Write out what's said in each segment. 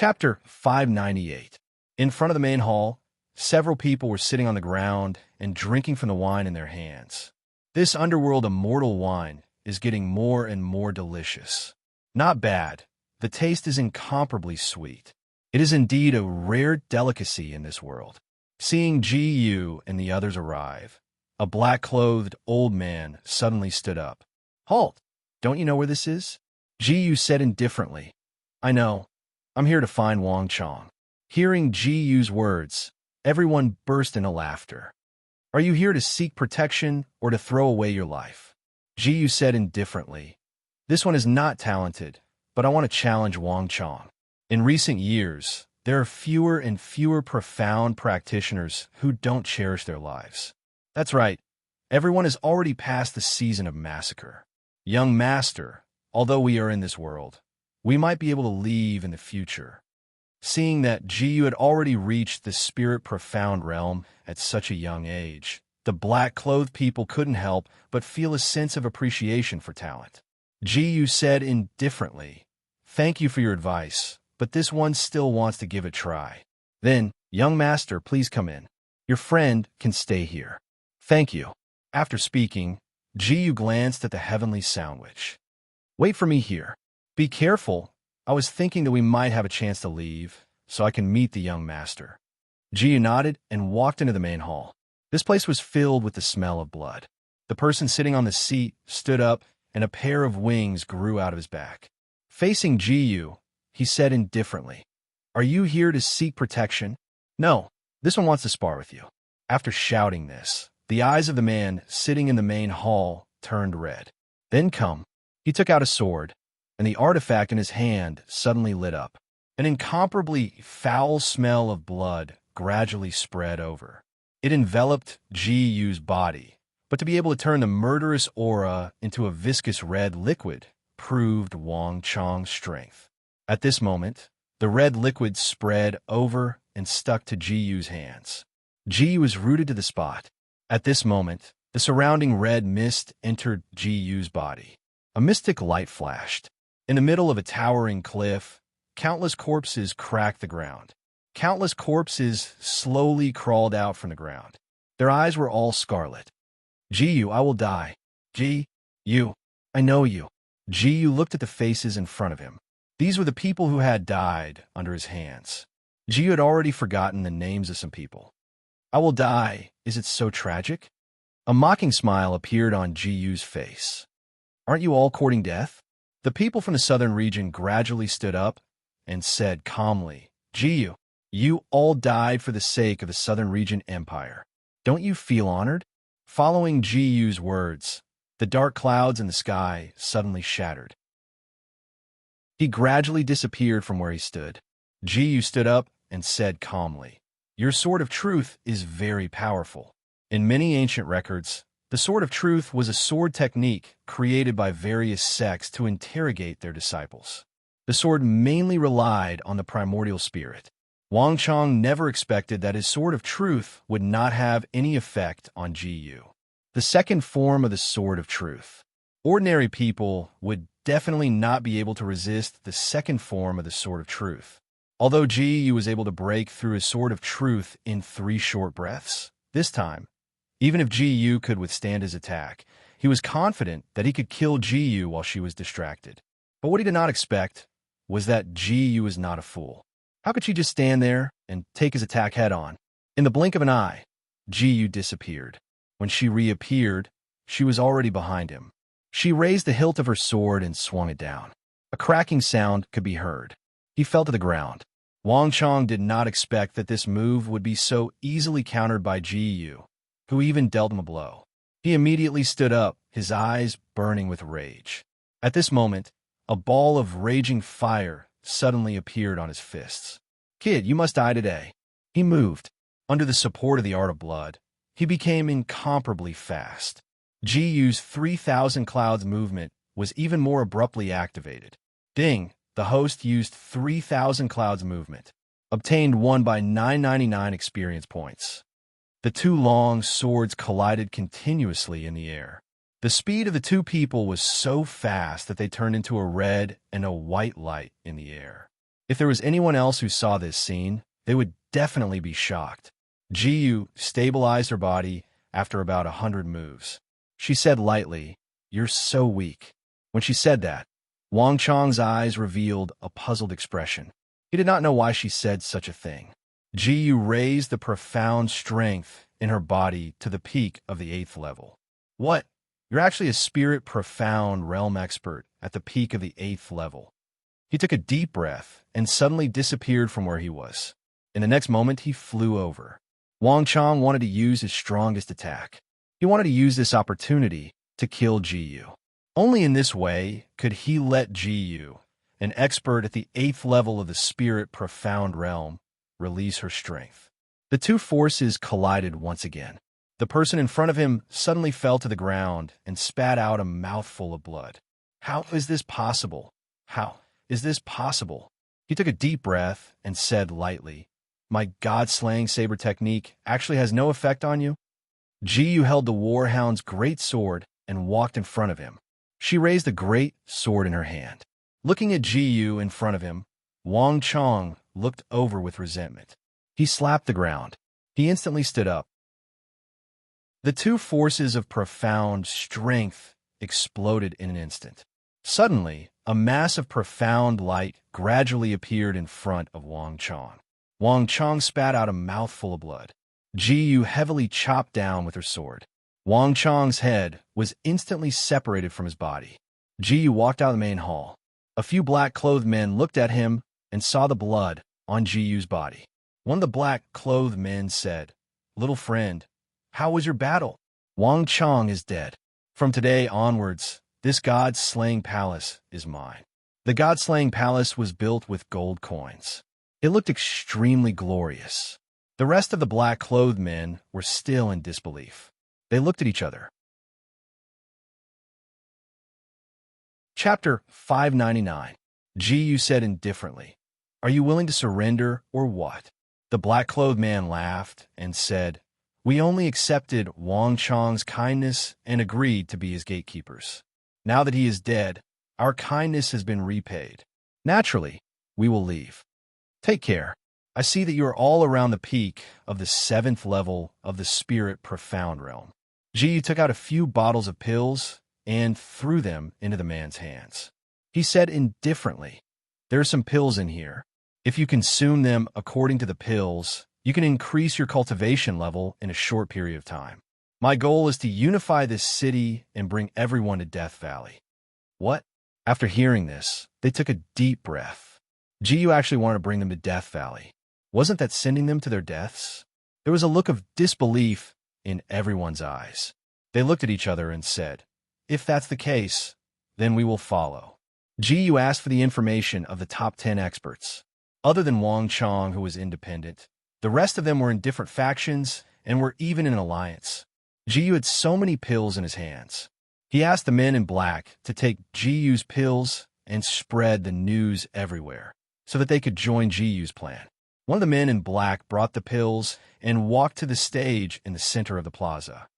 Chapter 598. In front of the main hall, several people were sitting on the ground and drinking from the wine in their hands. This underworld immortal wine is getting more and more delicious. Not bad. The taste is incomparably sweet. It is indeed a rare delicacy in this world. Seeing Gu and the others arrive, a black-clothed old man suddenly stood up. "Halt! Don't you know where this is?" Gu said indifferently. "I know. I'm here to find Wang Chong." Hearing Gu's words, everyone burst into laughter. "Are you here to seek protection or to throw away your life?" Gu said indifferently. "This one is not talented, but I want to challenge Wang Chong." In recent years, there are fewer and fewer profound practitioners who don't cherish their lives. That's right. Everyone has already passed the season of massacre. Young master, although we are in this world, we might be able to leave in the future. Seeing that Gu had already reached the spirit profound realm at such a young age, the black-clothed people couldn't help but feel a sense of appreciation for talent. Gu said indifferently, "Thank you for your advice, but this one still wants to give it a try." Then, "Young master, please come in. Your friend can stay here." "Thank you." After speaking, Gu glanced at the heavenly sandwich. "Wait for me here. Be careful. I was thinking that we might have a chance to leave, so I can meet the young master." Gu nodded and walked into the main hall. This place was filled with the smell of blood. The person sitting on the seat stood up, and a pair of wings grew out of his back. Facing Gu, he said indifferently, "Are you here to seek protection?" "No, this one wants to spar with you." After shouting this, the eyes of the man sitting in the main hall turned red. "Then come." He took out a sword, and the artifact in his hand suddenly lit up. An incomparably foul smell of blood gradually spread over. It enveloped Gu's body, but to be able to turn the murderous aura into a viscous red liquid proved Wang Chong's strength. At this moment, the red liquid spread over and stuck to Gu's hands. Gu was rooted to the spot. At this moment, the surrounding red mist entered Gu's body. A mystic light flashed. In the middle of a towering cliff, countless corpses cracked the ground. Countless corpses slowly crawled out from the ground. Their eyes were all scarlet. "Gu, I will die." "Gu, I know you." Gu looked at the faces in front of him. These were the people who had died under his hands. Gu had already forgotten the names of some people. "I will die. Is it so tragic?" A mocking smile appeared on Gu's face. "Aren't you all courting death?" The people from the southern region gradually stood up and said calmly, "Gu, you all died for the sake of the southern region empire. Don't you feel honored?" Following Gu's words, the dark clouds in the sky suddenly shattered. He gradually disappeared from where he stood. Gu stood up and said calmly, "Your sword of truth is very powerful." In many ancient records, the sword of truth was a sword technique created by various sects to interrogate their disciples. The sword mainly relied on the primordial spirit. Wang Chong never expected that his sword of truth would not have any effect on Gu. The second form of the sword of truth. Ordinary people would definitely not be able to resist the second form of the sword of truth. Although Gu was able to break through his sword of truth in 3 short breaths, this time, even if Gu could withstand his attack, he was confident that he could kill Gu while she was distracted. But what he did not expect was that Gu was not a fool. How could she just stand there and take his attack head-on? In the blink of an eye, Gu disappeared. When she reappeared, she was already behind him. She raised the hilt of her sword and swung it down. A cracking sound could be heard. He fell to the ground. Wang Chong did not expect that this move would be so easily countered by Gu, who even dealt him a blow. He immediately stood up, his eyes burning with rage. At this moment, a ball of raging fire suddenly appeared on his fists. "Kid, you must die today." He moved. Under the support of the art of blood, he became incomparably fast. Gu's 3,000 clouds movement was even more abruptly activated. Ding! The host used 3,000 clouds movement, obtained 1 by 999 experience points. The 2 long swords collided continuously in the air. The speed of the 2 people was so fast that they turned into a red and a white light in the air. If there was anyone else who saw this scene, they would definitely be shocked. Jiyu stabilized her body after about 100 moves. She said lightly, "You're so weak." When she said that, Wang Chang's eyes revealed a puzzled expression. He did not know why she said such a thing. Jiyu raised the profound strength in her body to the peak of the 8th level. What? You're actually a spirit profound realm expert at the peak of the 8th level. He took a deep breath and suddenly disappeared from where he was. In the next moment, he flew over. Wang Chang wanted to use his strongest attack. He wanted to use this opportunity to kill Jiyu. Only in this way could he let Jiyu, an expert at the 8th level of the spirit profound realm, release her strength. The two forces collided once again. The person in front of him suddenly fell to the ground and spat out a mouthful of blood. How is this possible? How is this possible? He took a deep breath and said lightly, "My god-slaying saber technique actually has no effect on you?" Jiyu held the warhound's great sword and walked in front of him. She raised the great sword in her hand. Looking at Jiyu in front of him, Wang Chang looked over with resentment. He slapped the ground. He instantly stood up. The two forces of profound strength exploded in an instant. Suddenly, a mass of profound light gradually appeared in front of Wang Chang. Wang Chang spat out a mouthful of blood. Jiyu heavily chopped down with her sword. Wang Chang's head was instantly separated from his body. Jiyu walked out of the main hall. A few black-clothed men looked at him and saw the blood on Jiyu's body. One of the black-clothed men said, "Little friend, how was your battle?" "Wang Chang is dead. From today onwards, this god-slaying palace is mine." The god-slaying palace was built with gold coins. It looked extremely glorious. The rest of the black-clothed men were still in disbelief. They looked at each other. Chapter 599. Jiyu said indifferently, "Are you willing to surrender or what?" The black-clothed man laughed and said, "We only accepted Wang Chang's kindness and agreed to be his gatekeepers. Now that he is dead, our kindness has been repaid. Naturally, we will leave. Take care. I see that you are all around the peak of the 7th level of the spirit profound realm." Jiyu took out a few bottles of pills and threw them into the man's hands. He said indifferently, "There are some pills in here. If you consume them according to the pills, you can increase your cultivation level in a short period of time. My goal is to unify this city and bring everyone to Death Valley." What? After hearing this, they took a deep breath. Jiyu actually wanted to bring them to Death Valley. Wasn't that sending them to their deaths? There was a look of disbelief in everyone's eyes. They looked at each other and said, "If that's the case, then we will follow." Jiyu asked for the information of the top 10 experts. Other than Wang Chang, who was independent, the rest of them were in different factions and were even in an alliance. Jiyu had so many pills in his hands. He asked the men in black to take Jiyu's pills and spread the news everywhere so that they could join Jiyu's plan. One of the men in black brought the pills and walked to the stage in the center of the plaza.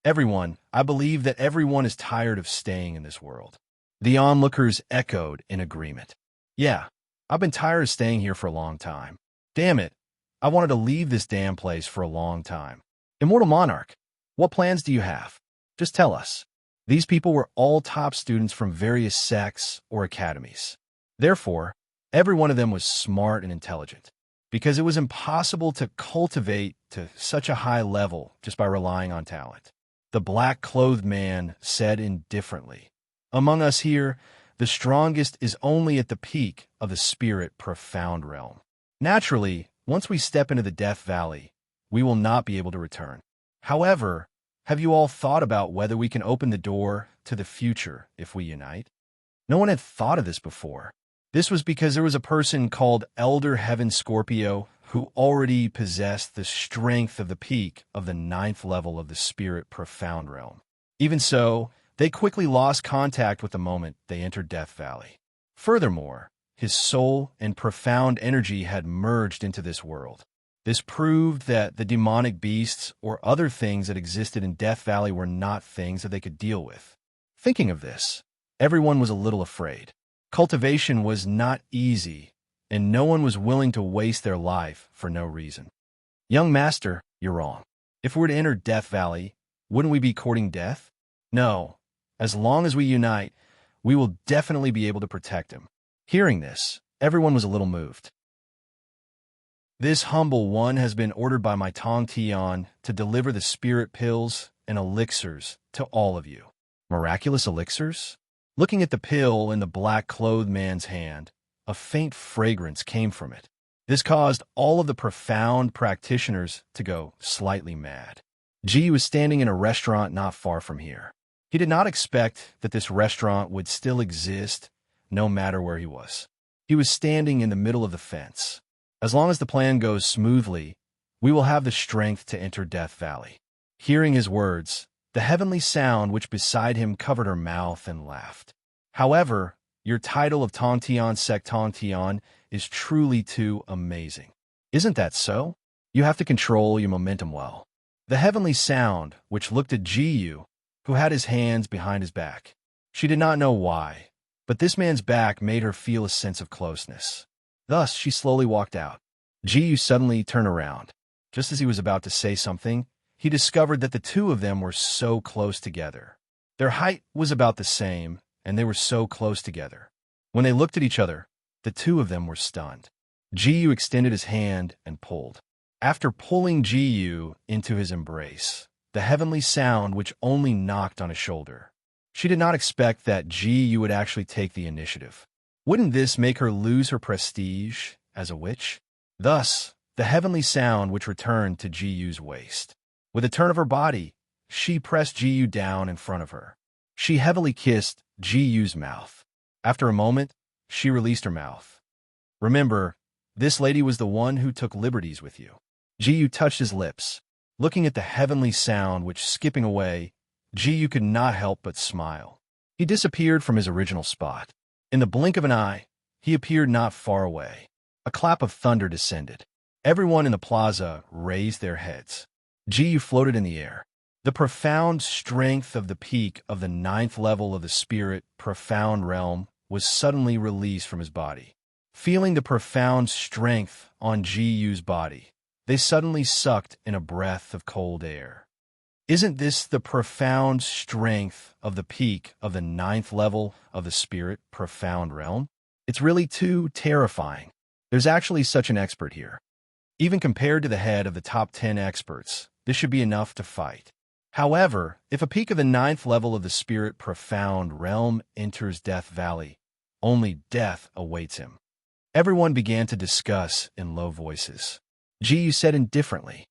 "Everyone, I believe that everyone is tired of staying in this world." The onlookers echoed in agreement. "Yeah, I've been tired of staying here for a long time. Damn it, I wanted to leave this damn place for a long time. Immortal Monarch, what plans do you have? Just tell us." These people were all top students from various sects or academies. Therefore, every one of them was smart and intelligent, because it was impossible to cultivate to such a high level just by relying on talent. The black-clothed man said indifferently, "Among us here, the strongest is only at the peak of the spirit profound realm. Naturally, once we step into the Death Valley, we will not be able to return. However, have you all thought about whether we can open the door to the future if we unite?" No one had thought of this before. This was because there was a person called Elder Heaven Scorpio who already possessed the strength of the peak of the 9th level of the spirit profound realm. Even so, they quickly lost contact with the moment they entered Death Valley. Furthermore, his soul and profound energy had merged into this world. This proved that the demonic beasts or other things that existed in Death Valley were not things that they could deal with. Thinking of this, everyone was a little afraid. Cultivation was not easy and no one was willing to waste their life for no reason. Young master, you're wrong. If we were to enter Death Valley, wouldn't we be courting death? No. As long as we unite, we will definitely be able to protect him. Hearing this, everyone was a little moved. This humble one has been ordered by my Tong Tian to deliver the spirit pills and elixirs to all of you. Miraculous elixirs? Looking at the pill in the black-clothed man's hand, a faint fragrance came from it. This caused all of the profound practitioners to go slightly mad. Ji was standing in a restaurant not far from here. He did not expect that this restaurant would still exist no matter where he was. He was standing in the middle of the fence. As long as the plan goes smoothly, we will have the strength to enter Death Valley. Hearing his words, the heavenly sound which beside him covered her mouth and laughed. However, your title of Tong Tian Sec Tong Tian is truly too amazing. Isn't that so? You have to control your momentum well. The heavenly sound, which looked at Ji, who had his hands behind his back. She did not know why, but this man's back made her feel a sense of closeness. Thus, she slowly walked out. Ji suddenly turned around. Just as he was about to say something, he discovered that the two of them were so close together. Their height was about the same, and they were so close together. When they looked at each other, the two of them were stunned. Ji extended his hand and pulled. After pulling Ji into his embrace, the heavenly sound which only knocked on his shoulder. She did not expect that Ji would actually take the initiative. Wouldn't this make her lose her prestige as a witch? Thus, the heavenly sound which returned to Ji's waist. With a turn of her body, she pressed Ji down in front of her. She heavily kissed Ji's mouth. After a moment, she released her mouth. Remember, this lady was the one who took liberties with you. Ji touched his lips. Looking at the heavenly sound which skipping away, Ji could not help but smile. He disappeared from his original spot. In the blink of an eye, he appeared not far away. A clap of thunder descended. Everyone in the plaza raised their heads. Ji floated in the air. The profound strength of the peak of the 9th level of the spirit profound realm was suddenly released from his body. Feeling the profound strength on Ji's body, they suddenly sucked in a breath of cold air. Isn't this the profound strength of the peak of the 9th level of the spirit profound realm? It's really too terrifying. There's actually such an expert here. Even compared to the head of the top 10 experts, this should be enough to fight. However, if a peak of the 9th level of the spirit profound realm enters Death Valley, only death awaits him. Everyone began to discuss in low voices. Ji said indifferently,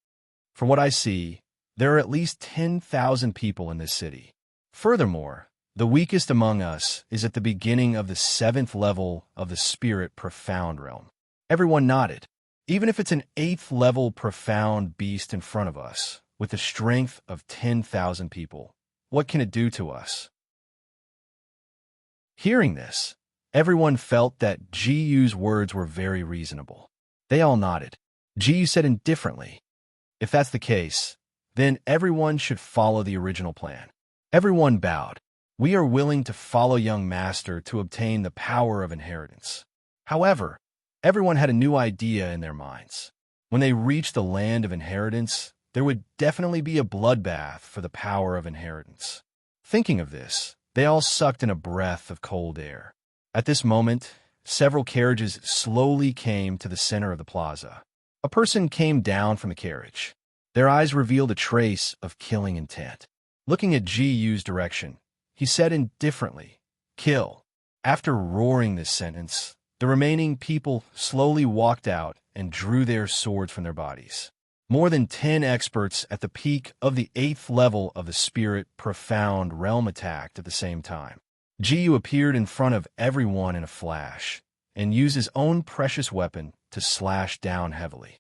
"From what I see, there are at least 10,000 people in this city. Furthermore, the weakest among us is at the beginning of the 7th level of the spirit profound realm." Everyone nodded. Even if it's an 8th level profound beast in front of us, with the strength of 10,000 people, what can it do to us? Hearing this, everyone felt that Ji's words were very reasonable. They all nodded. Ji said indifferently, "If that's the case, then everyone should follow the original plan." Everyone bowed. "We are willing to follow young master to obtain the power of inheritance." However, everyone had a new idea in their minds. When they reached the land of inheritance, there would definitely be a bloodbath for the power of inheritance. Thinking of this, they all sucked in a breath of cold air. At this moment, several carriages slowly came to the center of the plaza. A person came down from the carriage. Their eyes revealed a trace of killing intent. Looking at Ji's direction, he said indifferently, "Kill." After roaring this sentence, the remaining people slowly walked out and drew their swords from their bodies. More than 10 experts at the peak of the 8th level of the spirit profound realm attacked at the same time. Ji appeared in front of everyone in a flash and used his own precious weapon to slash down heavily.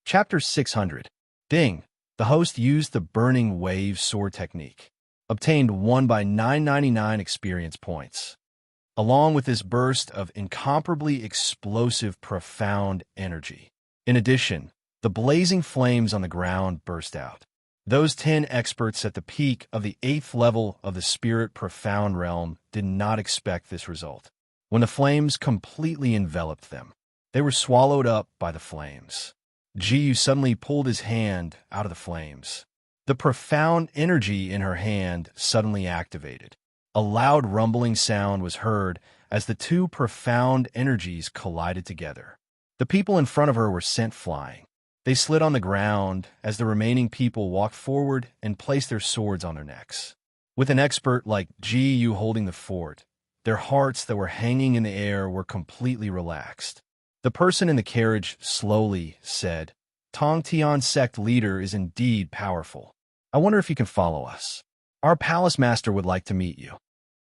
Chapter 600. Ding. The host used the burning wave sword technique. Obtained 1 by 999 experience points. Along with this burst of incomparably explosive profound energy. In addition, the blazing flames on the ground burst out. Those 10 experts at the peak of the 8th level of the spirit profound realm did not expect this result. When the flames completely enveloped them, they were swallowed up by the flames. Jiyu suddenly pulled his hand out of the flames. The profound energy in her hand suddenly activated. A loud rumbling sound was heard as the two profound energies collided together. The people in front of her were sent flying. They slid on the ground as the remaining people walked forward and placed their swords on their necks. With an expert like Jiyu holding the fort, their hearts that were hanging in the air were completely relaxed. The person in the carriage slowly said, "Tong Tian sect leader is indeed powerful. I wonder if you can follow us. Our palace master would like to meet you."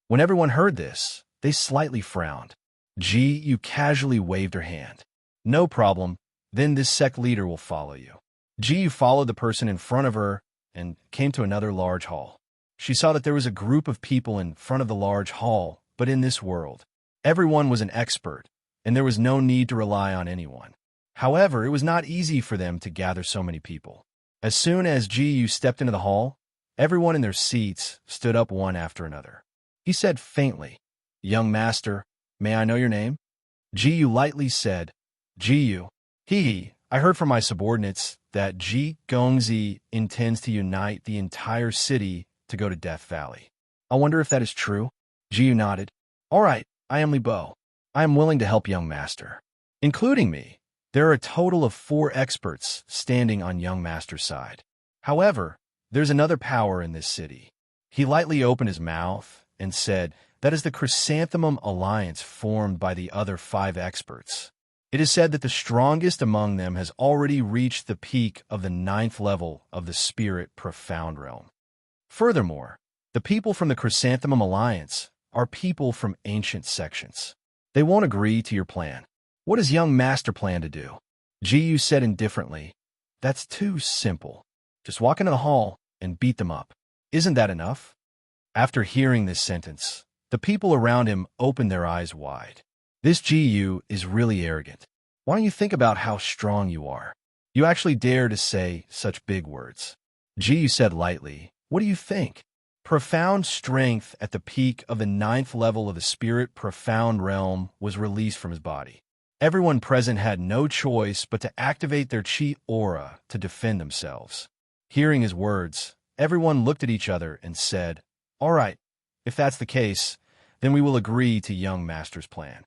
When everyone heard this, they slightly frowned. Jiyu casually waved her hand. "No problem. Then this sect leader will follow you." Jiyu followed the person in front of her and came to another large hall. She saw that there was a group of people in front of the large hall, but in this world, everyone was an expert, and there was no need to rely on anyone. However, it was not easy for them to gather so many people. As soon as Jiyu stepped into the hall, everyone in their seats stood up one after another. He said faintly, "Young master, may I know your name?" Jiyu lightly said, "Jiyu. I heard from my subordinates that Ji Gongzi intends to unite the entire city to go to Death Valley. I wonder if that is true?" Jiyu nodded. "All right, I am Li Bo. I am willing to help young master." Including me, there are a total of 4 experts standing on young master's side. However, there's another power in this city. He lightly opened his mouth and said, "That is the Chrysanthemum Alliance formed by the other 5 experts. It is said that the strongest among them has already reached the peak of the 9th level of the spirit profound realm. Furthermore, the people from the Chrysanthemum Alliance are people from ancient sections. They won't agree to your plan. What does young master plan to do?" Jiyu said indifferently, "That's too simple. Just walk into the hall and beat them up. Isn't that enough?" After hearing this sentence, the people around him opened their eyes wide. This Jiyu is really arrogant. Why don't you think about how strong you are? You actually dare to say such big words. Jiyu said lightly, "What do you think?" Profound strength at the peak of the 9th level of the spirit profound realm was released from his body. Everyone present had no choice but to activate their chi aura to defend themselves. Hearing his words, everyone looked at each other and said, "All right, if that's the case, then we will agree to young master's plan."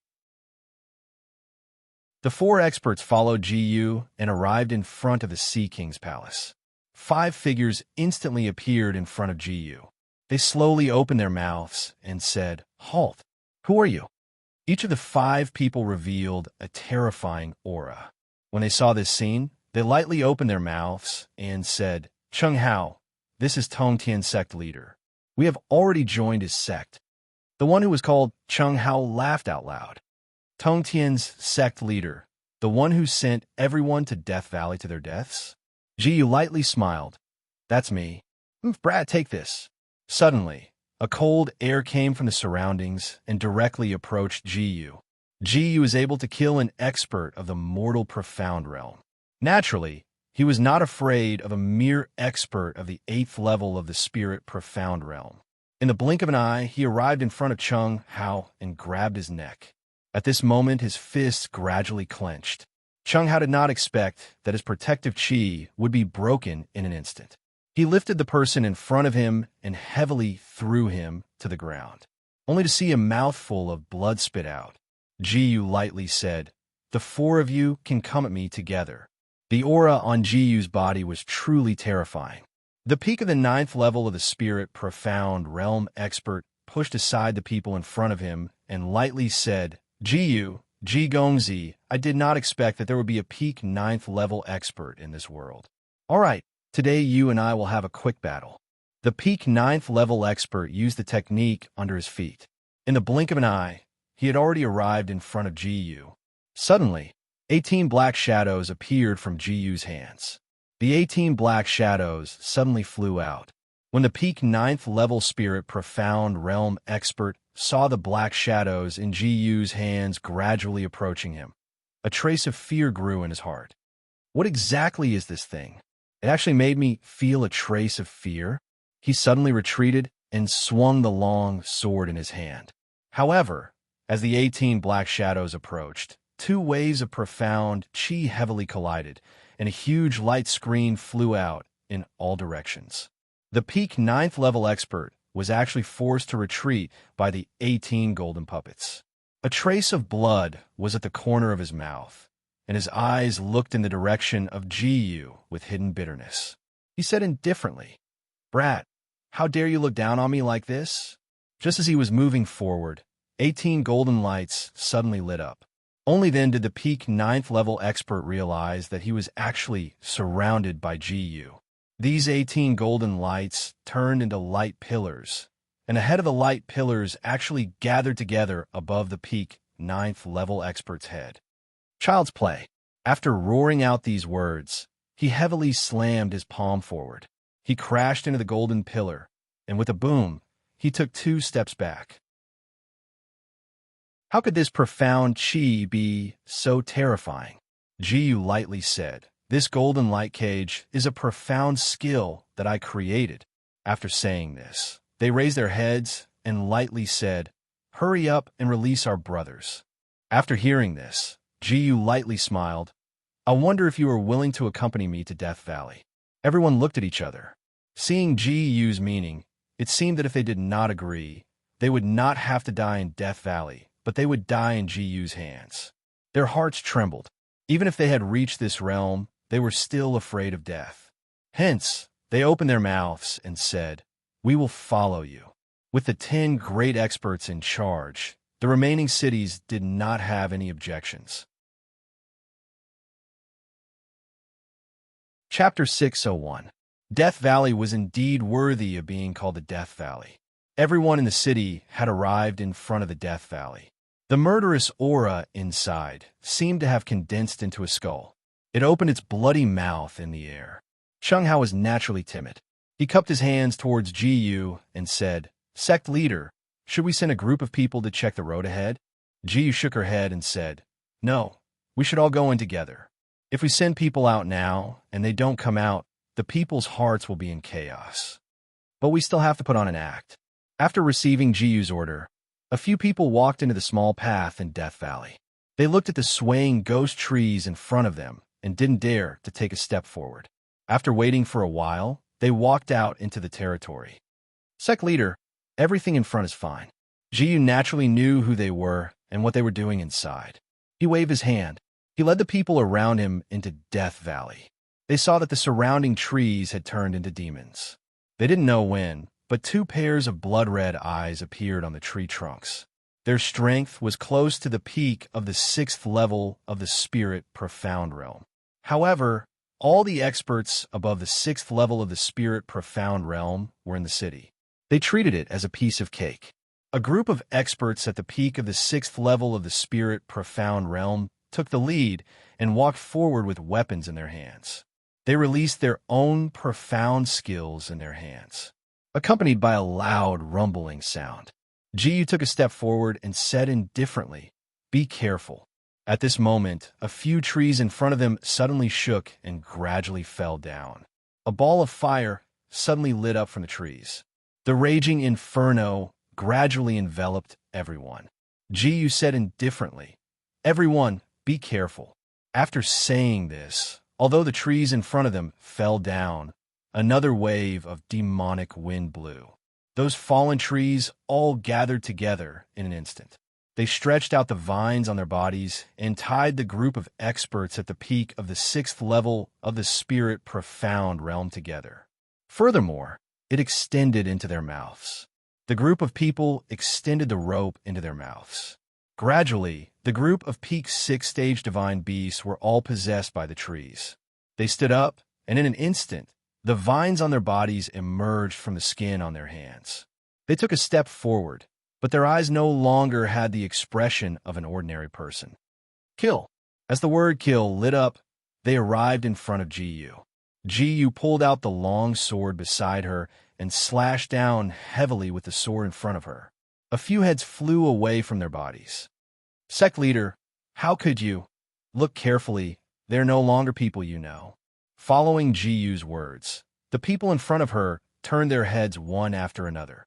The 4 experts followed Jiyu and arrived in front of the Sea King's palace. 5 figures instantly appeared in front of Jiyu. They slowly opened their mouths and said, "Halt! Who are you?" Each of the 5 people revealed a terrifying aura. When they saw this scene, they lightly opened their mouths and said, "Cheng Hao, this is Tong Tian sect leader. We have already joined his sect." The one who was called Cheng Hao laughed out loud. "Tong Tian's sect leader, the one who sent everyone to Death Valley to their deaths?" Jiyu lightly smiled. "That's me. Brad, take this." Suddenly, a cold air came from the surroundings and directly approached Jiyu. Jiyu was able to kill an expert of the mortal profound realm. Naturally, he was not afraid of a mere expert of the 8th level of the spirit profound realm. In the blink of an eye, he arrived in front of Cheng Hao and grabbed his neck. At this moment, his fists gradually clenched. Cheng Hao did not expect that his protective chi would be broken in an instant. He lifted the person in front of him and heavily threw him to the ground, only to see a mouthful of blood spit out. Jiyu lightly said, "The 4 of you can come at me together." The aura on Jiyu's body was truly terrifying. The peak of the 9th level of the spirit profound realm expert pushed aside the people in front of him and lightly said, "Jiyu, Ji Gongzi, I did not expect that there would be a peak 9th level expert in this world. All right, today you and I will have a quick battle." The peak 9th level expert used the technique under his feet. In the blink of an eye, he had already arrived in front of Jiyu. Suddenly, 18 black shadows appeared from Jiyu's hands. The 18 black shadows suddenly flew out. When the peak 9th level spirit profound realm expert saw the black shadows in Jiyu's hands gradually approaching him, a trace of fear grew in his heart. What exactly is this thing? It actually made me feel a trace of fear. He suddenly retreated and swung the long sword in his hand. However, as the 18 black shadows approached, two waves of profound chi heavily collided, and a huge light screen flew out in all directions. The peak 9th level expert was actually forced to retreat by the 18 golden puppets. A trace of blood was at the corner of his mouth, and his eyes looked in the direction of Ji-Yu with hidden bitterness. He said indifferently, "Brat, how dare you look down on me like this?" Just as he was moving forward, 18 golden lights suddenly lit up. Only then did the peak 9th level expert realize that he was actually surrounded by Ji-Yu. These 18 golden lights turned into light pillars, and a head of the light pillars actually gathered together above the peak 9th level expert's head. Child's play. After roaring out these words, he heavily slammed his palm forward. He crashed into the golden pillar, and with a boom, he took 2 steps back. How could this profound chi be so terrifying? Ji-Yu lightly said, "This golden light cage is a profound skill that I created." After saying this, they raised their heads and lightly said, "Hurry up and release our brothers." After hearing this, Ji-Yu lightly smiled. "I wonder if you are willing to accompany me to Death Valley." Everyone looked at each other. Seeing Ji-Yu's meaning, it seemed that if they did not agree, they would not have to die in Death Valley, but they would die in Ji-Yu's hands. Their hearts trembled. Even if they had reached this realm, they were still afraid of death. Hence, they opened their mouths and said, "We will follow you." With the 10 great experts in charge, the remaining cities did not have any objections. Chapter 601. Death Valley was indeed worthy of being called the Death Valley. Everyone in the city had arrived in front of the Death Valley. The murderous aura inside seemed to have condensed into a skull. It opened its bloody mouth in the air. Chung Hao was naturally timid. He cupped his hands towards Ji-Yu and said, "Sect leader, should we send a group of people to check the road ahead?" Ji-Yu shook her head and said, "No, we should all go in together. If we send people out now and they don't come out, the people's hearts will be in chaos. But we still have to put on an act." After receiving Ji-Yu's order, a few people walked into the small path in Death Valley. They looked at the swaying ghost trees in front of them and didn't dare to take a step forward. After waiting for a while, they walked out into the territory. "Sect leader, everything in front is fine." Ji-Yu naturally knew who they were and what they were doing inside. He waved his hand. He led the people around him into Death Valley. They saw that the surrounding trees had turned into demons. They didn't know when, but 2 pairs of blood-red eyes appeared on the tree trunks. Their strength was close to the peak of the 6th level of the Spirit Profound Realm. However, all the experts above the 6th level of the Spirit Profound Realm were in the city. They treated it as a piece of cake. A group of experts at the peak of the 6th level of the Spirit Profound Realm took the lead and walked forward with weapons in their hands. They released their own profound skills in their hands, accompanied by a loud rumbling sound. Ji-Yu took a step forward and said indifferently, "Be careful." At this moment, a few trees in front of them suddenly shook and gradually fell down. A ball of fire suddenly lit up from the trees. The raging inferno gradually enveloped everyone. Ji-Yu said indifferently, "Everyone, be careful." After saying this, although the trees in front of them fell down, another wave of demonic wind blew. Those fallen trees all gathered together in an instant. They stretched out the vines on their bodies and tied the group of experts at the peak of the 6th level of the Spirit Profound Realm together. Furthermore, it extended into their mouths. The group of people extended the rope into their mouths. Gradually, the group of peak 6-stage divine beasts were all possessed by the trees. They stood up, and in an instant, the vines on their bodies emerged from the skin on their hands. They took a step forward, but their eyes no longer had the expression of an ordinary person. "Kill." As the word "kill" lit up, they arrived in front of Ji-Yu. Ji-Yu pulled out the long sword beside her and slashed down heavily with the sword in front of her. A few heads flew away from their bodies. "Sect leader, how could you? Look carefully, they're no longer people you know." Following Jiyu's words, the people in front of her turned their heads one after another.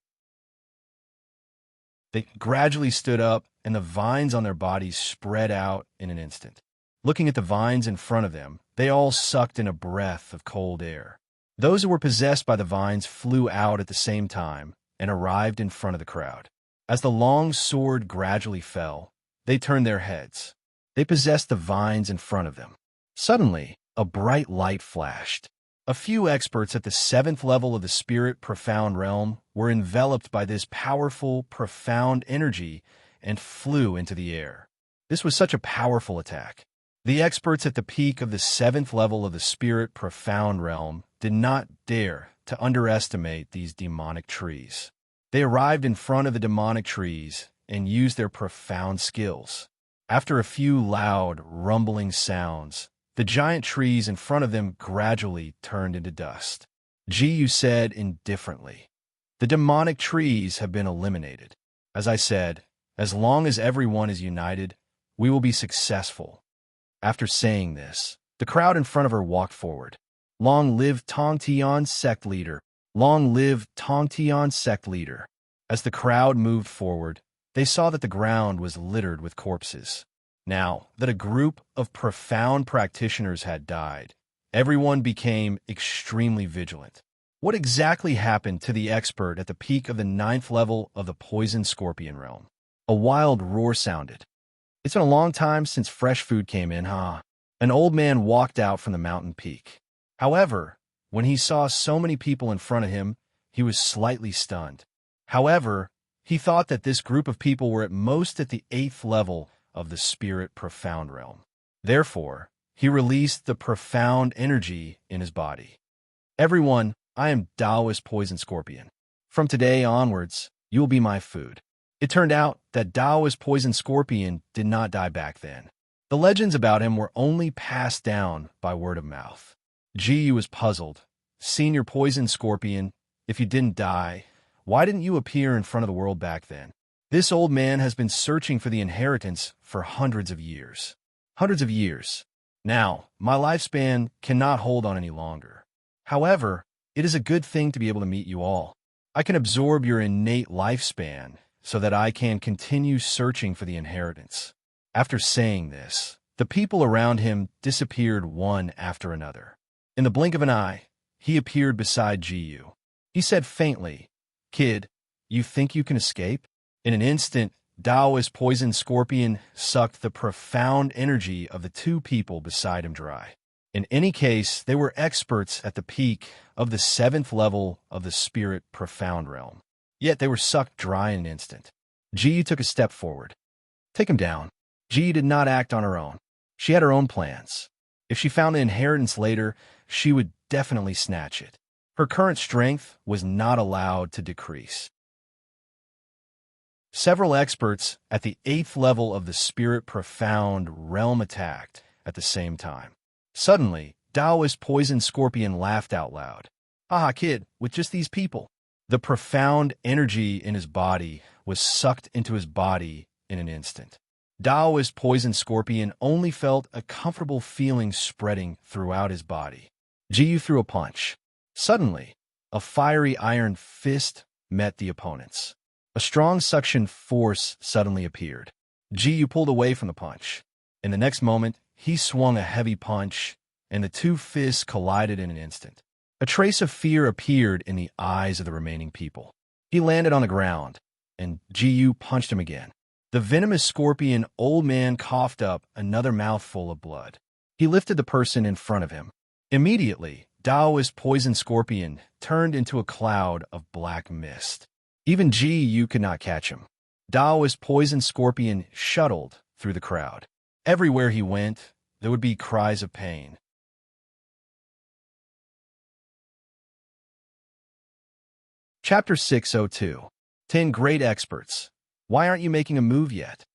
They gradually stood up, and the vines on their bodies spread out in an instant. Looking at the vines in front of them, they all sucked in a breath of cold air. Those who were possessed by the vines flew out at the same time and arrived in front of the crowd. As the long sword gradually fell, they turned their heads. They possessed the vines in front of them. Suddenly, a bright light flashed. A few experts at the 7th level of the spirit profound realm were enveloped by this powerful, profound energy and flew into the air. This was such a powerful attack. The experts at the peak of the 7th level of the spirit profound realm did not dare to underestimate these demonic trees. They arrived in front of the demonic trees and used their profound skills. After a few loud, rumbling sounds, the giant trees in front of them gradually turned into dust. Jiyu said indifferently, "The demonic trees have been eliminated. As I said, as long as everyone is united, we will be successful." After saying this, the crowd in front of her walked forward. "Long live Tongtian sect leader! Long live Tongtian sect leader!" As the crowd moved forward, they saw that the ground was littered with corpses. Now that a group of profound practitioners had died, everyone became extremely vigilant. What exactly happened to the expert at the peak of the 9th level of the poison scorpion realm? A wild roar sounded. "It's been a long time since fresh food came in, huh?" An old man walked out from the mountain peak. However, when he saw so many people in front of him, he was slightly stunned. However, he thought that this group of people were at most at the 8th level of the spirit profound realm. Therefore, he released the profound energy in his body. "Everyone, I am Taoist Poison Scorpion. From today onwards, you will be my food." It turned out that Taoist Poison Scorpion did not die back then. The legends about him were only passed down by word of mouth. Jiyu was puzzled. "Senior Poison Scorpion, if you didn't die, why didn't you appear in front of the world back then? This old man has been searching for the inheritance for hundreds of years. Hundreds of years. Now, my lifespan cannot hold on any longer. However, it is a good thing to be able to meet you all. I can absorb your innate lifespan so that I can continue searching for the inheritance." After saying this, the people around him disappeared one after another. In the blink of an eye, he appeared beside Jiyu. He said faintly, "Kid, you think you can escape?" In an instant, Taoist Poison Scorpion sucked the profound energy of the two people beside him dry. In any case, they were experts at the peak of the 7th level of the spirit profound realm. Yet they were sucked dry in an instant. Ji took a step forward. "Take him down." Ji did not act on her own. She had her own plans. If she found the inheritance later, she would definitely snatch it. Her current strength was not allowed to decrease. Several experts at the 8th level of the spirit profound realm attacked at the same time. Suddenly, Taoist Poison Scorpion laughed out loud. "Haha, kid, with just these people." The profound energy in his body was sucked into his body in an instant. Taoist Poison Scorpion only felt a comfortable feeling spreading throughout his body. Jiyu threw a punch. Suddenly, a fiery iron fist met the opponent's. A strong suction force suddenly appeared. Jiyu pulled away from the punch. In the next moment, he swung a heavy punch, and the two fists collided in an instant. A trace of fear appeared in the eyes of the remaining people. He landed on the ground, and Jiyu punched him again. The venomous scorpion old man coughed up another mouthful of blood. He lifted the person in front of him. Immediately, Taoist Poison Scorpion turned into a cloud of black mist. Even Jiyu could not catch him. Taoist Poison Scorpion shuttled through the crowd. Everywhere he went, there would be cries of pain. Chapter 602. 10 Great Experts. Why aren't you making a move yet?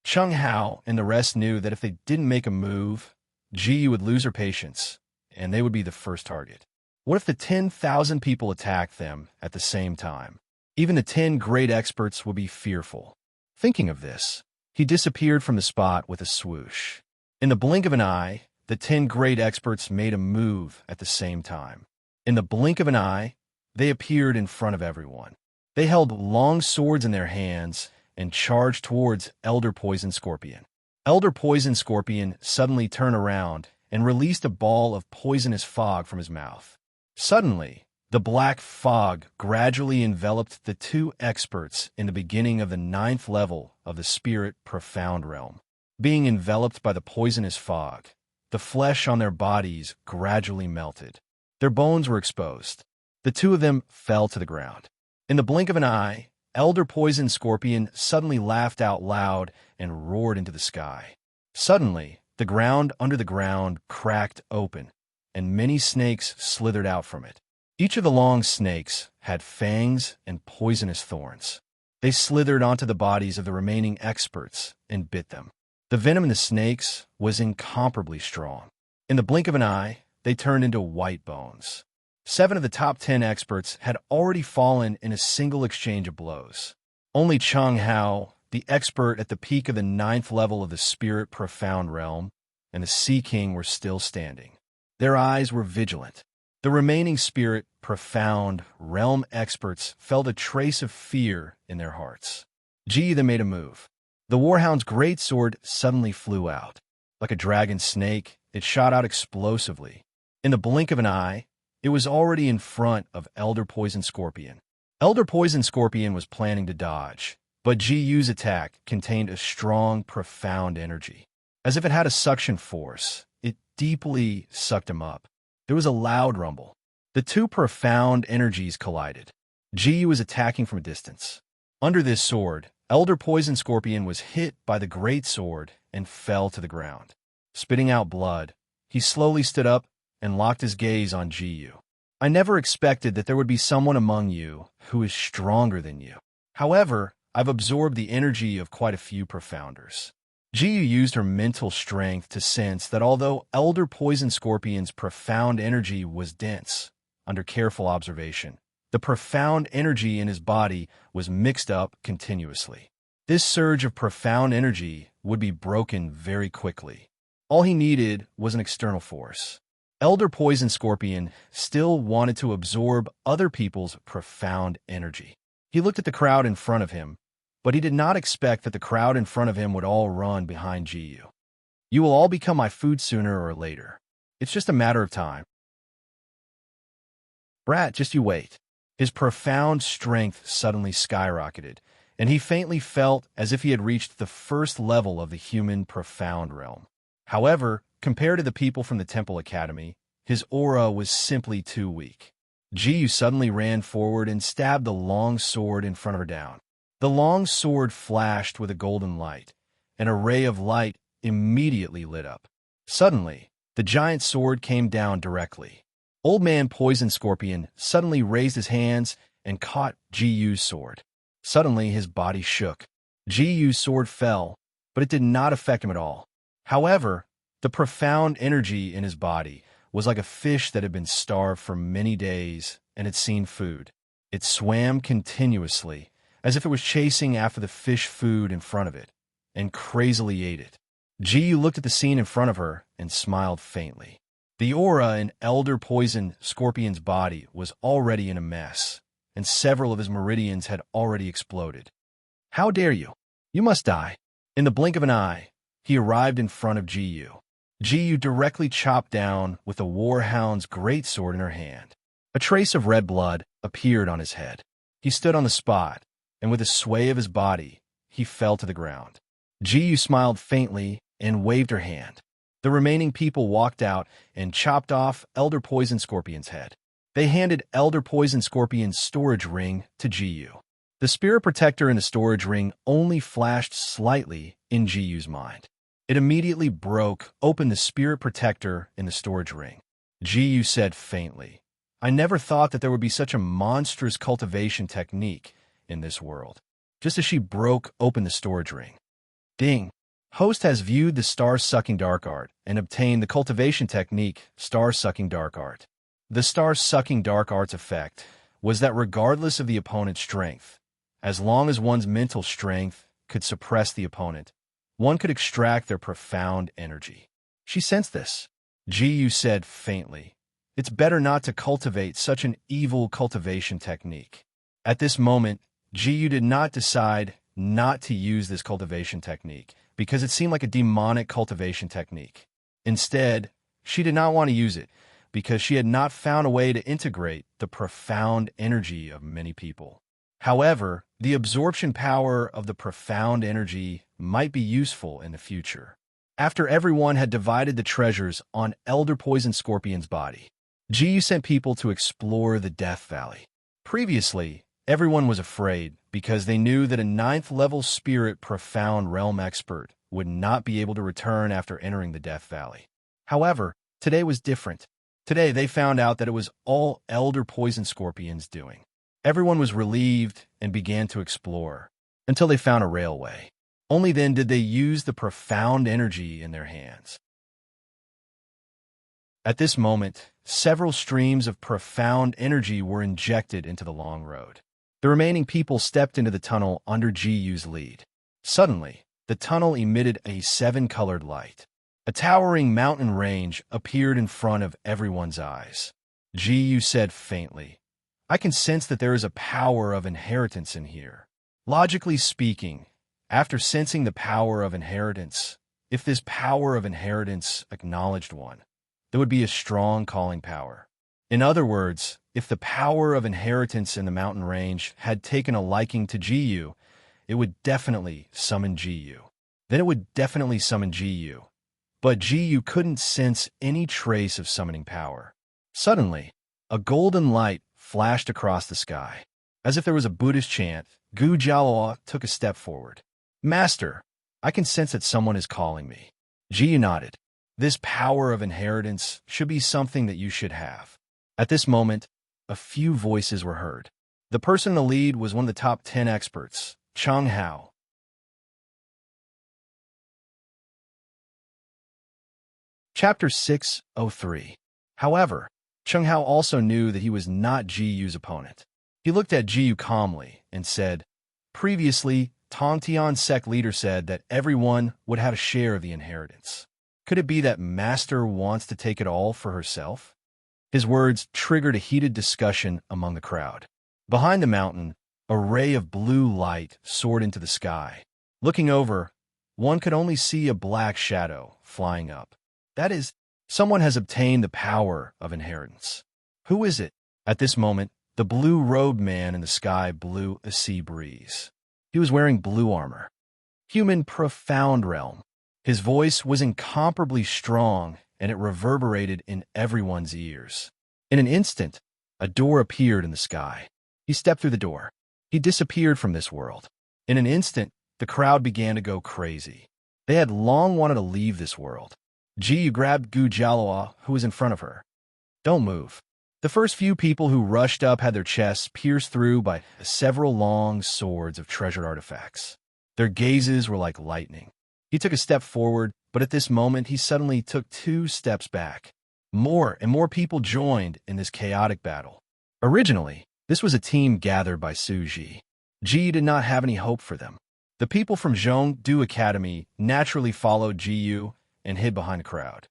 Chung Hao and the rest knew that if they didn't make a move, Ji would lose her patience, and they would be the first target. What if the 10,000 people attacked them at the same time? Even the 10 great experts would be fearful. Thinking of this, he disappeared from the spot with a swoosh. In the blink of an eye, the 10 great experts made a move at the same time. In the blink of an eye, they appeared in front of everyone. They held long swords in their hands and charged towards Elder Poison Scorpion. Elder Poison Scorpion suddenly turned around and released a ball of poisonous fog from his mouth. Suddenly, the black fog gradually enveloped the 2 experts in the beginning of the 9th level of the Spirit Profound Realm. Being enveloped by the poisonous fog, the flesh on their bodies gradually melted. Their bones were exposed. The 2 of them fell to the ground. In the blink of an eye, Elder Poison Scorpion suddenly laughed out loud and roared into the sky. Suddenly, the ground under the ground cracked open, and many snakes slithered out from it. Each of the long snakes had fangs and poisonous thorns. They slithered onto the bodies of the remaining experts and bit them. The venom in the snakes was incomparably strong. In the blink of an eye, they turned into white bones. 7 of the top 10 experts had already fallen in a single exchange of blows. Only Cheng Hao, the expert at the peak of the 9th level of the Spirit Profound Realm, and the Sea King were still standing. Their eyes were vigilant. The remaining Spirit Profound Realm experts felt a trace of fear in their hearts. Ji then made a move. The Warhound's great sword suddenly flew out. Like a dragon snake, it shot out explosively. In the blink of an eye, it was already in front of Elder Poison Scorpion. Elder Poison Scorpion was planning to dodge, but Ji Yu's attack contained a strong, profound energy. As if it had a suction force, it deeply sucked him up. There was a loud rumble. The 2 profound energies collided. Ji Yu was attacking from a distance. Under this sword, Elder Poison Scorpion was hit by the great sword and fell to the ground. Spitting out blood, he slowly stood up and locked his gaze on Ji Yu. I never expected that there would be someone among you who is stronger than you. However, I've absorbed the energy of quite a few profounders. Ji Yu used her mental strength to sense that although Elder Poison Scorpion's profound energy was dense, under careful observation, the profound energy in his body was mixed up continuously. This surge of profound energy would be broken very quickly. All he needed was an external force. Elder Poison Scorpion still wanted to absorb other people's profound energy. He looked at the crowd in front of him, but he did not expect that the crowd in front of him would all run behind Ji Yu. You will all become my food sooner or later. It's just a matter of time. Brat, just you wait. His profound strength suddenly skyrocketed, and he faintly felt as if he had reached the first level of the human profound realm. However, compared to the people from the Temple Academy, his aura was simply too weak. Ji Yu suddenly ran forward and stabbed the long sword in front of her down. The long sword flashed with a golden light, and a ray of light immediately lit up. Suddenly, the giant sword came down directly. Old Man Poison Scorpion suddenly raised his hands and caught Ji Yu's sword. Suddenly, his body shook. Ji Yu's sword fell, but it did not affect him at all. However, the profound energy in his body was like a fish that had been starved for many days and had seen food. It swam continuously, as if it was chasing after the fish food in front of it, and crazily ate it. Ji Yu looked at the scene in front of her and smiled faintly. The aura in Elder Poison Scorpion's body was already in a mess, and several of his meridians had already exploded. How dare you? You must die. In the blink of an eye, he arrived in front of Ji Yu. Ji Yu directly chopped down with the Warhound's great sword in her hand. A trace of red blood appeared on his head. He stood on the spot, and with a sway of his body, he fell to the ground. Ji Yu smiled faintly and waved her hand. The remaining people walked out and chopped off Elder Poison Scorpion's head. They handed Elder Poison Scorpion's storage ring to Ji Yu. The spirit protector in the storage ring only flashed slightly in Ji Yu's mind. It immediately broke open the spirit protector in the storage ring. Ji Yu said faintly, I never thought that there would be such a monstrous cultivation technique in this world. Just as she broke open the storage ring. Ding! Host has viewed the star-sucking dark art and obtained the cultivation technique star-sucking dark art. The star-sucking dark art's effect was that regardless of the opponent's strength, as long as one's mental strength could suppress the opponent, one could extract their profound energy. She sensed this. Ji said faintly. It's better not to cultivate such an evil cultivation technique. At this moment, Ji did not decide not to use this cultivation technique because it seemed like a demonic cultivation technique. Instead, she did not want to use it because she had not found a way to integrate the profound energy of many people. However, the absorption power of the profound energy might be useful in the future. After everyone had divided the treasures on Elder Poison Scorpion's body, Ji sent people to explore the Death Valley. Previously, everyone was afraid because they knew that a 9th-level spirit profound realm expert would not be able to return after entering the Death Valley. However, today was different. Today, they found out that it was all Elder Poison Scorpion's doing. Everyone was relieved and began to explore until they found a railway. Only then did they use the profound energy in their hands. At this moment, several streams of profound energy were injected into the long road. The remaining people stepped into the tunnel under Jiu's lead. Suddenly, the tunnel emitted a 7-colored light. A towering mountain range appeared in front of everyone's eyes. Jiu said faintly, I can sense that there is a power of inheritance in here. Logically speaking, after sensing the power of inheritance, if this power of inheritance acknowledged one, there would be a strong calling power. In other words, if the power of inheritance in the mountain range had taken a liking to Jiu, it would definitely summon Jiu. Then it would definitely summon Jiu. But Jiu couldn't sense any trace of summoning power. Suddenly, a golden light flashed across the sky. As if there was a Buddhist chant, Gu Jiaoa took a step forward. Master, I can sense that someone is calling me. Jiu nodded. This power of inheritance should be something that you should have. At this moment, a few voices were heard. The person in the lead was one of the top 10 experts, Cheng Hao. Chapter 603. However, Cheng Hao also knew that he was not Jiu's opponent. He looked at Jiu calmly and said, Previously, Tongtian's sect leader said that everyone would have a share of the inheritance. Could it be that Master wants to take it all for herself? His words triggered a heated discussion among the crowd. Behind the mountain, a ray of blue light soared into the sky. Looking over, one could only see a black shadow flying up. That is, someone has obtained the power of inheritance. Who is it? At this moment, the blue-robed man in the sky blew a sea breeze. He was wearing blue armor. Human profound realm. His voice was incomparably strong, and it reverberated in everyone's ears. In an instant, a door appeared in the sky. He stepped through the door. He disappeared from this world. In an instant, the crowd began to go crazy. They had long wanted to leave this world. Jiu grabbed Gu Jiaoa, who was in front of her. Don't move. The first few people who rushed up had their chests pierced through by several long swords of treasured artifacts. Their gazes were like lightning. He took a step forward, but at this moment he suddenly took 2 steps back. More and more people joined in this chaotic battle. Originally, this was a team gathered by Su Ji. Ji did not have any hope for them. The people from Zhongdu Academy naturally followed Jiu and hid behind a crowd.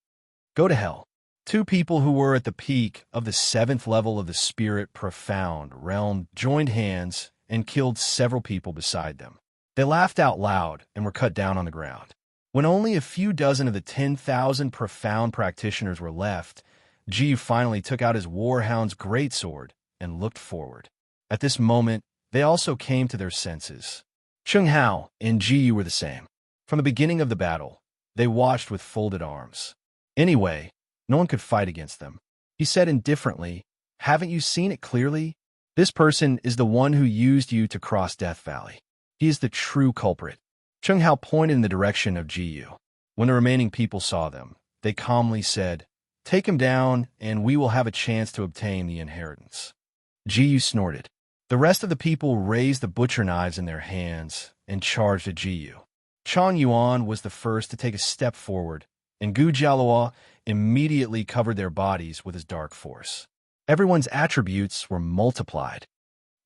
Go to hell. 2 people who were at the peak of the 7th level of the Spirit Profound realm joined hands and killed several people beside them. They laughed out loud and were cut down on the ground. When only a few dozen of the 10,000 profound practitioners were left, Ji finally took out his Warhound's greatsword and looked forward. At this moment, they also came to their senses. Cheng Hao and Ji were the same. From the beginning of the battle, they watched with folded arms. Anyway, no one could fight against them. He said indifferently, Haven't you seen it clearly? This person is the one who used you to cross Death Valley. He is the true culprit. Cheng Hao pointed in the direction of Jiu. When the remaining people saw them, they calmly said, Take him down, and we will have a chance to obtain the inheritance. Jiu snorted. The rest of the people raised the butcher knives in their hands and charged at Jiu. Chang Yuan was the first to take a step forward, and Gu Jiaoa immediately covered their bodies with his dark force. Everyone's attributes were multiplied.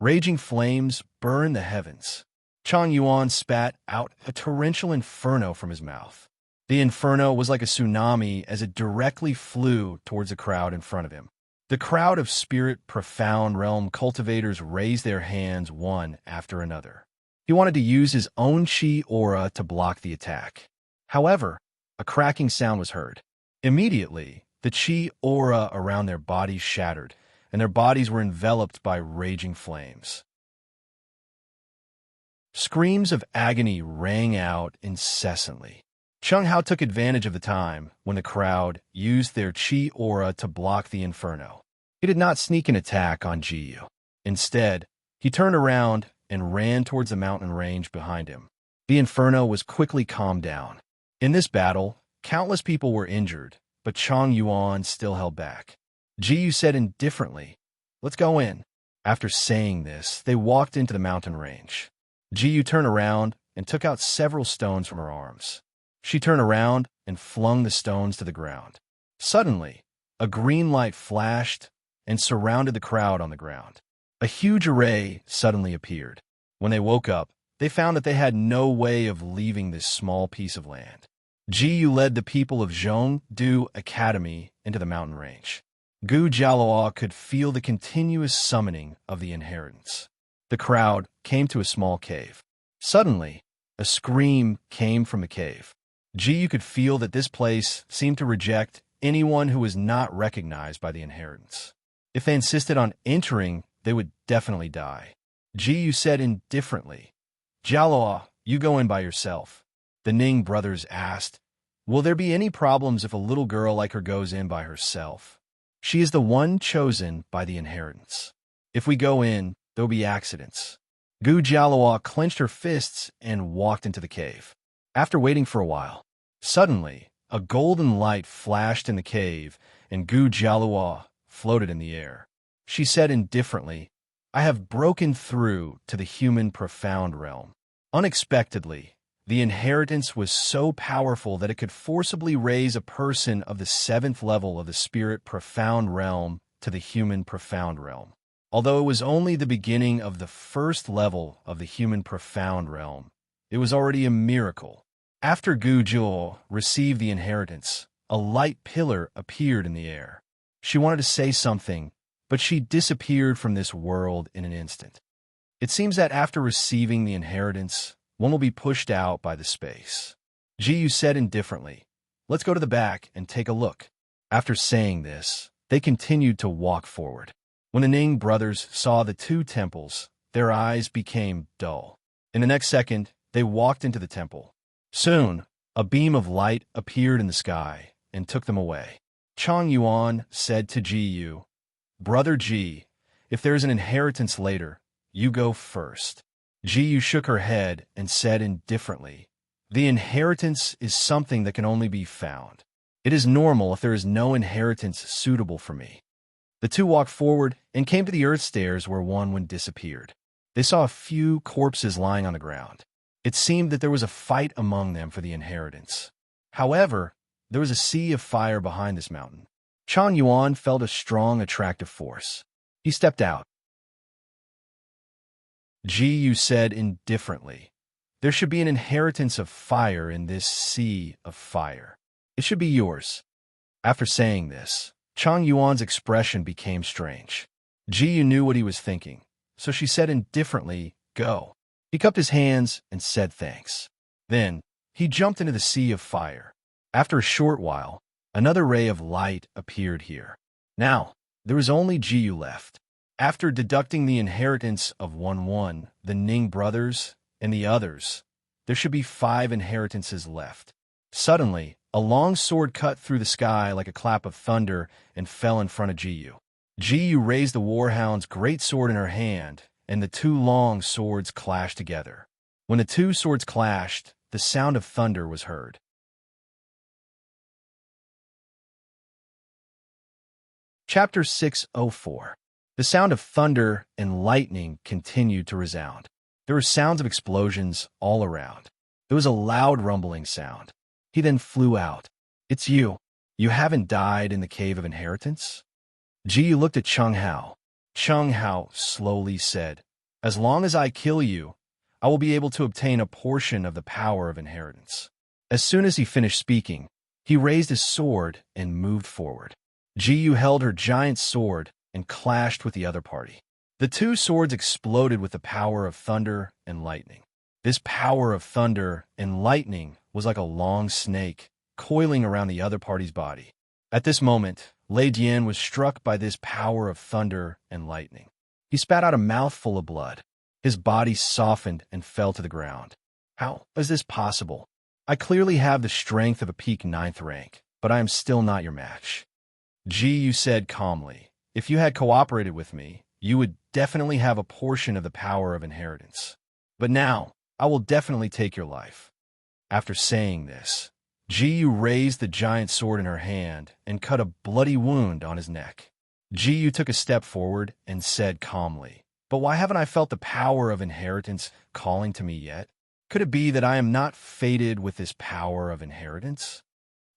Raging flames burned the heavens. Chang Yuan spat out a torrential inferno from his mouth. The inferno was like a tsunami as it directly flew towards the crowd in front of him. The crowd of spirit profound realm cultivators raised their hands one after another. He wanted to use his own chi aura to block the attack. However, a cracking sound was heard. Immediately, the chi aura around their bodies shattered, and their bodies were enveloped by raging flames. Screams of agony rang out incessantly. Chung Hao took advantage of the time when the crowd used their chi aura to block the inferno. He did not sneak an attack on Jiyu. Instead, he turned around and ran towards the mountain range behind him. The inferno was quickly calmed down. In this battle, countless people were injured, but Chang Yuan still held back. Jiyu said indifferently, "Let's go in." After saying this, they walked into the mountain range. Jiyu turned around and took out several stones from her arms. She turned around and flung the stones to the ground. Suddenly, a green light flashed and surrounded the crowd on the ground. A huge array suddenly appeared. When they woke up, they found that they had no way of leaving this small piece of land. Jiyu led the people of Zhongdu Academy into the mountain range. Gu Jialuo could feel the continuous summoning of the inheritance. The crowd came to a small cave. Suddenly, a scream came from the cave. Jiyu could feel that this place seemed to reject anyone who was not recognized by the inheritance. If they insisted on entering, they would definitely die. Jiyu said indifferently, "Jialuo, you go in by yourself." The Ning brothers asked, "Will there be any problems if a little girl like her goes in by herself? She is the one chosen by the inheritance. If we go in, there will be accidents." Gu Jialuo clenched her fists and walked into the cave. After waiting for a while, suddenly, a golden light flashed in the cave, and Gu Jialuo floated in the air. She said indifferently, "I have broken through to the human profound realm." Unexpectedly, the inheritance was so powerful that it could forcibly raise a person of the 7th level of the spirit profound realm to the human profound realm. Although it was only the beginning of the 1st level of the human profound realm, it was already a miracle. After Gu Jialuo received the inheritance, a light pillar appeared in the air. She wanted to say something, but she disappeared from this world in an instant. It seems that after receiving the inheritance, one will be pushed out by the space. Jiyu said indifferently, "Let's go to the back and take a look." After saying this, they continued to walk forward. When the Ning brothers saw the two temples, their eyes became dull. In the next second, they walked into the temple. Soon, a beam of light appeared in the sky and took them away. Chang Yuan said to Jiyu, "Brother Ji, if there is an inheritance later, you go first." Jiyu shook her head and said indifferently, "The inheritance is something that can only be found. It is normal if there is no inheritance suitable for me." The two walked forward and came to the earth stairs where one disappeared. They saw a few corpses lying on the ground. It seemed that there was a fight among them for the inheritance. However, there was a sea of fire behind this mountain. Chang Yuan felt a strong attractive force. He stepped out. Jiyu said indifferently, "There should be an inheritance of fire in this sea of fire. It should be yours." After saying this, Chang Yuan's expression became strange. Jiyu knew what he was thinking, so she said indifferently, "Go." He cupped his hands and said thanks. Then, he jumped into the sea of fire. After a short while, another ray of light appeared here. Now, there was only Jiyu left. After deducting the inheritance of 1-1, the Ning brothers, and the others, there should be 5 inheritances left. Suddenly, a long sword cut through the sky like a clap of thunder and fell in front of Jiyu. Jiyu raised the warhound's great sword in her hand, and the two long swords clashed together. When the two swords clashed, the sound of thunder was heard. Chapter 604. The sound of thunder and lightning continued to resound. There were sounds of explosions all around. There was a loud rumbling sound. He then flew out. "It's you. You haven't died in the Cave of Inheritance?" Jiyu looked at Chung Hao. Chung Hao slowly said, "As long as I kill you, I will be able to obtain a portion of the power of inheritance." As soon as he finished speaking, he raised his sword and moved forward. Jiyu held her giant sword and clashed with the other party. The two swords exploded with the power of thunder and lightning. This power of thunder and lightning was like a long snake coiling around the other party's body. At this moment, Lei Dian was struck by this power of thunder and lightning. He spat out a mouthful of blood. His body softened and fell to the ground. How is this possible? I clearly have the strength of a peak 9th rank, but I am still not your match. Jiyu said calmly, if you had cooperated with me, you would definitely have a portion of the power of inheritance. But now, I will definitely take your life. After saying this, Jiyu raised the giant sword in her hand and cut a bloody wound on his neck. Jiyu took a step forward and said calmly, but why haven't I felt the power of inheritance calling to me yet? Could it be that I am not fated with this power of inheritance?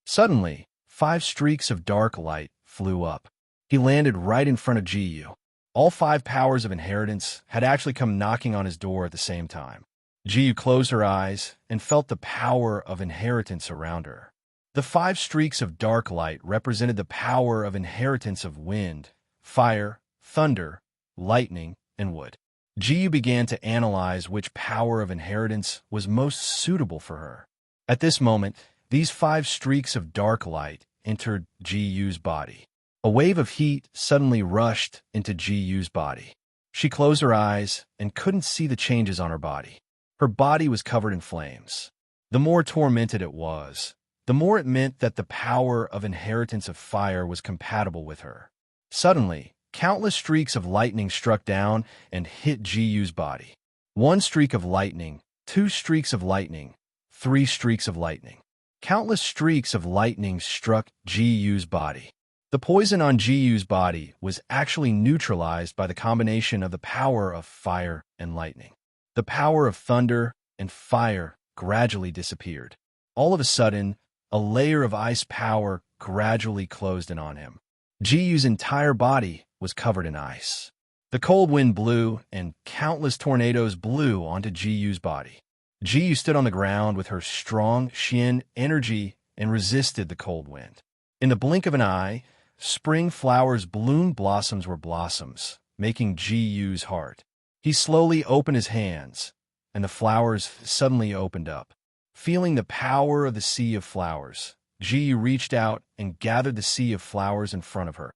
Suddenly, 5 streaks of dark light flew up. He landed right in front of Jiyu. All 5 powers of inheritance had actually come knocking on his door at the same time. Jiyu closed her eyes and felt the power of inheritance around her. The 5 streaks of dark light represented the power of inheritance of wind, fire, thunder, lightning, and wood. Jiyu began to analyze which power of inheritance was most suitable for her. At this moment, these 5 streaks of dark light entered Jiyu's body. A wave of heat suddenly rushed into Jiyu's body. She closed her eyes and couldn't see the changes on her body. Her body was covered in flames. The more tormented it was, the more it meant that the power of inheritance of fire was compatible with her. Suddenly, countless streaks of lightning struck down and hit Jiyu's body. 1 streak of lightning, 2 streaks of lightning, 3 streaks of lightning. Countless streaks of lightning struck Jiyu's body. The poison on Jiyu's body was actually neutralized by the combination of the power of fire and lightning. The power of thunder and fire gradually disappeared. All of a sudden, a layer of ice power gradually closed in on him. Jiyu's entire body was covered in ice. The cold wind blew, and countless tornadoes blew onto Jiyu's body. Jiyu stood on the ground with her strong Xian energy and resisted the cold wind. In the blink of an eye, spring flowers bloomed, blossoms were blossoms, making Jiyu's heart. He slowly opened his hands, and the flowers suddenly opened up. Feeling the power of the sea of flowers, Jiyu reached out and gathered the sea of flowers in front of her.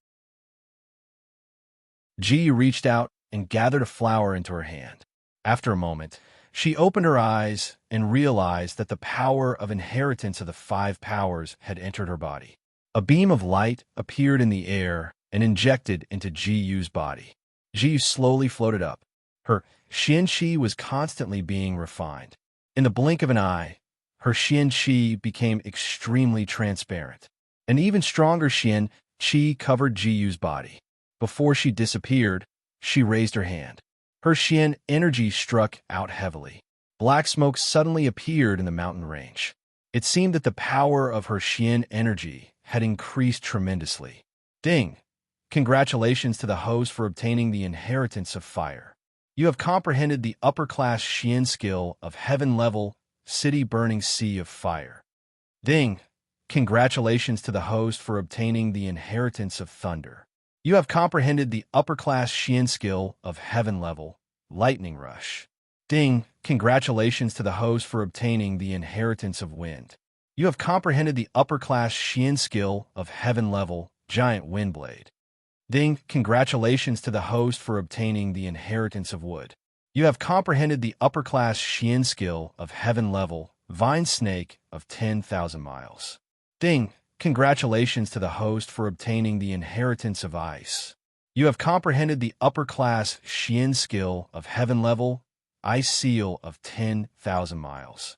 Jiyu reached out and gathered a flower into her hand. After a moment, she opened her eyes and realized that the power of inheritance of the 5 powers had entered her body. A beam of light appeared in the air and injected into Jiyu's body. Jiyu slowly floated up. Her Xian Qi was constantly being refined. In the blink of an eye, her Xian Qi became extremely transparent. An even stronger Xian Qi covered Jiyu's body. Before she disappeared, she raised her hand. Her Xian energy struck out heavily. Black smoke suddenly appeared in the mountain range. It seemed that the power of her Xian energy had increased tremendously. Ding! Congratulations to the host for obtaining the inheritance of fire. You have comprehended the upper-class Xian skill of Heaven Level City Burning Sea of Fire. Ding! Congratulations to the host for obtaining the inheritance of thunder. You have comprehended the upper-class Xian skill of Heaven Level Lightning Rush. Ding! Congratulations to the host for obtaining the inheritance of wind. You have comprehended the upper-class Xian skill of Heaven Level Giant Windblade. Ding! Congratulations to the host for obtaining the inheritance of wood. You have comprehended the upper-class Xian skill of Heaven Level Vine Snake of 10,000 miles. Ding! Congratulations to the host for obtaining the inheritance of ice. You have comprehended the upper-class Xian skill of Heaven Level Ice Seal of 10,000 miles.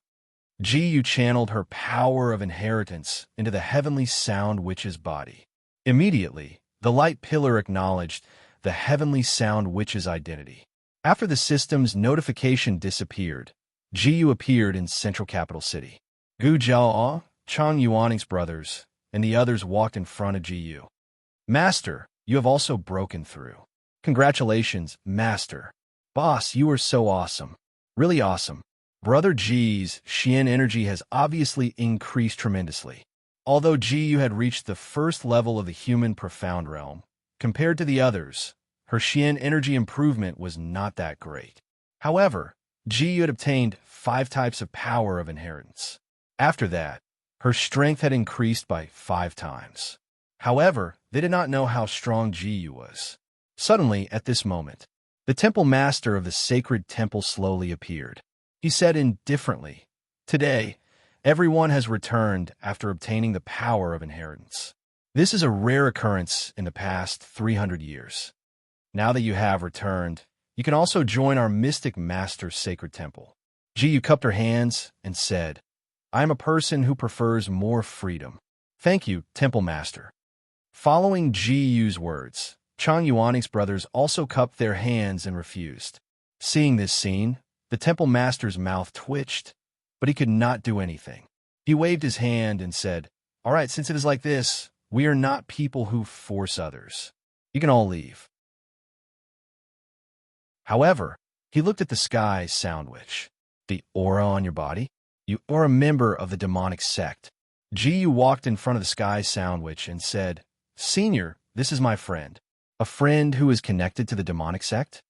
Jiyu channeled her power of inheritance into the Heavenly Sound Witch's body. Immediately, the light pillar acknowledged the Heavenly Sound Witch's identity. After the system's notification disappeared, Jiyu appeared in Central Capital City. Gu Jiao, Chang Yuanning's brothers, and the others walked in front of Jiyu. Master, you have also broken through. Congratulations, Master. Boss, you are so awesome. Really awesome. Brother G's Xian energy has obviously increased tremendously. Although Jiyu had reached the first level of the human profound realm, compared to the others, her Xian energy improvement was not that great. However, Jiyu had obtained 5 types of power of inheritance. After that, her strength had increased by 5 times. However, they did not know how strong Jiyu was. Suddenly, at this moment, the temple master of the sacred temple slowly appeared. He said indifferently, "Today, everyone has returned after obtaining the power of inheritance. This is a rare occurrence in the past 300 years. Now that you have returned, you can also join our mystic master's sacred temple." Jiyu cupped her hands and said, "I am a person who prefers more freedom. Thank you, temple master." Following Jiyu's words, Chang Yuaning's brothers also cupped their hands and refused. Seeing this scene, the temple master's mouth twitched, but he could not do anything. He waved his hand and said, "All right, since it is like this, we are not people who force others. You can all leave." However, he looked at the sky sound witch. "The aura on your body? You are a member of the demonic sect." Jiyu walked in front of the sky sound witch and said, "Senior, this is my friend. A friend who is connected to the demonic sect?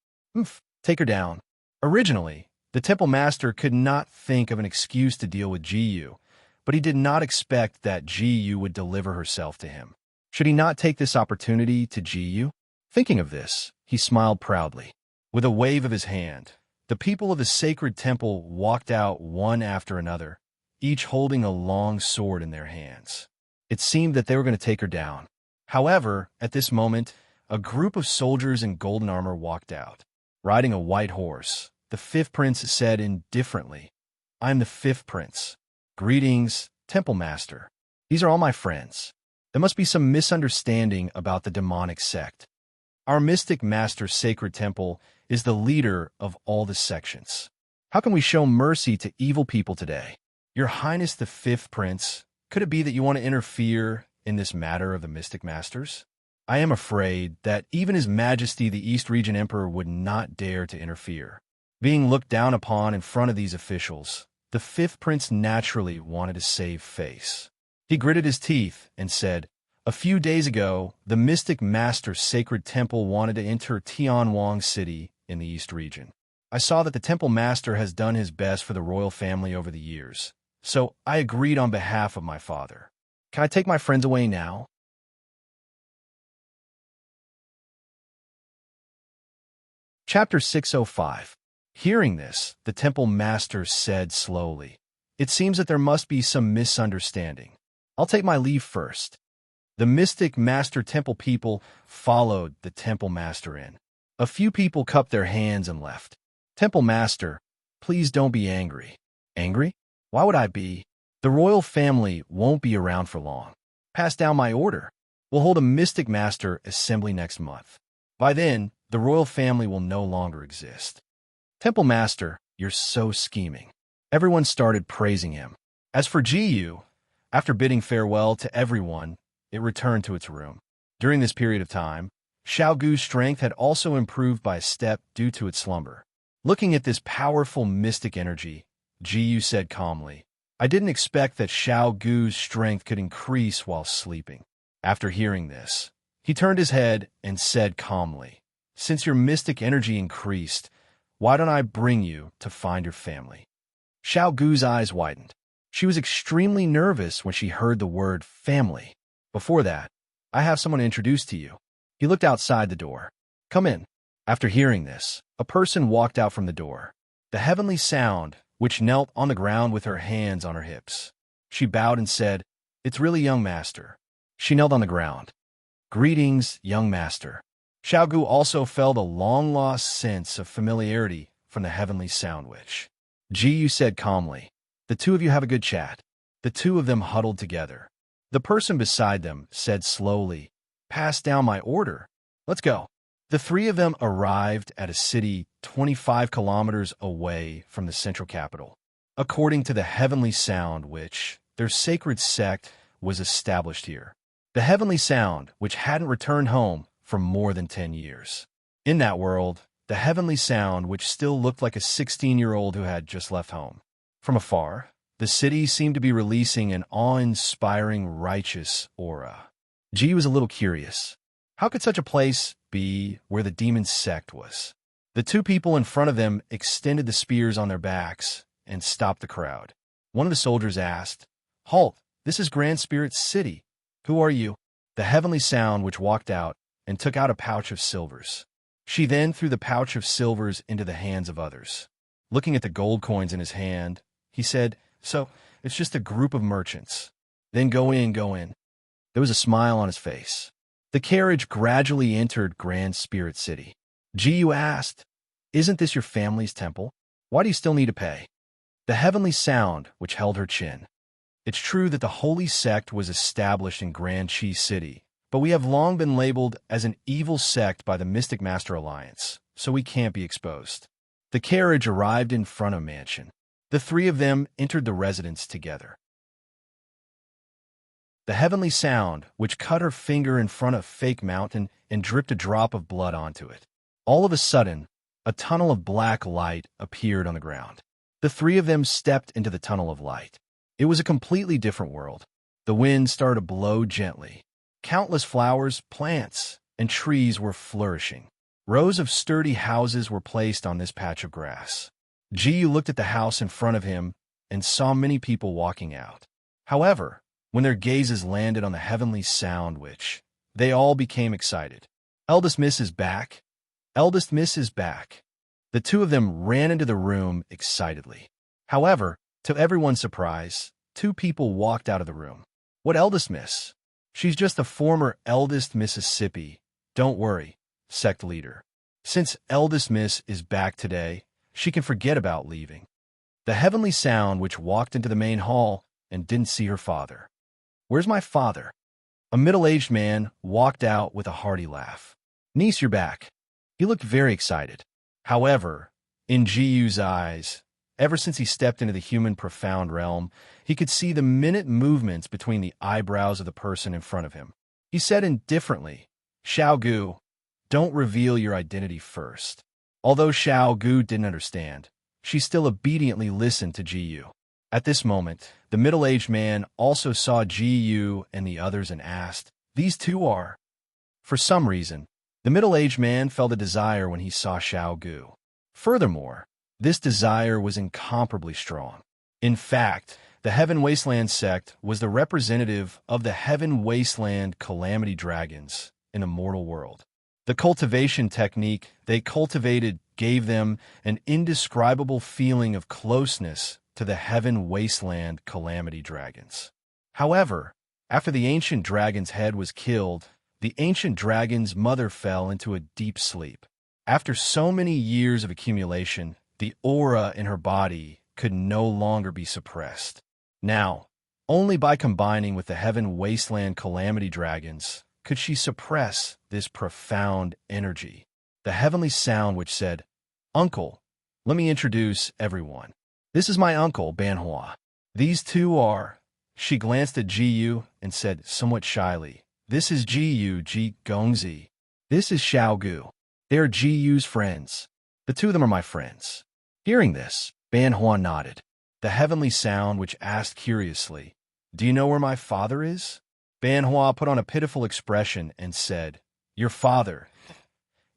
Take her down." Originally, the temple master could not think of an excuse to deal with Jiyu, but he did not expect that Jiyu would deliver herself to him. Should he not take this opportunity to Jiyu? Thinking of this, he smiled proudly. With a wave of his hand, the people of the sacred temple walked out one after another, each holding a long sword in their hands. It seemed that they were going to take her down. However, at this moment, a group of soldiers in golden armor walked out. Riding a white horse, the 5th prince said indifferently, "I am the 5th prince. Greetings, temple master. These are all my friends. There must be some misunderstanding about the demonic sect. Our mystic master's sacred temple is the leader of all the sections. How can we show mercy to evil people today? Your Highness the 5th prince, could it be that you want to interfere in this matter of the mystic masters? I am afraid that even His Majesty the East Region Emperor would not dare to interfere." Being looked down upon in front of these officials, the 5th prince naturally wanted to save face. He gritted his teeth and said, "A few days ago, the mystic master's sacred temple wanted to enter Tianwang City in the East region. I saw that the temple master has done his best for the royal family over the years, so I agreed on behalf of my father. Can I take my friends away now?" Chapter 605. Hearing this, the temple master said slowly, "It seems that there must be some misunderstanding. I'll take my leave first." The mystic master temple people followed the temple master in. A few people cupped their hands and left. "Temple master, please don't be angry." "Angry? Why would I be? The royal family won't be around for long. Pass down my order. We'll hold a mystic master assembly next month. By then, the royal family will no longer exist." "Temple master, you're so scheming." Everyone started praising him. As for Jiyu, after bidding farewell to everyone, it returned to its room. During this period of time, Xiao Gu's strength had also improved by a step due to its slumber. Looking at this powerful mystic energy, Jiyu said calmly, "I didn't expect that Xiao Gu's strength could increase while sleeping." After hearing this, he turned his head and said calmly, "Since your mystic energy increased, why don't I bring you to find your family?" Xiao Gu's eyes widened. She was extremely nervous when she heard the word family. "Before that, I have someone to introduce to you." He looked outside the door. "Come in." After hearing this, a person walked out from the door. The heavenly sound, which knelt on the ground with her hands on her hips. She bowed and said, "It's really young master." She knelt on the ground. "Greetings, young master." Xiao Gu also felt a long-lost sense of familiarity from the heavenly sound witch. Jiyu said calmly, "The two of you have a good chat." The two of them huddled together. The person beside them said slowly, "Pass down my order. Let's go." The three of them arrived at a city 25 kilometers away from the central capital. According to the heavenly sound witch, their sacred sect was established here. The heavenly sound, which hadn't returned home for more than 10 years. In that world, the heavenly sound, which still looked like a 16-year-old who had just left home. From afar, the city seemed to be releasing an awe-inspiring righteous aura. Ji was a little curious. How could such a place be where the demon sect was? The two people in front of them extended the spears on their backs and stopped the crowd. One of the soldiers asked, "Halt, this is Grand Spirit's city. Who are you?" The heavenly sound which walked out and took out a pouch of silvers. She then threw the pouch of silvers into the hands of others. Looking at the gold coins in his hand, he said, "So, it's just a group of merchants. Then go in, go in." There was a smile on his face. The carriage gradually entered Grand Spirit City. Jiyu asked, "Isn't this your family's temple? Why do you still need to pay?" The heavenly sound which held her chin. "It's true that the holy sect was established in Grand Chi City, but we have long been labeled as an evil sect by the Mystic Master Alliance, so we can't be exposed." The carriage arrived in front of a mansion. The three of them entered the residence together. The heavenly sound, which cut her finger in front of fake mountain and dripped a drop of blood onto it. All of a sudden, a tunnel of black light appeared on the ground. The three of them stepped into the tunnel of light. It was a completely different world. The wind started to blow gently. Countless flowers, plants, and trees were flourishing. Rows of sturdy houses were placed on this patch of grass. Jiyu looked at the house in front of him and saw many people walking out. However, when their gazes landed on the heavenly sound they all became excited. "Eldest Miss is back! Eldest Miss is back!" The two of them ran into the room excitedly. However, to everyone's surprise, two people walked out of the room. "What eldest miss? She's just the former eldest Mississippi. Don't worry, sect leader. Since eldest miss is back today, she can forget about leaving." The heavenly sound which walked into the main hall and didn't see her father. "Where's my father?" A middle-aged man walked out with a hearty laugh. "Niece, you're back." He looked very excited. However, in Jiyu's eyes, ever since he stepped into the human profound realm, he could see the minute movements between the eyebrows of the person in front of him. He said indifferently, "Xiao Gu, don't reveal your identity first." Although Xiao Gu didn't understand, she still obediently listened to Jiyu. At this moment, the middle-aged man also saw Jiyu and the others and asked, "These two are?" For some reason, the middle-aged man felt a desire when he saw Xiao Gu. Furthermore, this desire was incomparably strong. In fact, the Heaven Wasteland sect was the representative of the Heaven Wasteland Calamity Dragons in a mortal world. The cultivation technique they cultivated gave them an indescribable feeling of closeness to the Heaven Wasteland Calamity Dragons. However, after the ancient dragon's head was killed, the ancient dragon's mother fell into a deep sleep. After so many years of accumulation, the aura in her body could no longer be suppressed. Now, only by combining with the Heaven Wasteland Calamity Dragons could she suppress this profound energy. The heavenly sound which said, "Uncle, let me introduce everyone. This is my uncle, Banhua. These two are..." She glanced at Jiyu and said somewhat shyly, "This is Jiyu Ji Gongzi. This is Xiao Gu. They are Jiyu's friends. The two of them are my friends." Hearing this, Banhua nodded. The heavenly sound which asked curiously, "Do you know where my father is?" Banhua put on a pitiful expression and said, Your father,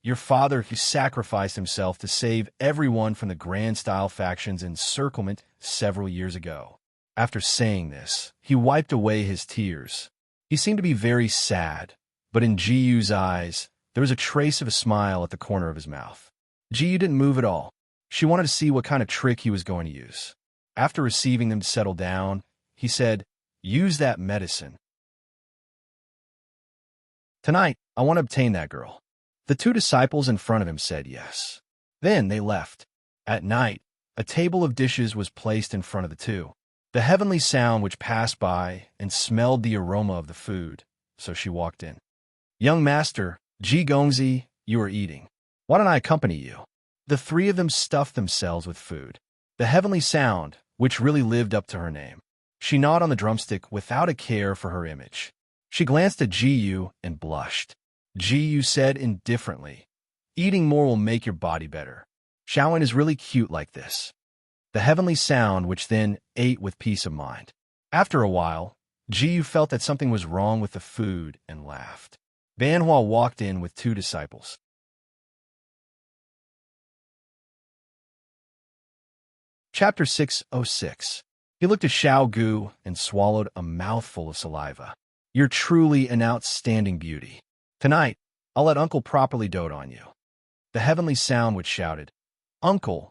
who sacrificed himself to save everyone from the Grand Style faction's encirclement several years ago." After saying this, he wiped away his tears. He seemed to be very sad, but in Jiyu's eyes, there was a trace of a smile at the corner of his mouth. Jiyu didn't move at all. She wanted to see what kind of trick he was going to use. After receiving them to settle down, he said, "Use that medicine. Tonight, I want to obtain that girl." The two disciples in front of him said yes. Then they left. At night, a table of dishes was placed in front of the two. The heavenly sound which passed by and smelled the aroma of the food, so she walked in. "Young master, Ji Gongzi, you are eating. Why don't I accompany you?" The three of them stuffed themselves with food. The heavenly sound, which really lived up to her name. She gnawed on the drumstick without a care for her image. She glanced at Jiyu and blushed. Jiyu said indifferently, "Eating more will make your body better. Shaolin is really cute like this." the heavenly sound which then ate with peace of mind. After a while, Jiyu felt that something was wrong with the food and laughed. Banhua walked in with 2 disciples. Chapter 606. He looked at Xiao Gu and swallowed a mouthful of saliva. You're truly an outstanding beauty. Tonight, I'll let Uncle properly dote on you. The heavenly sound which shouted, Uncle,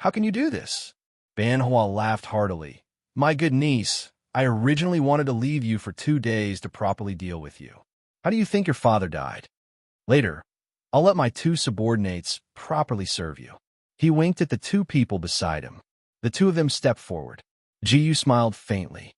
how can you do this? Banhua laughed heartily. My good niece, I originally wanted to leave you for 2 days to properly deal with you. How do you think your father died? Later, I'll let my 2 subordinates properly serve you. He winked at the 2 people beside him. The 2 of them stepped forward. Jiyu smiled faintly.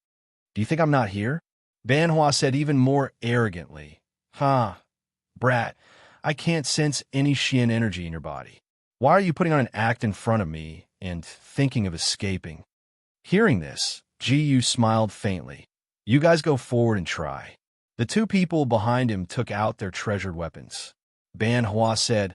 Do you think I'm not here? Banhua said even more arrogantly. Brat, I can't sense any Xian energy in your body. Why are you putting on an act in front of me and thinking of escaping? Hearing this, Jiyu smiled faintly. You guys go forward and try. The 2 people behind him took out their treasured weapons. Banhua said,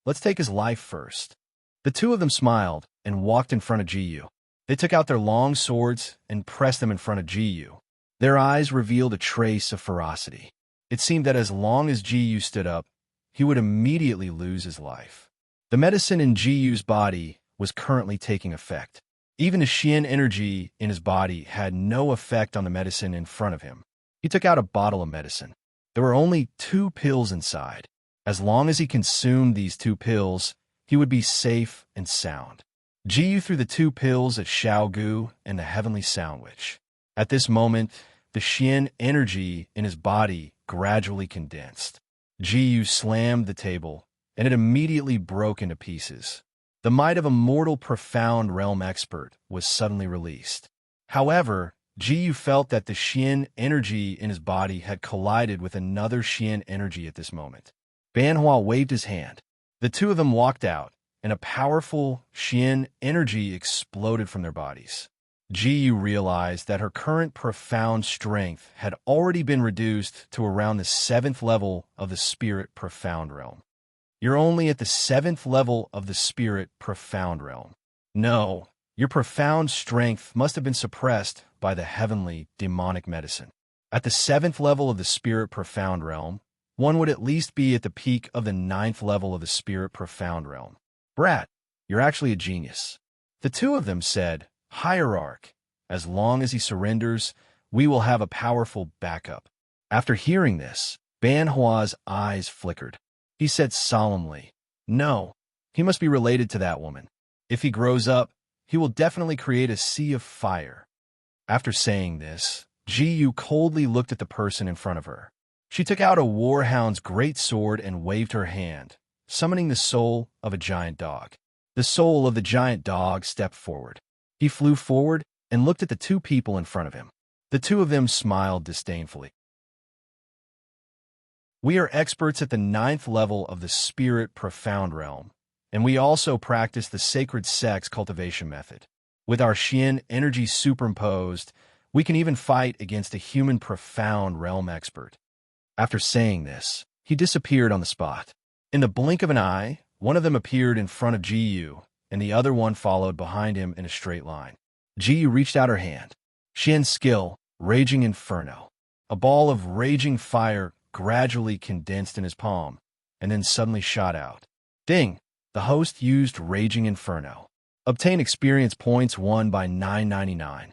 let's take his life first. The 2 of them smiled and walked in front of Jiyu. They took out their long swords and pressed them in front of Jiyu. Their eyes revealed a trace of ferocity. It seemed that as long as Jiyu stood up, he would immediately lose his life. The medicine in Jiyu's body was currently taking effect. Even the Xian energy in his body had no effect on the medicine in front of him. He took out a bottle of medicine. There were only 2 pills inside. As long as he consumed these 2 pills, he would be safe and sound. Jiyu threw the 2 pills at Xiao Gu and the heavenly sound witch. At this moment, the Xian energy in his body gradually condensed. Jiyu slammed the table, and it immediately broke into pieces. The might of a mortal profound realm expert was suddenly released. However, Jiyu felt that the Xian energy in his body had collided with another Xian energy at this moment. Banhua waved his hand. The 2 of them walked out, and a powerful Xian energy exploded from their bodies. Jiyu realized that her current profound strength had already been reduced to around the 7th level of the spirit profound realm. You're only at the 7th level of the spirit profound realm. No, your profound strength must have been suppressed by the heavenly demonic medicine. At the 7th level of the spirit profound realm, one would at least be at the peak of the 9th level of the spirit profound realm. Brat, you're actually a genius. The 2 of them said, Hierarch, as long as he surrenders, we will have a powerful backup. After hearing this, Banhua's eyes flickered. He said solemnly, no, he must be related to that woman. If he grows up, he will definitely create a sea of fire. After saying this, Jiyu coldly looked at the person in front of her. She took out a warhound's great sword and waved her hand, summoning the soul of a giant dog. The soul of the giant dog stepped forward. He flew forward and looked at the 2 people in front of him. The 2 of them smiled disdainfully. We are experts at the 9th level of the spirit profound realm, and we also practice the sacred sex cultivation method. With our Xian energy superimposed, we can even fight against a human profound realm expert. After saying this, he disappeared on the spot. In the blink of an eye, one of them appeared in front of Jiyu, and the other one followed behind him in a straight line. Jiyu reached out her hand. Xian's skill, Raging Inferno. A ball of raging fire gradually condensed in his palm, and then suddenly shot out. Ding! The host used Raging Inferno. Obtain experience points won by 999.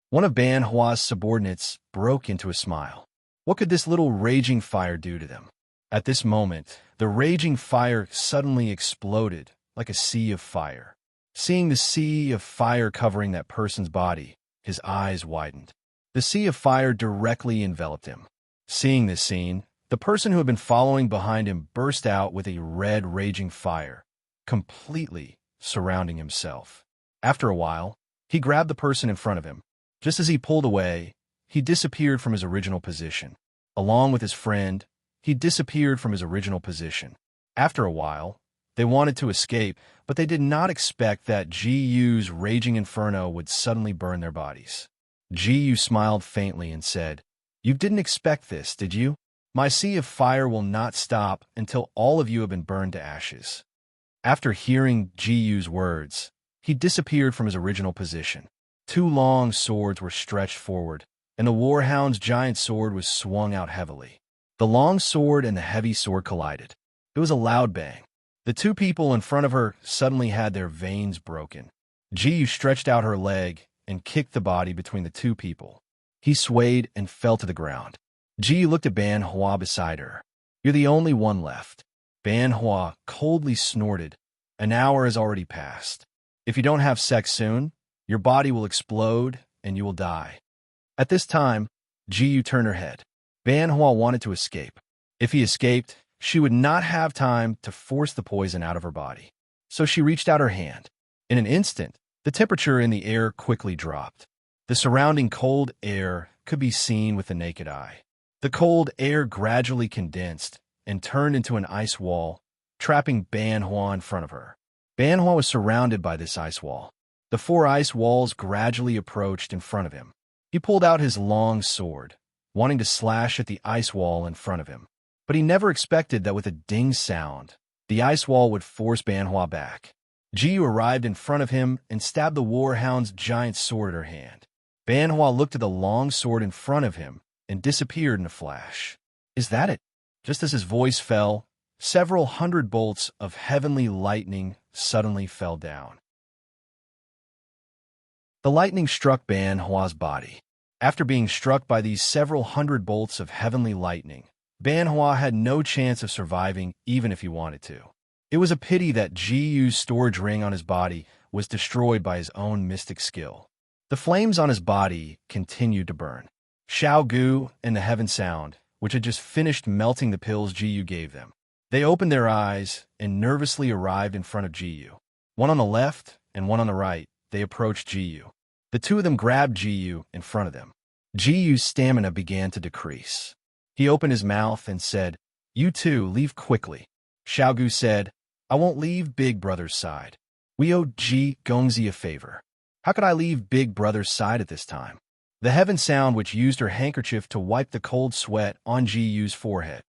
One of Banhua's subordinates broke into a smile. What could this little raging fire do to them? At this moment, the raging fire suddenly exploded like a sea of fire. Seeing the sea of fire covering that person's body, his eyes widened. The sea of fire directly enveloped him. Seeing this scene, the person who had been following behind him burst out with a red raging fire, completely surrounding himself. After a while, he grabbed the person in front of him. Just as he pulled away, he disappeared from his original position. Along with his friend, he disappeared from his original position. After a while, they wanted to escape, but they did not expect that Jiyu's Raging Inferno would suddenly burn their bodies. Jiyu smiled faintly and said, You didn't expect this, did you? My sea of fire will not stop until all of you have been burned to ashes. After hearing Jiyu's words, he disappeared from his original position. Two long swords were stretched forward, and the warhound's giant sword was swung out heavily. The long sword and the heavy sword collided. It was a loud bang. The two people in front of her suddenly had their veins broken. Jiyu stretched out her leg and kicked the body between the two people. He swayed and fell to the ground. Jiyu looked at Ban Hua beside her. "You're the only one left." Ban Hua coldly snorted. "An hour has already passed. If you don't have sex soon, your body will explode and you will die." At this time, Jiyu turned her head. Ban Hua wanted to escape. If he escaped, she would not have time to force the poison out of her body. So she reached out her hand. In an instant, the temperature in the air quickly dropped. The surrounding cold air could be seen with the naked eye. The cold air gradually condensed and turned into an ice wall, trapping Ban Hua in front of her. Ban Hua was surrounded by this ice wall. The four ice walls gradually approached in front of him. He pulled out his long sword, wanting to slash at the ice wall in front of him. But he never expected that with a ding sound, the ice wall would force Ban Hua back. Jiyu arrived in front of him and stabbed the warhound's giant sword at her hand. Ban Hua looked at the long sword in front of him and disappeared in a flash. "Is that it?" Just as his voice fell, several hundred bolts of heavenly lightning suddenly fell down. The lightning struck Ban Hua's body. After being struck by these several hundred bolts of heavenly lightning, Ban Hua had no chance of surviving even if he wanted to. It was a pity that Jiyu's storage ring on his body was destroyed by his own mystic skill. The flames on his body continued to burn. Xiao Gu and the Heaven Sound, which had just finished melting the pills Jiyu gave them. They opened their eyes and nervously arrived in front of Jiyu. One on the left and one on the right, they approached Jiyu. The two of them grabbed Jiyu in front of them. Jiyu's stamina began to decrease. He opened his mouth and said, "You two, leave quickly." Xiao Gu said, "I won't leave Big Brother's side. We owe Ji Gongzi a favor. How could I leave Big Brother's side at this time?" The Heaven Sound, which used her handkerchief to wipe the cold sweat on Jiyu's forehead.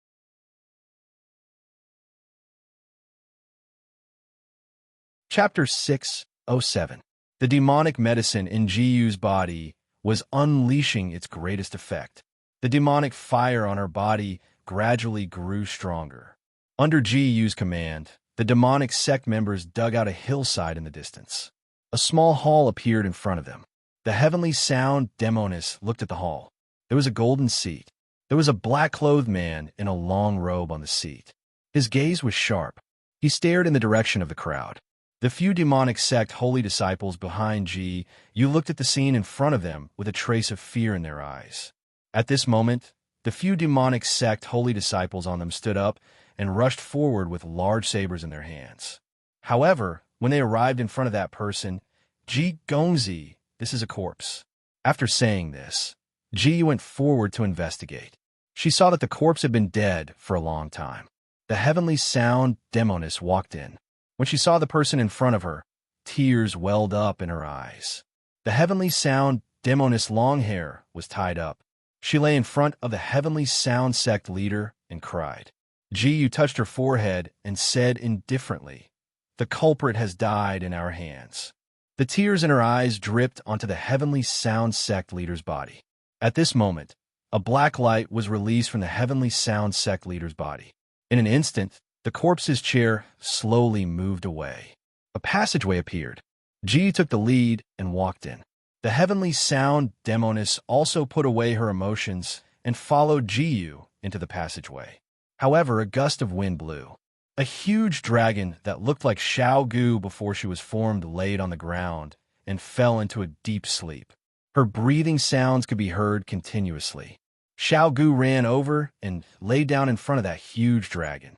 Chapter 607. The demonic medicine in Jiyu's body was unleashing its greatest effect. The demonic fire on her body gradually grew stronger. Under Jiyu's command, the demonic sect members dug out a hillside in the distance. A small hall appeared in front of them. The heavenly sound demoness looked at the hall. There was a golden seat. There was a black-clothed man in a long robe on the seat. His gaze was sharp. He stared in the direction of the crowd. The few demonic sect holy disciples behind Ji, you looked at the scene in front of them with a trace of fear in their eyes. At this moment, the few demonic sect holy disciples on them stood up and rushed forward with large sabers in their hands. However, when they arrived in front of that person, Ji Gongzi, this is a corpse. After saying this, Ji went forward to investigate. She saw that the corpse had been dead for a long time. The heavenly sound demoness walked in. When she saw the person in front of her, tears welled up in her eyes. The heavenly sound demoness' long hair was tied up. She lay in front of the heavenly sound sect leader and cried. Jiyu touched her forehead and said indifferently, "The culprit has died in our hands." The tears in her eyes dripped onto the heavenly sound sect leader's body. At this moment, a black light was released from the heavenly sound sect leader's body. In an instant, the corpse's chair slowly moved away. A passageway appeared. Ji took the lead and walked in. The heavenly sound demoness also put away her emotions and followed Jiyu into the passageway. However, a gust of wind blew. A huge dragon that looked like Xiao Gu before she was formed laid on the ground and fell into a deep sleep. Her breathing sounds could be heard continuously. Xiao Gu ran over and lay down in front of that huge dragon.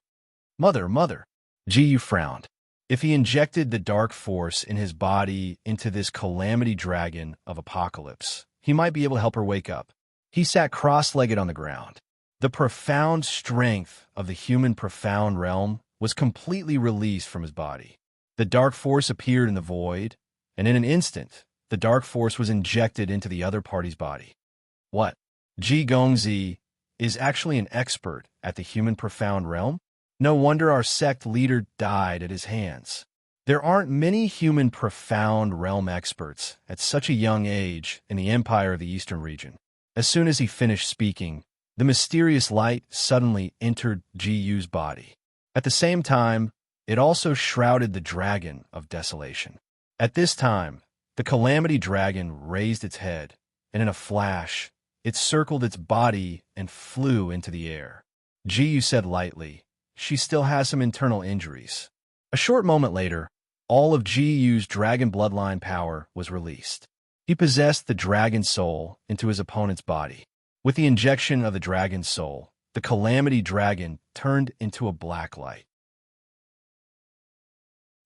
Mother. Jiyu frowned. If he injected the dark force in his body into this calamity dragon of apocalypse, he might be able to help her wake up. He sat cross-legged on the ground. The profound strength of the human profound realm was completely released from his body. The dark force appeared in the void, and in an instant, the dark force was injected into the other party's body. What? Ji Gongzi is actually an expert at the human profound realm? No wonder our sect leader died at his hands. There aren't many human profound realm experts at such a young age in the Empire of the Eastern region. As soon as he finished speaking, the mysterious light suddenly entered Ji-Yu's body. At the same time, it also shrouded the dragon of desolation. At this time, the calamity dragon raised its head, and in a flash, it circled its body and flew into the air. Ji-Yu said lightly, "She still has some internal injuries." A short moment later, all of Ji-Yu's dragon bloodline power was released. He possessed the dragon soul into his opponent's body. With the injection of the dragon soul, the calamity dragon turned into a black light.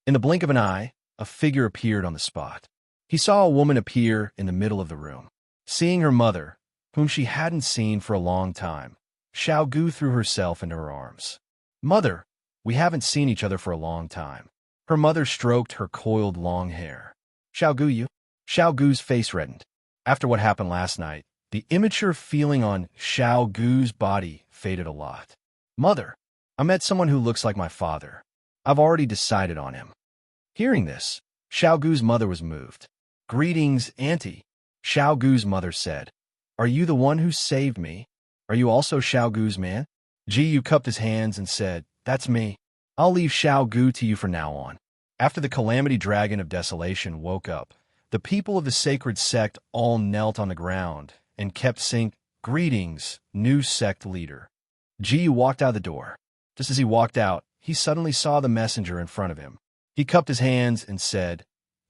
In the blink of an eye, a figure appeared on the spot. He saw a woman appear in the middle of the room. Seeing her mother, whom she hadn't seen for a long time, Xiao Gu threw herself into her arms. "Mother, we haven't seen each other for a long time." Her mother stroked her coiled long hair. "Xiao Gu, you?" Xiao Gu's face reddened. After what happened last night, the immature feeling on Xiao Gu's body faded a lot. "Mother, I met someone who looks like my father. I've already decided on him." Hearing this, Xiao Gu's mother was moved. "Greetings, Auntie," Xiao Gu's mother said. "Are you the one who saved me? Are you also Xiao Gu's man?" Ji-Yu cupped his hands and said, "That's me. I'll leave Xiao Gu to you from now on." After the calamity dragon of desolation woke up, the people of the sacred sect all knelt on the ground and kept saying, "Greetings, new sect leader." Ji-Yu walked out the door. Just as he walked out, he suddenly saw the messenger in front of him. He cupped his hands and said,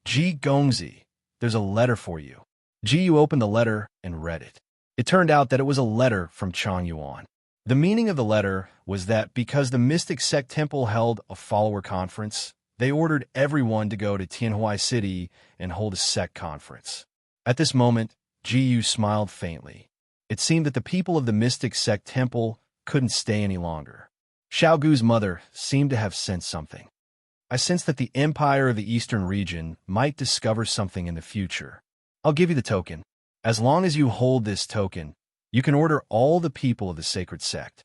"Ji Gongzi, there's a letter for you." Ji-Yu opened the letter and read it. It turned out that it was a letter from Chang Yuan. The meaning of the letter was that because the Mystic Sect Temple held a follower conference, they ordered everyone to go to Tianhui City and hold a sect conference. At this moment, Ji-Yu smiled faintly. It seemed that the people of the Mystic Sect Temple couldn't stay any longer. Xiao Gu's mother seemed to have sensed something. "I sense that the Empire of the Eastern region might discover something in the future. I'll give you the token. As long as you hold this token, you can order all the people of the sacred sect."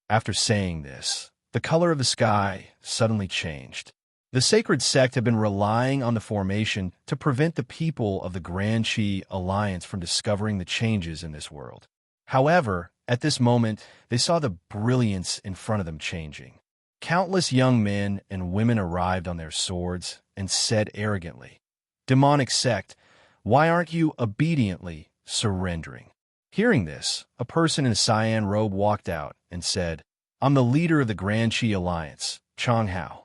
After saying this, the color of the sky suddenly changed. The sacred sect had been relying on the formation to prevent the people of the Grand Qi Alliance from discovering the changes in this world. However, at this moment, they saw the brilliance in front of them changing. Countless young men and women arrived on their swords and said arrogantly, "Demonic sect, why aren't you obediently surrendering?" Hearing this, a person in a cyan robe walked out and said, "I'm the leader of the Grand Qi Alliance, Chang Hao."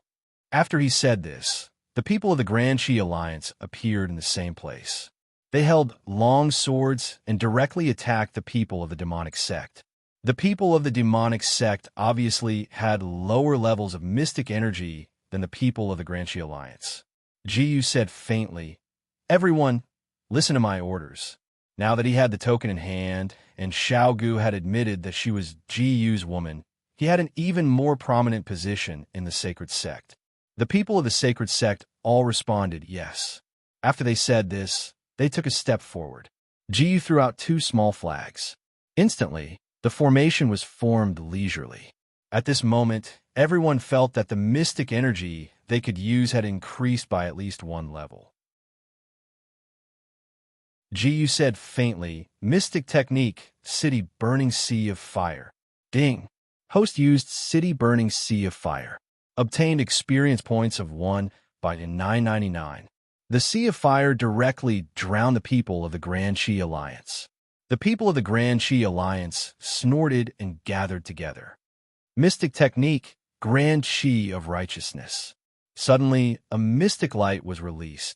After he said this, the people of the Grand Qi Alliance appeared in the same place. They held long swords and directly attacked the people of the demonic sect. The people of the demonic sect obviously had lower levels of mystic energy than the people of the Grand Qi Alliance. Ji-Yu said faintly, "Everyone, listen to my orders." Now that he had the token in hand, and Xiao Gu had admitted that she was Ji-Yu's woman, he had an even more prominent position in the sacred sect. The people of the sacred sect all responded yes. After they said this, they took a step forward. Ji-Yu threw out 2 small flags. Instantly, the formation was formed leisurely. At this moment, everyone felt that the mystic energy they could use had increased by at least 1 level. Ji-Yu said faintly, "Mystic technique, city burning sea of fire." Ding. Host used city burning sea of fire. Obtained experience points of 1 by 999. The sea of fire directly drowned the people of the Grand Qi Alliance. The people of the Grand Qi Alliance snorted and gathered together. Mystic technique, Grand Qi of righteousness. Suddenly, a mystic light was released.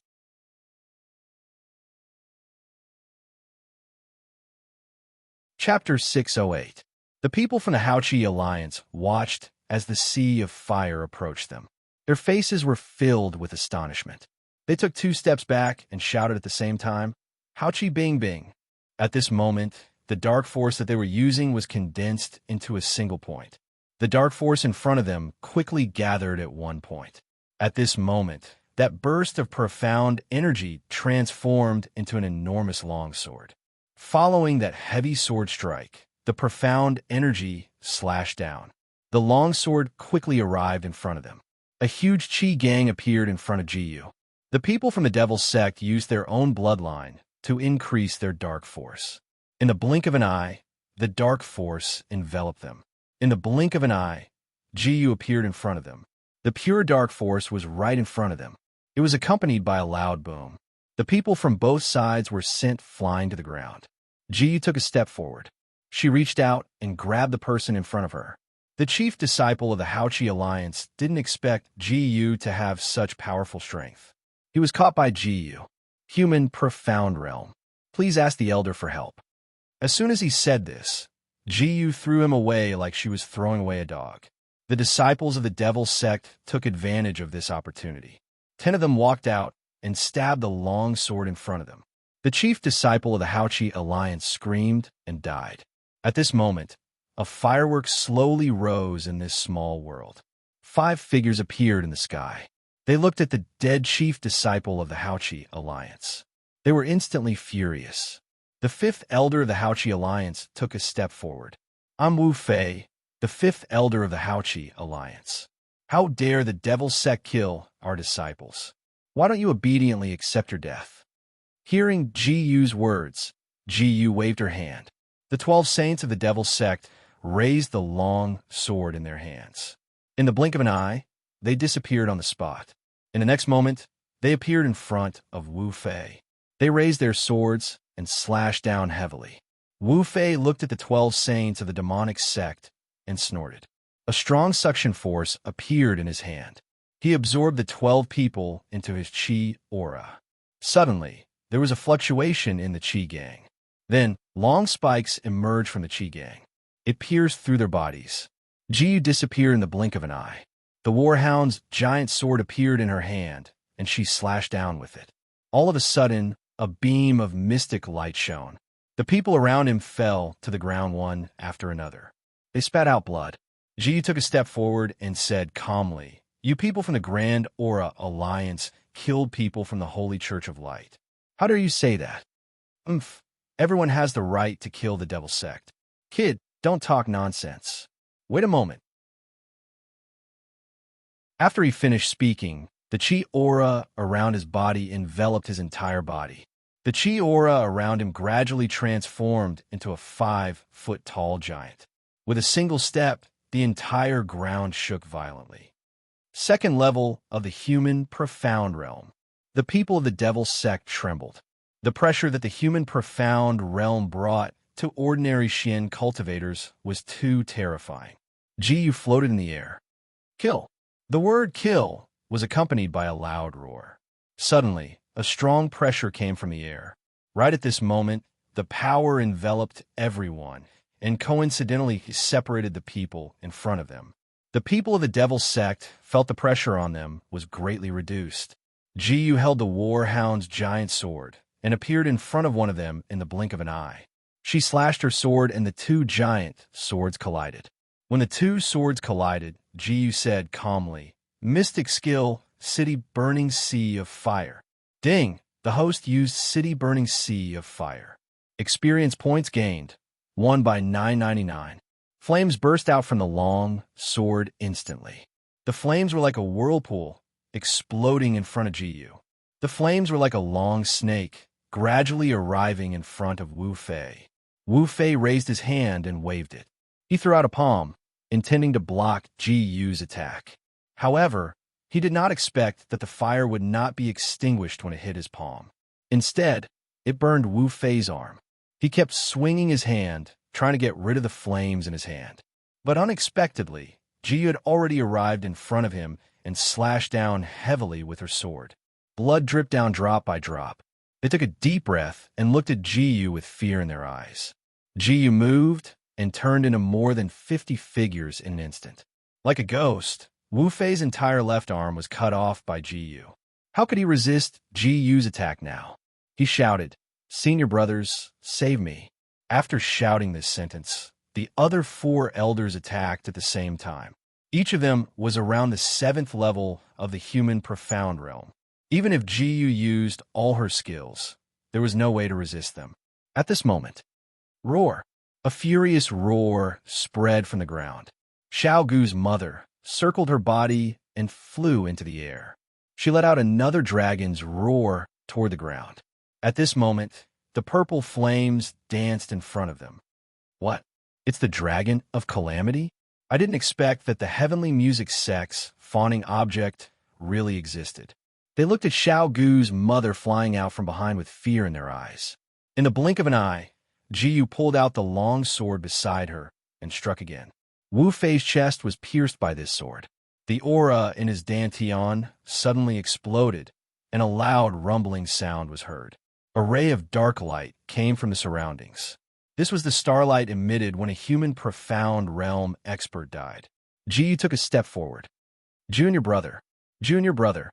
Chapter 608. The people from the Haoqi Alliance watched as the sea of fire approached them. Their faces were filled with astonishment. They took 2 steps back and shouted at the same time, "Haoqi Bing Bing." At this moment, the dark force that they were using was condensed into a single point. The dark force in front of them quickly gathered at one point. At this moment, that burst of profound energy transformed into an enormous longsword. Following that heavy sword strike, the profound energy slashed down. The longsword quickly arrived in front of them. A huge Qi gang appeared in front of Jiyu. The people from the Devil's Sect used their own bloodline to increase their dark force. In the blink of an eye, the dark force enveloped them. In the blink of an eye, Jiyu appeared in front of them. The pure dark force was right in front of them. It was accompanied by a loud boom. The people from both sides were sent flying to the ground. Jiyu took a step forward. She reached out and grabbed the person in front of her. The chief disciple of the Haoqi Alliance didn't expect Jiyu to have such powerful strength. He was caught by Jiyu. Human profound realm. Please ask the elder for help. As soon as he said this, Jiyu threw him away like she was throwing away a dog. The disciples of the Devil's Sect took advantage of this opportunity. 10 of them walked out and stabbed the long sword in front of them. The chief disciple of the Haoqi Alliance screamed and died. At this moment, a firework slowly rose in this small world. 5 figures appeared in the sky. They looked at the dead chief disciple of the Haoqi Alliance. They were instantly furious. The 5th elder of the Haoqi Alliance took a step forward. I'm Wu Fei, the 5th elder of the Haoqi Alliance. How dare the Devil's Sect kill our disciples? Why don't you obediently accept your death? Hearing Jiyu's words, Jiyu waved her hand. The 12 saints of the Devil's Sect raised the long sword in their hands. In the blink of an eye, they disappeared on the spot. In the next moment, they appeared in front of Wu Fei. They raised their swords and slashed down heavily. Wu Fei looked at the 12 saints of the demonic sect and snorted. A strong suction force appeared in his hand. He absorbed the 12 people into his Qi aura. Suddenly, there was a fluctuation in the Qi gang. Then, long spikes emerged from the Qi gang. It pierced through their bodies. Jiyu disappeared in the blink of an eye. The Warhound's giant sword appeared in her hand, and she slashed down with it. All of a sudden, a beam of mystic light shone. The people around him fell to the ground one after another. They spat out blood. Jiyu took a step forward and said calmly, "You people from the Grand Aura Alliance killed people from the Holy Church of Light. How dare you say that? Everyone has the right to kill the Devil's Sect. Kid, don't talk nonsense. Wait a moment." After he finished speaking, the Qi aura around his body enveloped his entire body. The Qi aura around him gradually transformed into a 5-foot-tall giant. With a single step, the entire ground shook violently. Second level of the human profound realm. The people of the Devil's Sect trembled. The pressure that the human profound realm brought to ordinary Xian cultivators was too terrifying. Jiyu floated in the air. Kill. The word kill was accompanied by a loud roar. Suddenly, a strong pressure came from the air. Right at this moment, the power enveloped everyone and coincidentally separated the people in front of them. The people of the Devil's Sect felt the pressure on them was greatly reduced. Jiyu held the Warhound's giant sword and appeared in front of one of them in the blink of an eye. She slashed her sword and the 2 giant swords collided. When the 2 swords collided, Jiyu said calmly, "Mystic skill, City Burning Sea of Fire." Ding! The host used City Burning Sea of Fire. Experience points gained. Won by 999. Flames burst out from the long sword instantly. The flames were like a whirlpool, exploding in front of Jiyu. The flames were like a long snake, gradually arriving in front of Wu Fei. Wu Fei raised his hand and waved it. He threw out a palm, intending to block Jiyu's attack. However, he did not expect that the fire would not be extinguished when it hit his palm. Instead, it burned Wu Fei's arm. He kept swinging his hand, trying to get rid of the flames in his hand. But unexpectedly, Jiyu had already arrived in front of him and slashed down heavily with her sword. Blood dripped down drop by drop. They took a deep breath and looked at Jiyu with fear in their eyes. Jiyu moved and turned into more than 50 figures in an instant. Like a ghost, Wu Fei's entire left arm was cut off by Jiyu. How could he resist Jiyu's attack now? He shouted, "Senior brothers, save me." After shouting this sentence, the other 4 elders attacked at the same time. Each of them was around the 7th level of the human profound realm. Even if Jiyu used all her skills, there was no way to resist them. At this moment, roar! A furious roar spread from the ground. Xiao Gu's mother circled her body and flew into the air. She let out another dragon's roar toward the ground. At this moment, the purple flames danced in front of them. What? It's the dragon of calamity? I didn't expect that the heavenly music sex, fawning object, really existed. They looked at Xiao Gu's mother flying out from behind with fear in their eyes. In the blink of an eye, Jiyu pulled out the long sword beside her and struck again. Wu Fei's chest was pierced by this sword. The aura in his dantian suddenly exploded, and a loud rumbling sound was heard. A ray of dark light came from the surroundings. This was the starlight emitted when a human profound realm expert died. Jiyu took a step forward. Junior brother. Junior brother.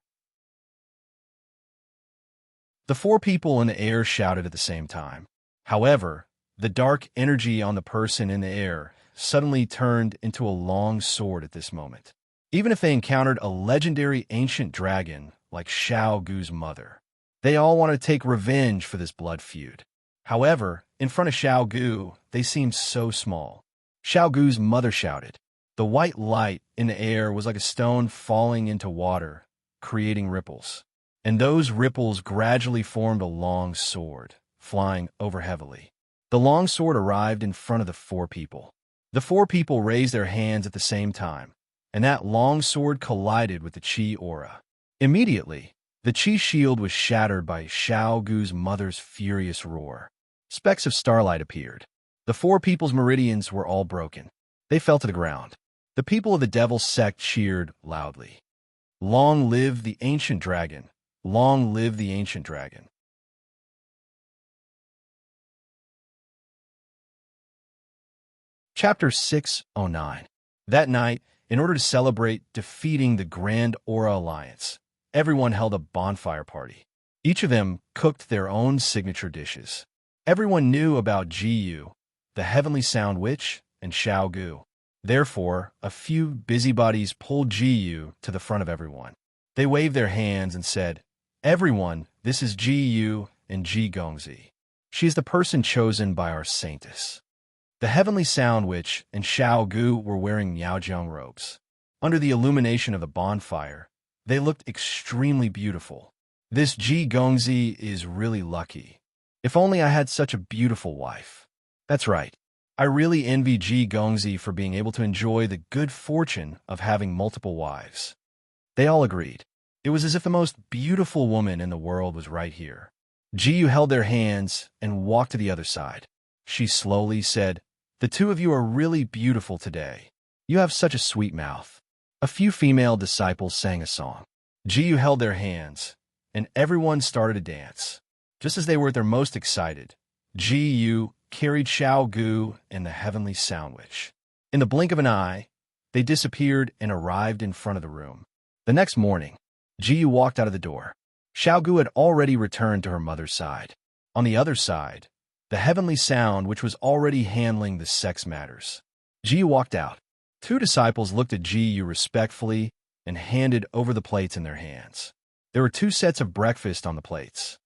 The four people in the air shouted at the same time. However, the dark energy on the person in the air suddenly turned into a long sword at this moment. Even if they encountered a legendary ancient dragon like Xiao Gu's mother, they all wanted to take revenge for this blood feud. However, in front of Xiao Gu, they seemed so small. Xiao Gu's mother shouted. The white light in the air was like a stone falling into water, creating ripples. And those ripples gradually formed a long sword, flying over heavily. The long sword arrived in front of the four people. The four people raised their hands at the same time, and that long sword collided with the Qi aura. Immediately, the Qi shield was shattered by Xiao Gu's mother's furious roar. Specks of starlight appeared. The four people's meridians were all broken. They fell to the ground. The people of the Devil sect cheered loudly. Long live the ancient dragon! Long live the ancient dragon! Chapter 609. That night, in order to celebrate defeating the Grand Aura Alliance, everyone held a bonfire party. Each of them cooked their own signature dishes. Everyone knew about Jiyu, the Heavenly Sound Witch, and Xiao Gu. Therefore, a few busybodies pulled Jiyu to the front of everyone. They waved their hands and said, "Everyone, this is Jiyu and Ji Gongzi. She is the person chosen by our saintess." The Heavenly Sound Witch and Xiao Gu were wearing Miaojiang robes. Under the illumination of the bonfire, they looked extremely beautiful. This Ji Gongzi is really lucky. If only I had such a beautiful wife. That's right. I really envy Ji Gongzi for being able to enjoy the good fortune of having multiple wives. They all agreed. It was as if the most beautiful woman in the world was right here. Jiyu held their hands and walked to the other side. She slowly said, "The two of you are really beautiful today. You have such a sweet mouth." A few female disciples sang a song. Jiyu held their hands, and everyone started to dance. Just as they were at their most excited, Jiyu carried Xiao Gu and the Heavenly Sound Witch. In the blink of an eye, they disappeared and arrived in front of the room. The next morning, Jiyu walked out of the door. Xiao Gu had already returned to her mother's side. On the other side, the Heavenly Sound Witch was already handling the sex matters. Jiyu walked out. Two disciples looked at Jiyu respectfully and handed over the plates in their hands. There were two sets of breakfast on the plates.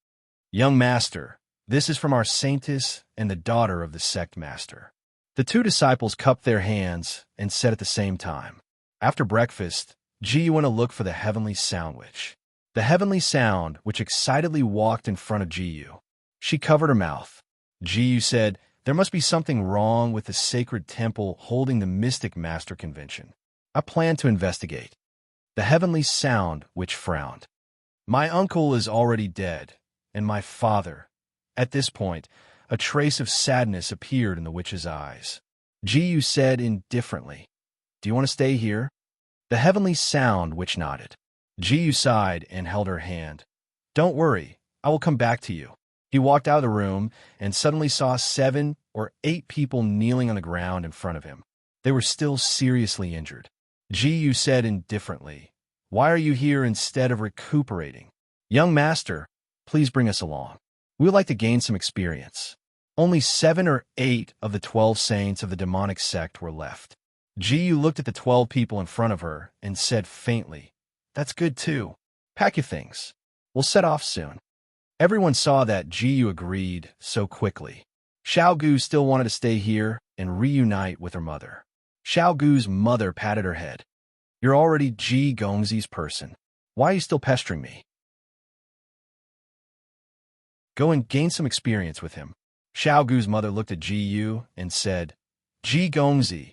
"Young master, this is from our saintess and the daughter of the sect master." The two disciples cupped their hands and said at the same time. After breakfast, Jiyu went to look for the Heavenly Sound Witch. The Heavenly Sound Witch excitedly walked in front of Jiyu. She covered her mouth. Jiyu said, "There must be something wrong with the sacred temple holding the Mystic Master Convention. I plan to investigate." The Heavenly Sound Witch frowned. "My uncle is already dead, and my father." At this point, a trace of sadness appeared in the witch's eyes. Jiyu said indifferently, "Do you want to stay here?" The Heavenly Sound Witch nodded. Jiyu sighed and held her hand. "Don't worry, I will come back to you." He walked out of the room and suddenly saw 7 or 8 people kneeling on the ground in front of him. They were still seriously injured. Jiyu said indifferently, "Why are you here instead of recuperating?" "Young master, please bring us along. We would like to gain some experience." Only 7 or 8 of the 12 saints of the demonic sect were left. Jiyu looked at the 12 people in front of her and said faintly, "That's good too. Pack your things. We'll set off soon." Everyone saw that Jiyu agreed so quickly. Xiao Gu still wanted to stay here and reunite with her mother. Xiao Gu's mother patted her head. You're already Ji Gongzi's person. Why are you still pestering me? Go and gain some experience with him. Xiao Gu's mother looked at Ji Yu and said, Ji Gongzi,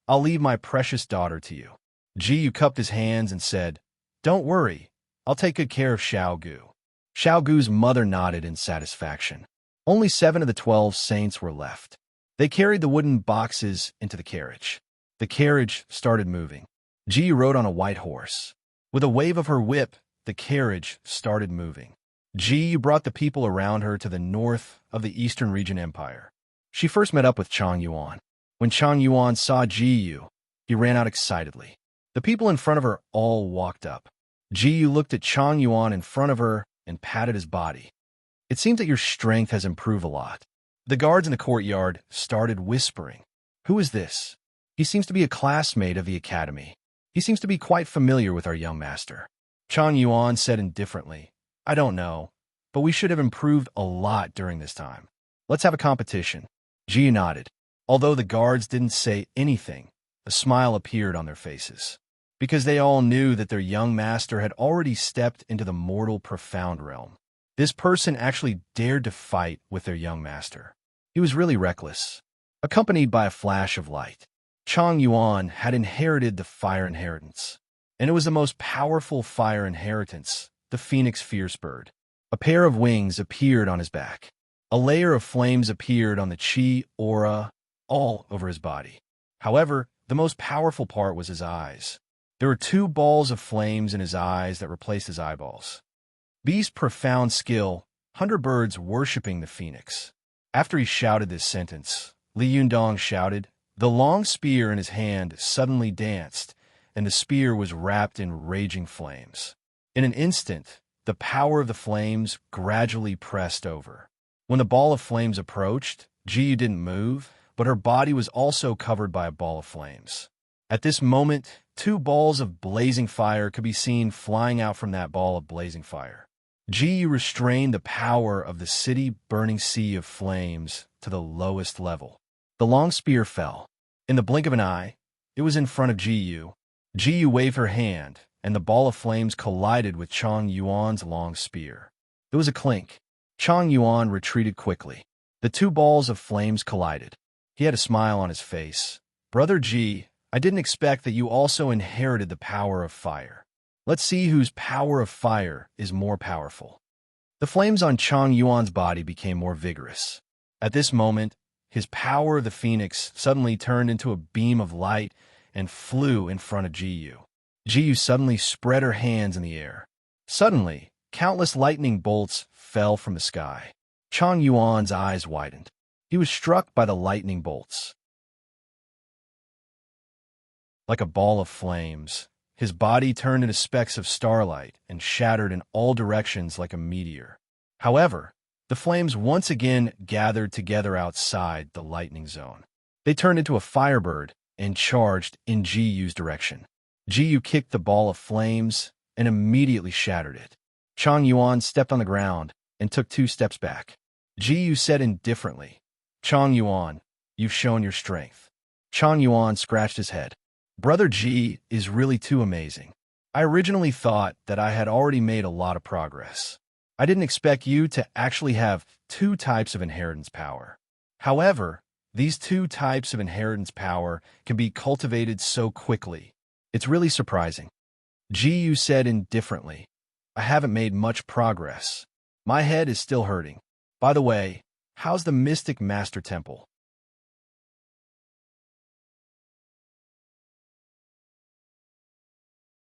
I'll leave my precious daughter to you. Ji Yu cupped his hands and said, Don't worry, I'll take good care of Xiao Gu. Xiao Gu's mother nodded in satisfaction. Only 7 of the 12 saints were left. They carried the wooden boxes into the carriage. The carriage started moving. Ji Yu rode on a white horse. With a wave of her whip, the carriage started moving. Ji Yu brought the people around her to the north of the Eastern Region Empire. She first met up with Chang Yuan. When Chang Yuan saw Ji Yu, he ran out excitedly. The people in front of her all walked up. Ji Yu looked at Chang Yuan in front of her and patted his body. It seems that your strength has improved a lot. The guards in the courtyard started whispering. Who is this? He seems to be a classmate of the academy. He seems to be quite familiar with our young master. Chang Yuan said indifferently, I don't know, but we should have improved a lot during this time. Let's have a competition. Ji Yu nodded. Although the guards didn't say anything, a smile appeared on their faces, because they all knew that their young master had already stepped into the mortal profound realm. This person actually dared to fight with their young master. He was really reckless. Accompanied by a flash of light, Chang Yuan had inherited the fire inheritance, and it was the most powerful fire inheritance, the Phoenix Fierce Bird. A pair of wings appeared on his back. A layer of flames appeared on the chi aura all over his body. However, the most powerful part was his eyes. There were 2 balls of flames in his eyes that replaced his eyeballs. Beast profound skill, 100 birds worshipping the phoenix. After he shouted this sentence, Li Yundong shouted. The long spear in his hand suddenly danced, and the spear was wrapped in raging flames. In an instant, the power of the flames gradually pressed over. When the ball of flames approached, Ji Yu didn't move, but her body was also covered by a ball of flames. At this moment, 2 balls of blazing fire could be seen flying out from that ball of blazing fire. Ji Yu restrained the power of the city-burning sea of flames to the lowest level. The long spear fell. In the blink of an eye, it was in front of Ji Yu. Ji Yu waved her hand, and the ball of flames collided with Chang Yuan's long spear. There was a clink. Chang Yuan retreated quickly. The 2 balls of flames collided. He had a smile on his face. Brother Ji, I didn't expect that you also inherited the power of fire. Let's see whose power of fire is more powerful. The flames on Chang Yuan's body became more vigorous. At this moment, his power of the phoenix suddenly turned into a beam of light and flew in front of Ji Yu. Ji Yu suddenly spread her hands in the air. Suddenly, countless lightning bolts fell from the sky. Chang Yuan's eyes widened. He was struck by the lightning bolts. Like a ball of flames, his body turned into specks of starlight and shattered in all directions like a meteor. However, the flames once again gathered together outside the lightning zone. They turned into a firebird and charged in Ji Yu's direction. Ji Yu kicked the ball of flames and immediately shattered it. Chang Yuan stepped on the ground and took 2 steps back. Ji Yu said indifferently, Chang Yuan, you've shown your strength. Chang Yuan scratched his head. Brother Ji is really too amazing. I originally thought that I had already made a lot of progress. I didn't expect you to actually have 2 types of inheritance power. However, these 2 types of inheritance power can be cultivated so quickly. It's really surprising. Ji Yu said indifferently, I haven't made much progress. My head is still hurting. By the way, how's the Mystic Master Temple?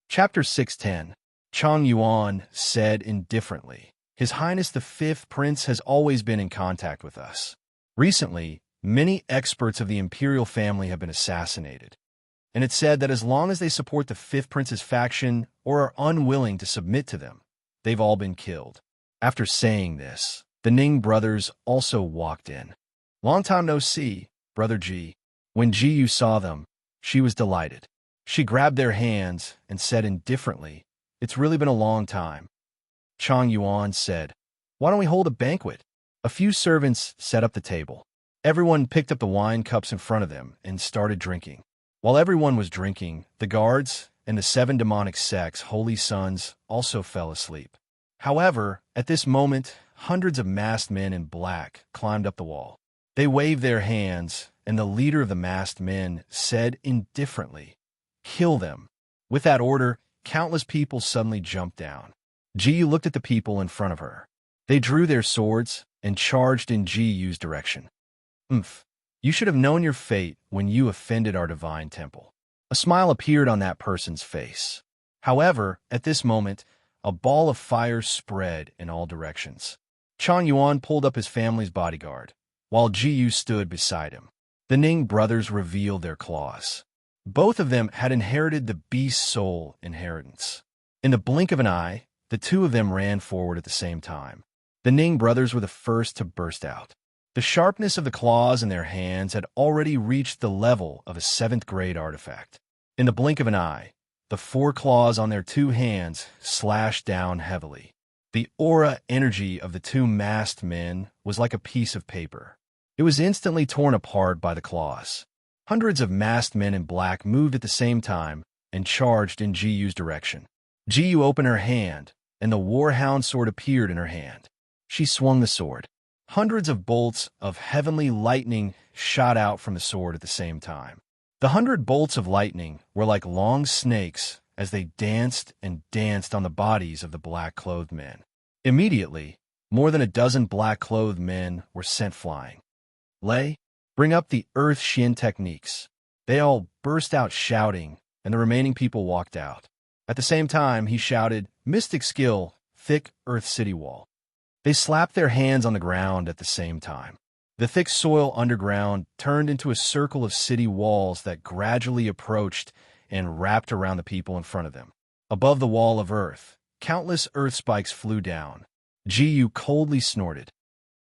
Chapter 610. Chang Yuan said indifferently, His Highness the 5th Prince has always been in contact with us. Recently, many experts of the imperial family have been assassinated, and it's said that as long as they support the 5th Prince's faction or are unwilling to submit to them, they've all been killed. After saying this, the Ning brothers also walked in. Long time no see, Brother Ji. When Ji Yu saw them, she was delighted. She grabbed their hands and said indifferently, It's really been a long time. Chang Yuan said, Why don't we hold a banquet? A few servants set up the table. Everyone picked up the wine cups in front of them and started drinking. While everyone was drinking, the guards, and the 7 demonic sects' holy sons also fell asleep. However, at this moment, hundreds of masked men in black climbed up the wall. They waved their hands, and the leader of the masked men said indifferently, "Kill them." With that order, countless people suddenly jumped down. Jiyu looked at the people in front of her. They drew their swords and charged in Jiyu's direction. "Umph, you should have known your fate when you offended our divine temple." A smile appeared on that person's face. However, at this moment, a ball of fire spread in all directions. Chang Yuan pulled up his family's bodyguard, while Jiyu stood beside him. The Ning brothers revealed their claws. Both of them had inherited the beast soul inheritance. In the blink of an eye, the two of them ran forward at the same time. The Ning brothers were the first to burst out. The sharpness of the claws in their hands had already reached the level of a 7th-grade artifact. In the blink of an eye, the 4 claws on their 2 hands slashed down heavily. The aura energy of the 2 masked men was like a piece of paper. It was instantly torn apart by the claws. Hundreds of masked men in black moved at the same time and charged in Jiyu's direction. Jiyu opened her hand, and the warhound sword appeared in her hand. She swung the sword. Hundreds of bolts of heavenly lightning shot out from the sword at the same time. The 100 bolts of lightning were like long snakes as they danced and danced on the bodies of the black-clothed men. Immediately, more than a dozen black-clothed men were sent flying. "Lei, bring up the Earth Shin techniques." They all burst out shouting, and the remaining people walked out. At the same time, he shouted, "Mystic skill, thick Earth City wall." They slapped their hands on the ground at the same time. The thick soil underground turned into a circle of city walls that gradually approached and wrapped around the people in front of them. Above the wall of earth, countless earth spikes flew down. Jiyu coldly snorted.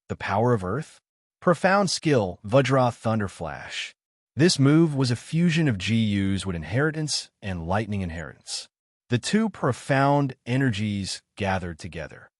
The power of earth? Profound skill, Vajra Thunder Flash. This move was a fusion of Jiyu's with inheritance and lightning inheritance. The 2 profound energies gathered together.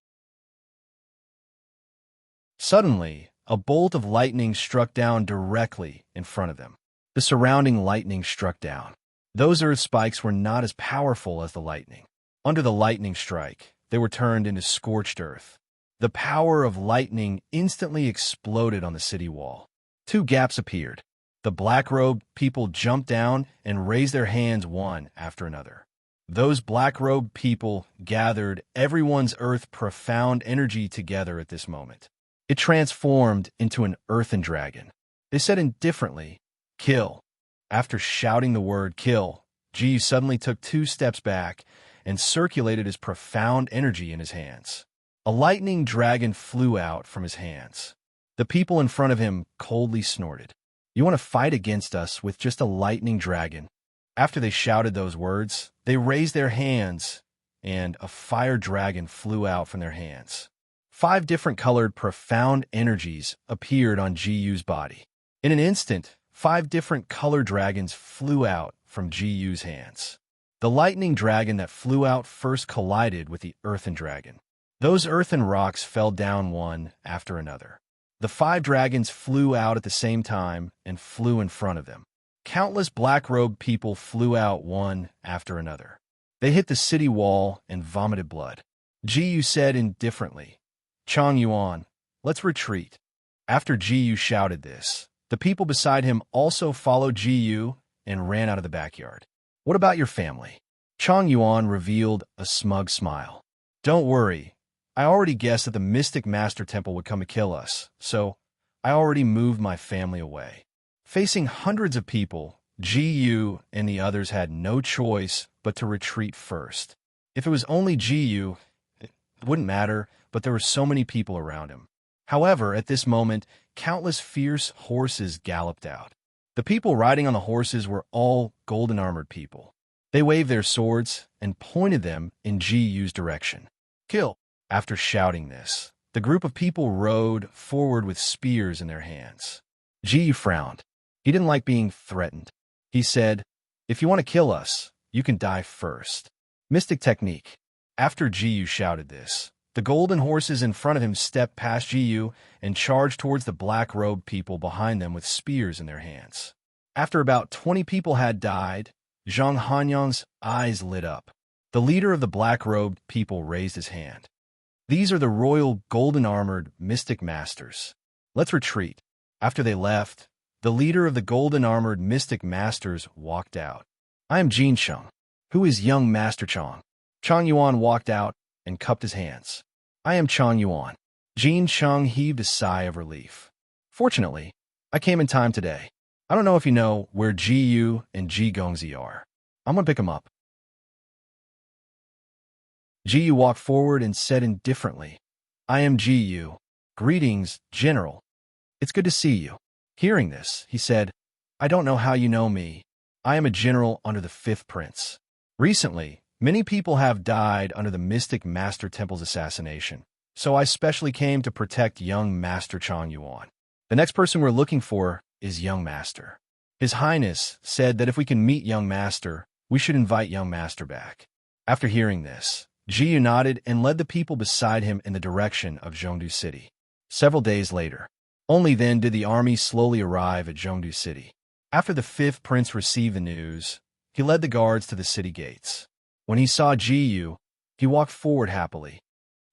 Suddenly, a bolt of lightning struck down directly in front of them. The surrounding lightning struck down. Those earth spikes were not as powerful as the lightning. Under the lightning strike, they were turned into scorched earth. The power of lightning instantly exploded on the city wall. 2 gaps appeared. The black-robed people jumped down and raised their hands one after another. Those black-robed people gathered everyone's earth profound energy together at this moment. It transformed into an earthen dragon. They said indifferently, "Kill." After shouting the word "kill," Ji suddenly took 2 steps back and circulated his profound energy in his hands. A lightning dragon flew out from his hands. The people in front of him coldly snorted. "You want to fight against us with just a lightning dragon?" After they shouted those words, they raised their hands, and a fire dragon flew out from their hands. 5 different colored profound energies appeared on Jiyu's body. In an instant, 5 different color dragons flew out from Jiyu's hands. The lightning dragon that flew out first collided with the earthen dragon. Those earthen rocks fell down one after another. The 5 dragons flew out at the same time and flew in front of them. Countless black-robed people flew out one after another. They hit the city wall and vomited blood. Jiyu said indifferently, "Chang Yuan, let's retreat." After Jiyu shouted this, the people beside him also followed Jiyu and ran out of the backyard. "What about your family?" Chang Yuan revealed a smug smile. "Don't worry. I already guessed that the Mystic Master Temple would come to kill us, so I already moved my family away." Facing hundreds of people, Jiyu and the others had no choice but to retreat first. If it was only Jiyu, it wouldn't matter, but there were so many people around him. However, at this moment, countless fierce horses galloped out. The people riding on the horses were all golden-armored people. They waved their swords and pointed them in Jiyu's direction. "Kill!" After shouting this, the group of people rode forward with spears in their hands. Jiyu frowned. He didn't like being threatened. He said, "If you want to kill us, you can die first." Mystic technique. After Jiyu shouted this, the golden horses in front of him stepped past Jiyu and charged towards the black-robed people behind them with spears in their hands. After about 20 people had died, Zhang Hanyang's eyes lit up. The leader of the black-robed people raised his hand. These are the royal golden-armored mystic masters. Let's retreat. After they left, the leader of the golden-armored mystic masters walked out. I am Jin Cheng. Who is young Master Chang? Chang Yuan walked out and cupped his hands. I am Chang Yuan. Jin Cheng heaved a sigh of relief. Fortunately, I came in time today. I don't know if you know where Ji Yu and Ji Gongzi are. I'm gonna pick them up. Ji Yu walked forward and said indifferently, I am Ji Yu. Greetings, General. It's good to see you. Hearing this, he said, I don't know how you know me. I am a general under the 5th Prince. Recently, many people have died under the Mystic Master Temple's assassination, so I specially came to protect young Master Chang Yuan. The next person we're looking for is young Master. His Highness said that if we can meet young Master, we should invite young Master back. After hearing this, Ji Yu nodded and led the people beside him in the direction of Zhongdu City. Several days later, only then did the army slowly arrive at Zhongdu City. After the 5th Prince received the news, he led the guards to the city gates. When he saw Ji Yu, he walked forward happily.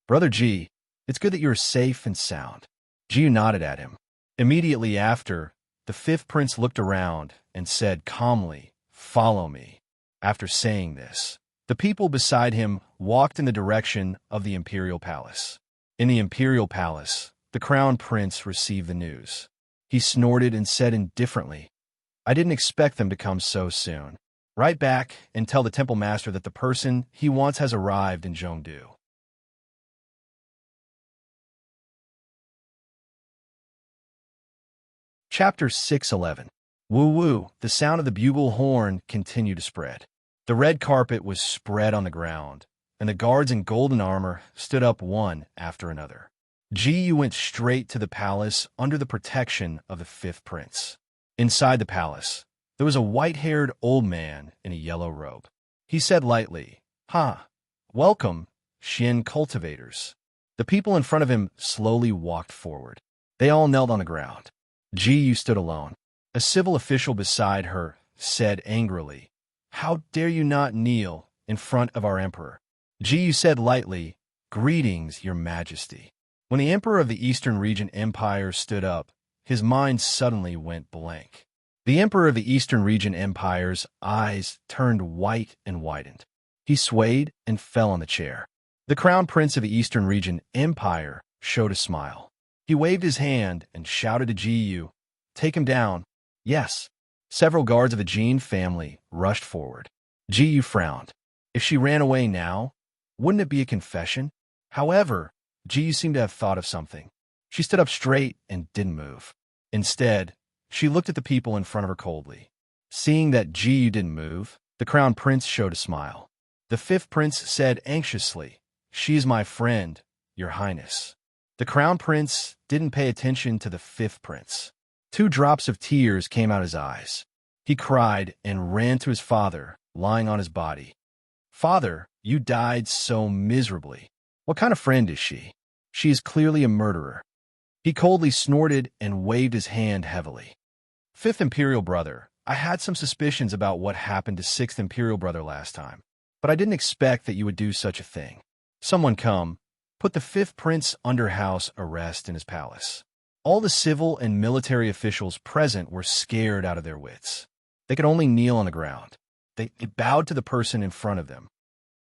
Brother Ji, it's good that you're safe and sound. Ji Yu nodded at him. Immediately after, the 5th Prince looked around and said calmly, Follow me. After saying this, the people beside him walked in the direction of the imperial palace. In the imperial palace, the crown prince received the news. He snorted and said indifferently, I didn't expect them to come so soon. Write back and tell the temple master that the person he wants has arrived in Zhongdu. Chapter 611. Woo-woo, the sound of the bugle horn continued to spread. The red carpet was spread on the ground, and the guards in golden armor stood up one after another. Ji Yu went straight to the palace under the protection of the 5th Prince. Inside the palace, there was a white-haired old man in a yellow robe. He said lightly, welcome, Xin cultivators. The people in front of him slowly walked forward. They all knelt on the ground. Ji Yu stood alone. A civil official beside her said angrily, How dare you not kneel in front of our emperor? Ji Yu said lightly, Greetings, your majesty. When the emperor of the Eastern Region Empire stood up, his mind suddenly went blank. The emperor of the Eastern Region Empire's eyes turned white and widened. He swayed and fell on the chair. The crown prince of the Eastern Region Empire showed a smile. He waved his hand and shouted to Ji Yu, Take him down. Yes. Several guards of the Jin family rushed forward. Ji Yu frowned. If she ran away now, wouldn't it be a confession? However, Ji Yu seemed to have thought of something. She stood up straight and didn't move. Instead, she looked at the people in front of her coldly. Seeing that Ji Yu didn't move, the crown prince showed a smile. The 5th Prince said anxiously, She is my friend, your highness. The crown prince didn't pay attention to the 5th Prince. 2 drops of tears came out his eyes. He cried and ran to his father, lying on his body. Father, you died so miserably. What kind of friend is she? She is clearly a murderer. He coldly snorted and waved his hand heavily. 5th Imperial Brother, I had some suspicions about what happened to 6th Imperial Brother last time, but I didn't expect that you would do such a thing. Someone come, put the 5th Prince under house arrest in his palace. All the civil and military officials present were scared out of their wits. They could only kneel on the ground. They bowed to the person in front of them.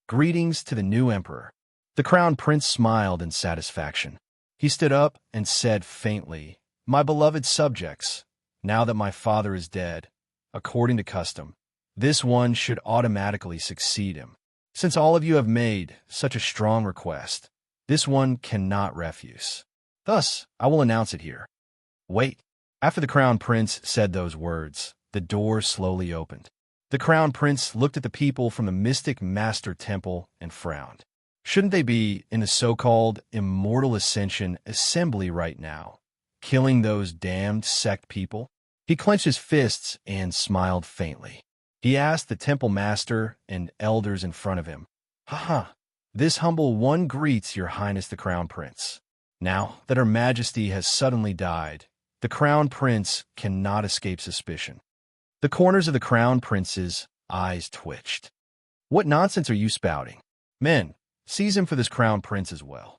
Greetings to the new emperor. The crown prince smiled in satisfaction. He stood up and said faintly, My beloved subjects, now that my father is dead, according to custom, this one should automatically succeed him. Since all of you have made such a strong request, this one cannot refuse. Thus, I will announce it here. Wait. After the crown prince said those words, the door slowly opened. The crown prince looked at the people from the Mystic Master Temple and frowned. Shouldn't they be in the so-called Immortal Ascension Assembly right now, killing those damned sect people? He clenched his fists and smiled faintly. He asked the temple master and elders in front of him, This humble one greets your highness the crown prince. Now that her majesty has suddenly died, the crown prince cannot escape suspicion. The corners of the crown prince's eyes twitched. What nonsense are you spouting? Men, seize him for this crown prince as well.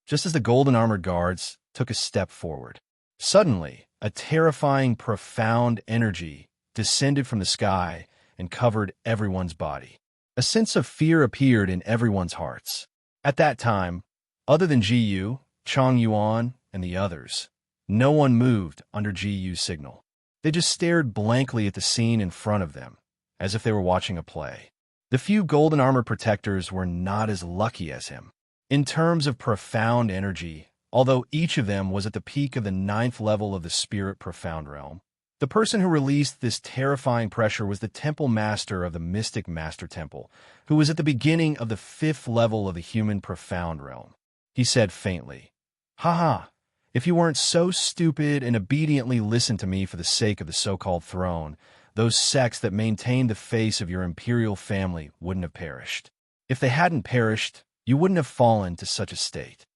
Just as the golden-armored guards took a step forward, suddenly a terrifying, profound energy descended from the sky and covered everyone's body. A sense of fear appeared in everyone's hearts. At that time, other than Ji Yu, Chang Yuan, and the others, no one moved under Ji Yu's signal. They just stared blankly at the scene in front of them, as if they were watching a play. The few golden armor protectors were not as lucky as him. In terms of profound energy, although each of them was at the peak of the 9th level of the spirit profound realm, the person who released this terrifying pressure was the temple master of the mystic master temple, who was at the beginning of the 5th level of the human profound realm. He said faintly, "Haha, if you weren't so stupid and obediently listened to me for the sake of the so-called throne, those sects that maintained the face of your imperial family wouldn't have perished. If they hadn't perished, you wouldn't have fallen to such a state."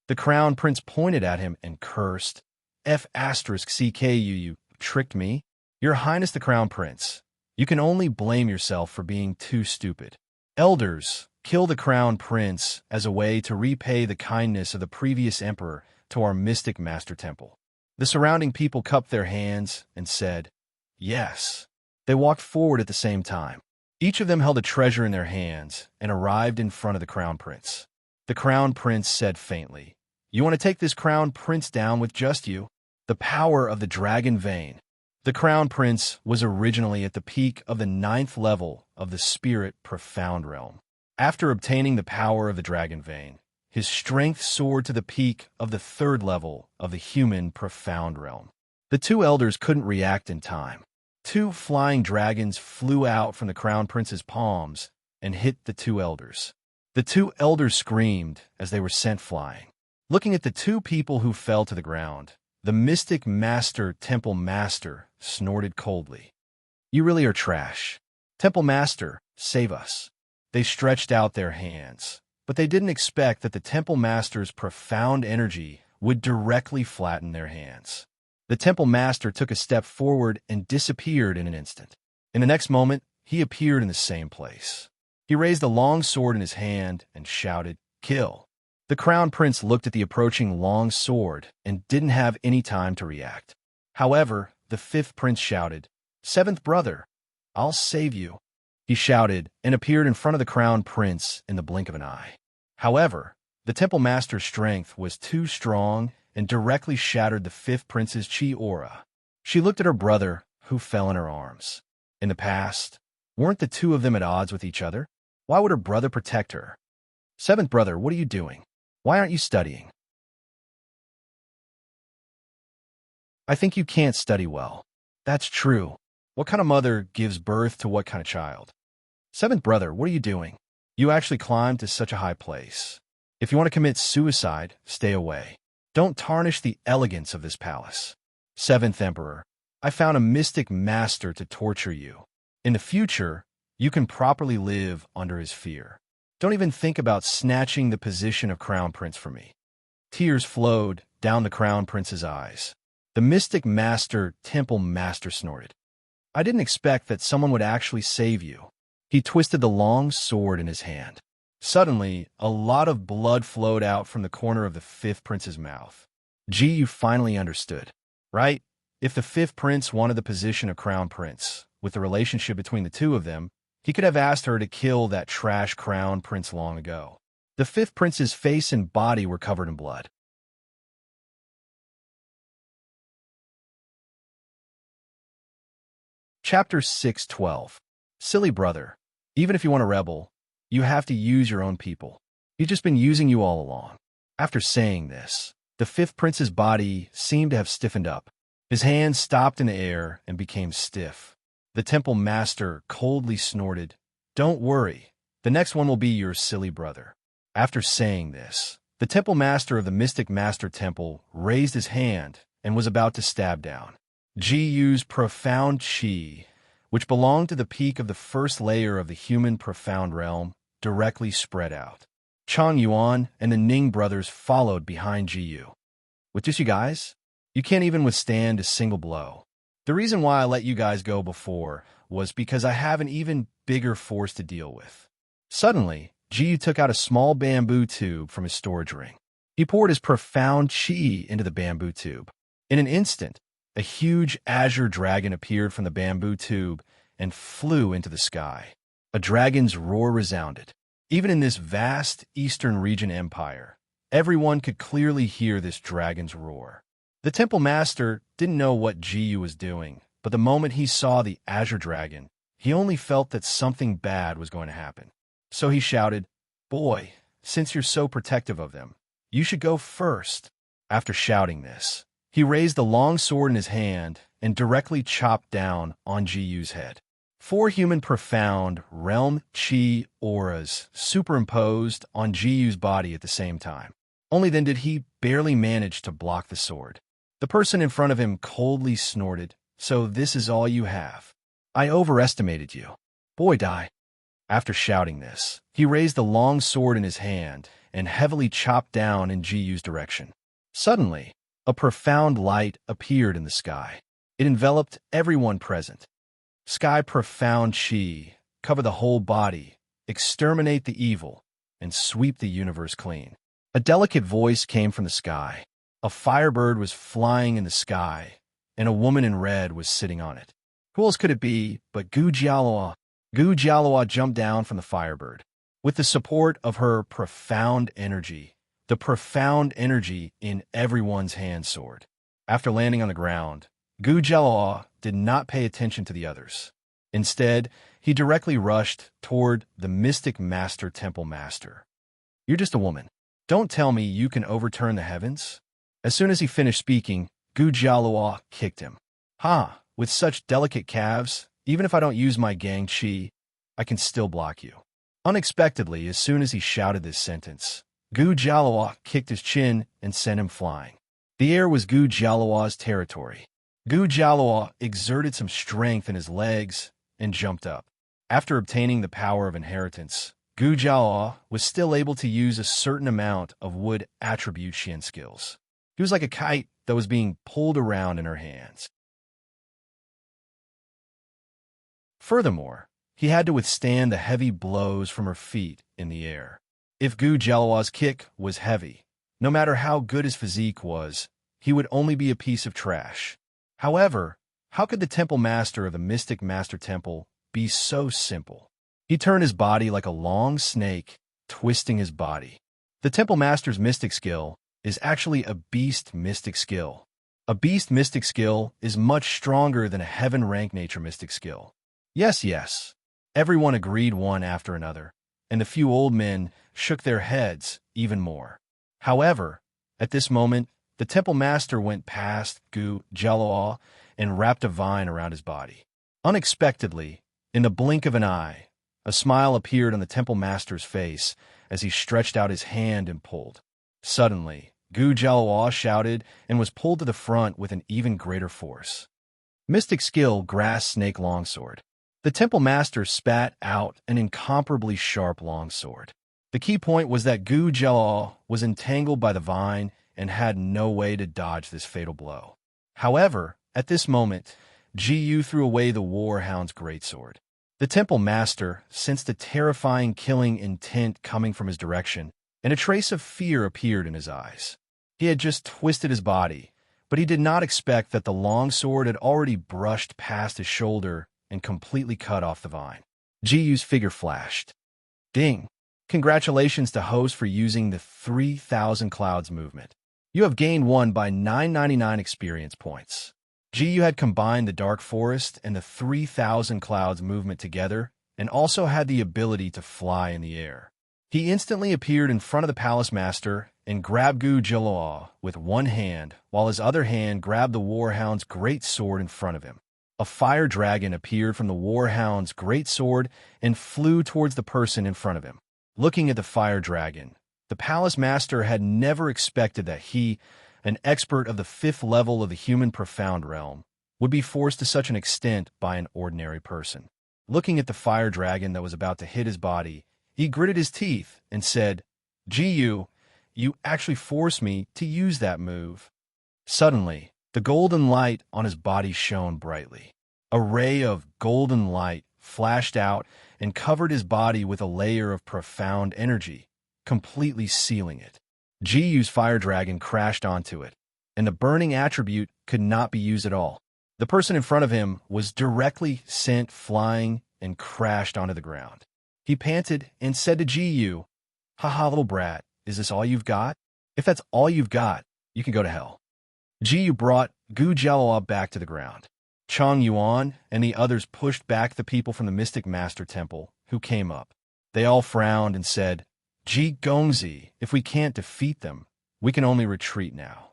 The crown prince pointed at him and cursed, "F***CK you tricked me? Your Highness the Crown Prince, you can only blame yourself for being too stupid. Elders, kill the Crown Prince as a way to repay the kindness of the previous emperor to our mystic master temple." The surrounding people cupped their hands and said, "Yes." They walked forward at the same time. Each of them held a treasure in their hands and arrived in front of the Crown Prince. The Crown Prince said faintly, "You want to take this Crown Prince down with just you?" The power of the dragon vein. The Crown Prince was originally at the peak of the 9th level of the spirit profound realm. After obtaining the power of the dragon vein, his strength soared to the peak of the 3rd level of the human profound realm. The two elders couldn't react in time. 2 flying dragons flew out from the Crown Prince's palms and hit the 2 elders. The 2 elders screamed as they were sent flying. Looking at the 2 people who fell to the ground, the mystic master temple master snorted coldly. "You really are trash. Temple master, save us." They stretched out their hands, but they didn't expect that the temple master's profound energy would directly flatten their hands. The temple master took a step forward and disappeared in an instant. In the next moment, he appeared in the same place. He raised a long sword in his hand and shouted, "Kill." The Crown Prince looked at the approaching long sword and didn't have any time to react. However, the 5th prince shouted, "7th brother, I'll save you." He shouted and appeared in front of the Crown Prince in the blink of an eye. However, the Temple Master's strength was too strong and directly shattered the 5th prince's chi aura. She looked at her brother, who fell in her arms. In the past, weren't the 2 of them at odds with each other? Why would her brother protect her? "7th brother, what are you doing? Why aren't you studying?" "I think you can't study well." "That's true. What kind of mother gives birth to what kind of child?" "7th brother, what are you doing? You actually climbed to such a high place. If you want to commit suicide, stay away. Don't tarnish the elegance of this palace." "7th emperor, I found a mystic master to torture you. In the future, you can properly live under his fear. Don't even think about snatching the position of Crown Prince from me." Tears flowed down the Crown Prince's eyes. The mystic master, temple master, snorted. "I didn't expect that someone would actually save you." He twisted the long sword in his hand. Suddenly, a lot of blood flowed out from the corner of the 5th prince's mouth. Ji Yu finally understood. Right? If the 5th prince wanted the position of Crown Prince, with the relationship between the 2 of them, he could have asked her to kill that trash Crown Prince long ago. The 5th prince's face and body were covered in blood. Chapter 6:12. Silly brother, even if you want to rebel, you have to use your own people. He's just been using you all along. After saying this, the 5th prince's body seemed to have stiffened up. His hands stopped in the air and became stiff. The temple master coldly snorted, "Don't worry, the next one will be your silly brother." After saying this, the temple master of the mystic master temple raised his hand and was about to stab down. Ji Yu's profound chi, which belonged to the peak of the 1st layer of the human profound realm, directly spread out. Chang Yuan and the Ning brothers followed behind Ji Yu. "With just you guys? You can't even withstand a single blow." The reason why I let you guys go before was because I have an even bigger force to deal with. Suddenly, Jiyu took out a small bamboo tube from his storage ring. He poured his profound chi into the bamboo tube. In an instant, a huge azure dragon appeared from the bamboo tube and flew into the sky. A dragon's roar resounded. Even in this vast eastern region empire, everyone could clearly hear this dragon's roar. The temple master didn't know what Jiyu was doing, but the moment he saw the azure dragon, he only felt that something bad was going to happen. So he shouted, "Boy, since you're so protective of them, you should go first." After shouting this, he raised the long sword in his hand and directly chopped down on Jiyu's head. 4 human profound realm chi auras superimposed on Jiyu's body at the same time. Only then did he barely manage to block the sword. The person in front of him coldly snorted, "So this is all you have? I overestimated you. Boy, die." After shouting this, he raised the long sword in his hand and heavily chopped down in Jiyu's direction. Suddenly, a profound light appeared in the sky. It enveloped everyone present. Sky profound chi, cover the whole body, exterminate the evil, and sweep the universe clean. A delicate voice came from the sky. A firebird was flying in the sky, and a woman in red was sitting on it. Who else could it be but Gu Jialua? Gu Jialua jumped down from the firebird. With the support of her profound energy, the profound energy in everyone's hand soared. After landing on the ground, Gu Jialua did not pay attention to the others. Instead, he directly rushed toward the mystic master temple master. "You're just a woman. Don't tell me you can overturn the heavens?" As soon as he finished speaking, Gu Jialua kicked him. "Ha, with such delicate calves, even if I don't use my gang chi, I can still block you." Unexpectedly, as soon as he shouted this sentence, Gu Jialua kicked his chin and sent him flying. The air was Gu Jialua's territory. Gu Jialua exerted some strength in his legs and jumped up. After obtaining the power of inheritance, Gu Jialua was still able to use a certain amount of wood attribute Xian skills. He was like a kite that was being pulled around in her hands. Furthermore, he had to withstand the heavy blows from her feet in the air. If Gu Jialua's kick was heavy, no matter how good his physique was, he would only be a piece of trash. However, how could the temple master of the Mystic Master Temple be so simple? He turned his body like a long snake, twisting his body. The temple master's mystic skill is actually a beast mystic skill. A beast mystic skill is much stronger than a heaven-rank nature mystic skill. Yes. Everyone agreed one after another, and the few old men shook their heads even more. However, at this moment, the temple master went past Gu Jialua and wrapped a vine around his body. Unexpectedly, in the blink of an eye, a smile appeared on the temple master's face as he stretched out his hand and pulled. Suddenly, Gu Jialua shouted and was pulled to the front with an even greater force. Mystic skill Grass Snake Longsword. The temple master spat out an incomparably sharp longsword. The key point was that Gu Jialua was entangled by the vine and had no way to dodge this fatal blow. However, at this moment, Jiyu threw away the warhound's greatsword. The temple master sensed a terrifying killing intent coming from his direction, and a trace of fear appeared in his eyes. He had just twisted his body, but he did not expect that the longsword had already brushed past his shoulder and completely cut off the vine. Jiyu's figure flashed. Ding! Congratulations to host for using the 3,000 Clouds movement. You have gained 1 by 999 experience points. Jiyu had combined the Dark Forest and the 3,000 Clouds movement together and also had the ability to fly in the air. He instantly appeared in front of the Palace Master and grabbed Gu Jialua with one hand, while his other hand grabbed the Warhound's great sword in front of him. A fire dragon appeared from the Warhound's great sword and flew towards the person in front of him. Looking at the fire dragon, the Palace Master had never expected that he, an expert of the 5th level of the human profound realm, would be forced to such an extent by an ordinary person. Looking at the fire dragon that was about to hit his body, he gritted his teeth and said, Jiyu, you actually forced me to use that move. Suddenly, The golden light on his body shone brightly. A ray of golden light flashed out and covered his body with a layer of profound energy, completely sealing it. Jiyu's fire dragon crashed onto it, and the burning attribute could not be used at all. The person in front of him was directly sent flying and crashed onto the ground. He panted and said to Jiyu, "Haha, little brat, is this all you've got? If that's all you've got, you can go to hell." Jiyu brought Gu Jiaoa back to the ground. Chang Yuan and the others pushed back the people from the Mystic Master Temple, who came up. They all frowned and said, "Ji Gongzi, if we can't defeat them, we can only retreat now."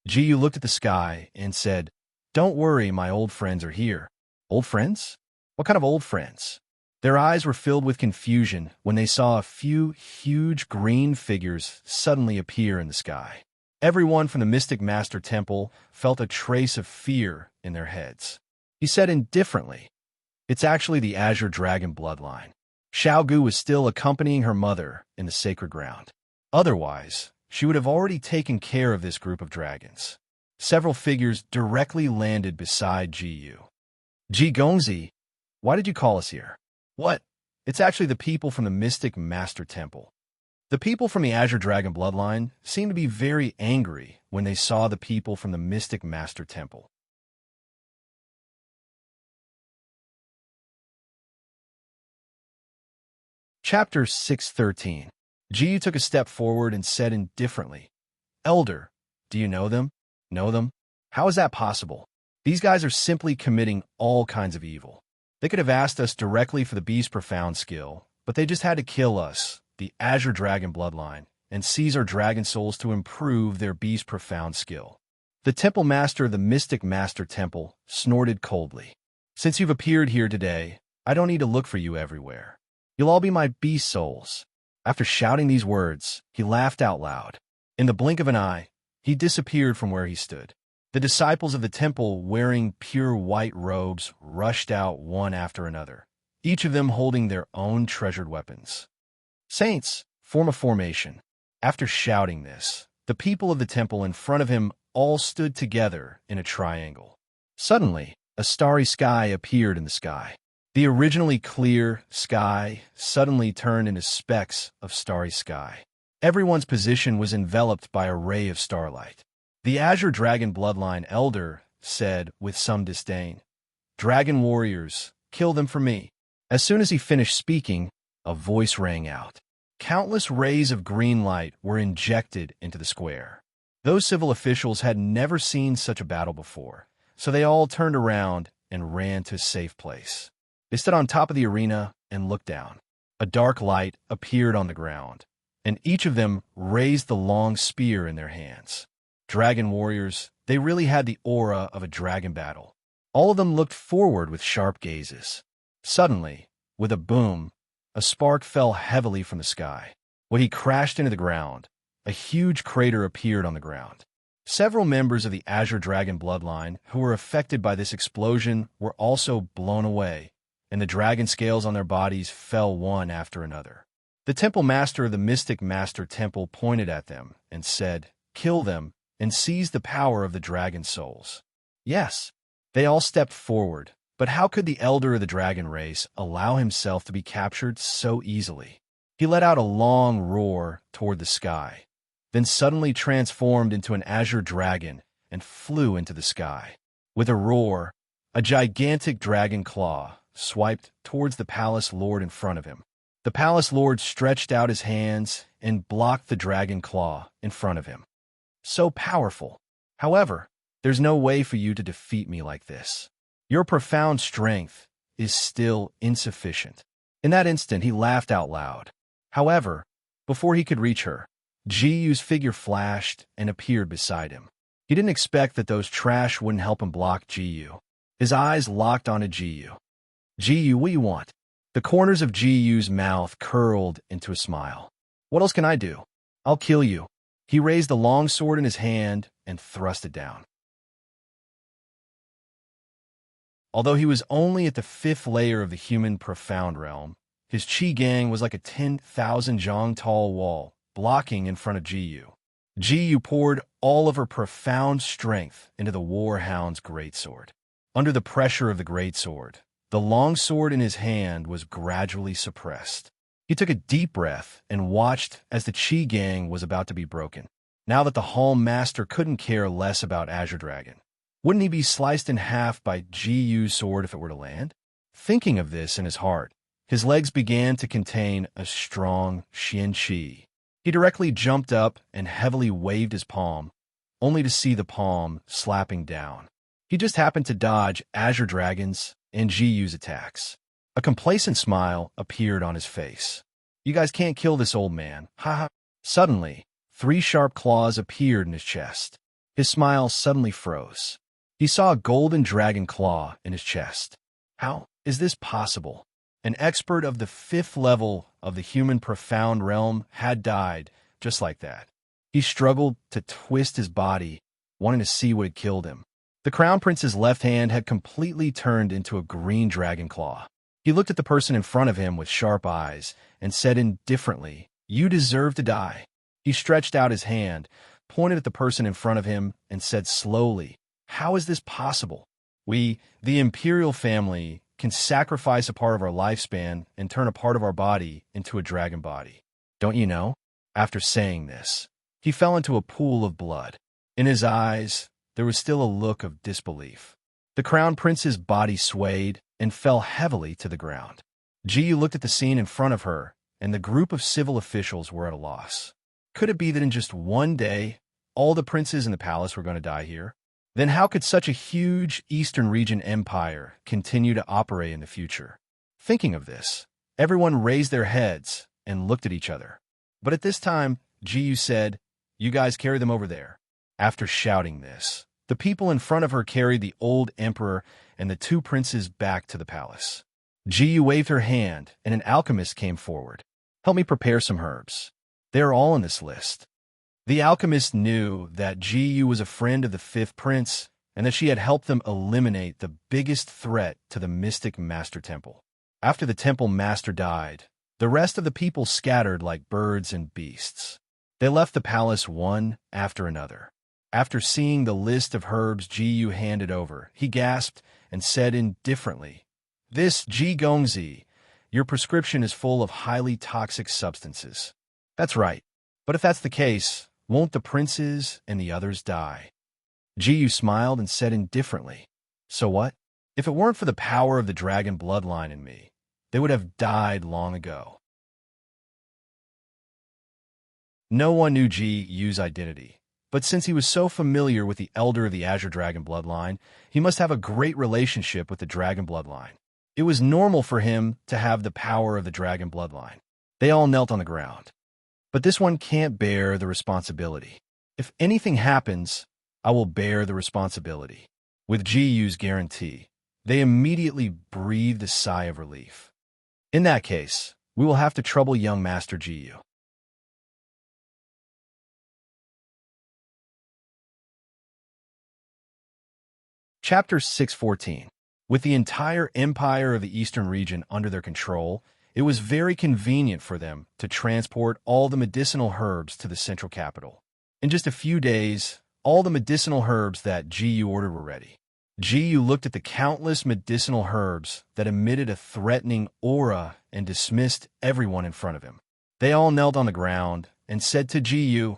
Jiyu looked at the sky and said, "Don't worry, my old friends are here." Old friends? What kind of old friends? Their eyes were filled with confusion when they saw a few huge green figures suddenly appear in the sky. Everyone from the Mystic Master Temple felt a trace of fear in their heads. He said indifferently, "It's actually the Azure Dragon bloodline." Xiaogu was still accompanying her mother in the sacred ground. Otherwise, she would have already taken care of this group of dragons. Several figures directly landed beside Jiyu. "Ji Gongzi, why did you call us here?" "What? It's actually the people from the Mystic Master Temple." The people from the Azure Dragon bloodline seemed to be very angry when they saw the people from the Mystic Master Temple. Chapter 613. Jiyu took a step forward and said indifferently, "Elder, do you know them? Know them? How is that possible? These guys are simply committing all kinds of evil. They could have asked us directly for the beast's profound skill, but they just had to kill us, the Azure Dragon bloodline, and seize our dragon souls to improve their beast's profound skill." The temple master of the Mystic Master Temple snorted coldly. "Since you've appeared here today, I don't need to look for you everywhere. You'll all be my beast souls." After shouting these words, he laughed out loud. In the blink of an eye, he disappeared from where he stood. The disciples of the temple, wearing pure white robes, rushed out one after another, each of them holding their own treasured weapons. "Saints, form a formation." After shouting this, the people of the temple in front of him all stood together in a triangle. Suddenly, a starry sky appeared in the sky. The originally clear sky suddenly turned into specks of starry sky. Everyone's position was enveloped by a ray of starlight. The Azure Dragon bloodline elder said with some disdain, "Dragon warriors, kill them for me." As soon as he finished speaking, a voice rang out. Countless rays of green light were injected into the square. Those civil officials had never seen such a battle before, so they all turned around and ran to a safe place. They stood on top of the arena and looked down. A dark light appeared on the ground, and each of them raised the long spear in their hands. Dragon warriors, they really had the aura of a dragon battle. All of them looked forward with sharp gazes. Suddenly, with a boom, a spark fell heavily from the sky. When he crashed into the ground, a huge crater appeared on the ground. Several members of the Azure Dragon bloodline who were affected by this explosion were also blown away, and the dragon scales on their bodies fell one after another. The temple master of the Mystic Master Temple pointed at them and said, "Kill them and seize the power of the dragon souls." Yes, they all stepped forward, but how could the elder of the dragon race allow himself to be captured so easily? He let out a long roar toward the sky, then suddenly transformed into an azure dragon and flew into the sky. With a roar, a gigantic dragon claw swiped towards the palace lord in front of him. The palace lord stretched out his hands and blocked the dragon claw in front of him. "So powerful. However, there's no way for you to defeat me like this. Your profound strength is still insufficient." In that instant, he laughed out loud. However, before he could reach her, Jiyu's figure flashed and appeared beside him. He didn't expect that those trash wouldn't help him block Jiyu. His eyes locked onto Jiyu. "Jiyu, what do you want?" The corners of Jiyu's mouth curled into a smile. "What else can I do? I'll kill you." He raised the long sword in his hand and thrust it down. Although he was only at the 5th layer of the human profound realm, his qi gang was like a 10,000 zhang tall wall, blocking in front of Jiyu. Ji poured all of her profound strength into the warhound's greatsword. Under the pressure of the greatsword, the long sword in his hand was gradually suppressed. He took a deep breath and watched as the Chi gang was about to be broken. Now that the Hall Master couldn't care less about Azure Dragon, wouldn't he be sliced in half by Ji's sword if it were to land? Thinking of this in his heart, his legs began to contain a strong Xian Qi. He directly jumped up and heavily waved his palm, only to see the palm slapping down. He just happened to dodge Azure Dragon's and Ji's attacks. A complacent smile appeared on his face. You guys can't kill this old man, haha. Suddenly, 3 sharp claws appeared in his chest. His smile suddenly froze. He saw a golden dragon claw in his chest. How is this possible? An expert of the 5th level of the human profound realm had died just like that. He struggled to twist his body, wanting to see what had killed him. The Crown Prince's left hand had completely turned into a green dragon claw. He looked at the person in front of him with sharp eyes and said indifferently, "You deserve to die." He stretched out his hand, pointed at the person in front of him, and said slowly, "How is this possible? We, the Imperial family, can sacrifice a part of our lifespan and turn a part of our body into a dragon body. Don't you know?" After saying this, he fell into a pool of blood. In his eyes, there was still a look of disbelief. The Crown Prince's body swayed and fell heavily to the ground. Ji looked at the scene in front of her, and the group of civil officials were at a loss. Could it be that in just one day, all the princes in the palace were going to die here? Then how could such a huge Eastern region empire continue to operate in the future? Thinking of this, everyone raised their heads and looked at each other. But at this time, Ji said, "You guys carry them over there." After shouting this, the people in front of her carried the old emperor and the 2 princes back to the palace. Ji waved her hand, and an alchemist came forward. "Help me prepare some herbs. They are all on this list." The alchemist knew that Ji was a friend of the 5th prince and that she had helped them eliminate the biggest threat to the mystic master temple. After the temple master died, the rest of the people scattered like birds and beasts. They left the palace one after another. After seeing the list of herbs Ji handed over, he gasped and said indifferently, "This Ji Gongzi, your prescription is full of highly toxic substances." "That's right. But if that's the case, won't the princes and the others die?" Ji smiled and said indifferently, "So what? If it weren't for the power of the dragon bloodline in me, they would have died long ago." No one knew Ji's identity, but since he was so familiar with the elder of the Azure Dragon bloodline, he must have a great relationship with the dragon bloodline. It was normal for him to have the power of the dragon bloodline. They all knelt on the ground. "But this one can't bear the responsibility. If anything happens, I will bear the responsibility." With Ji's guarantee, they immediately breathed a sigh of relief. "In that case, we will have to trouble young Master Ji." Chapter 614. With the entire empire of the Eastern region under their control, it was very convenient for them to transport all the medicinal herbs to the central capital. In just a few days, all the medicinal herbs that Ji ordered were ready. Ji looked at the countless medicinal herbs that emitted a threatening aura and dismissed everyone in front of him. They all knelt on the ground and said to Ji,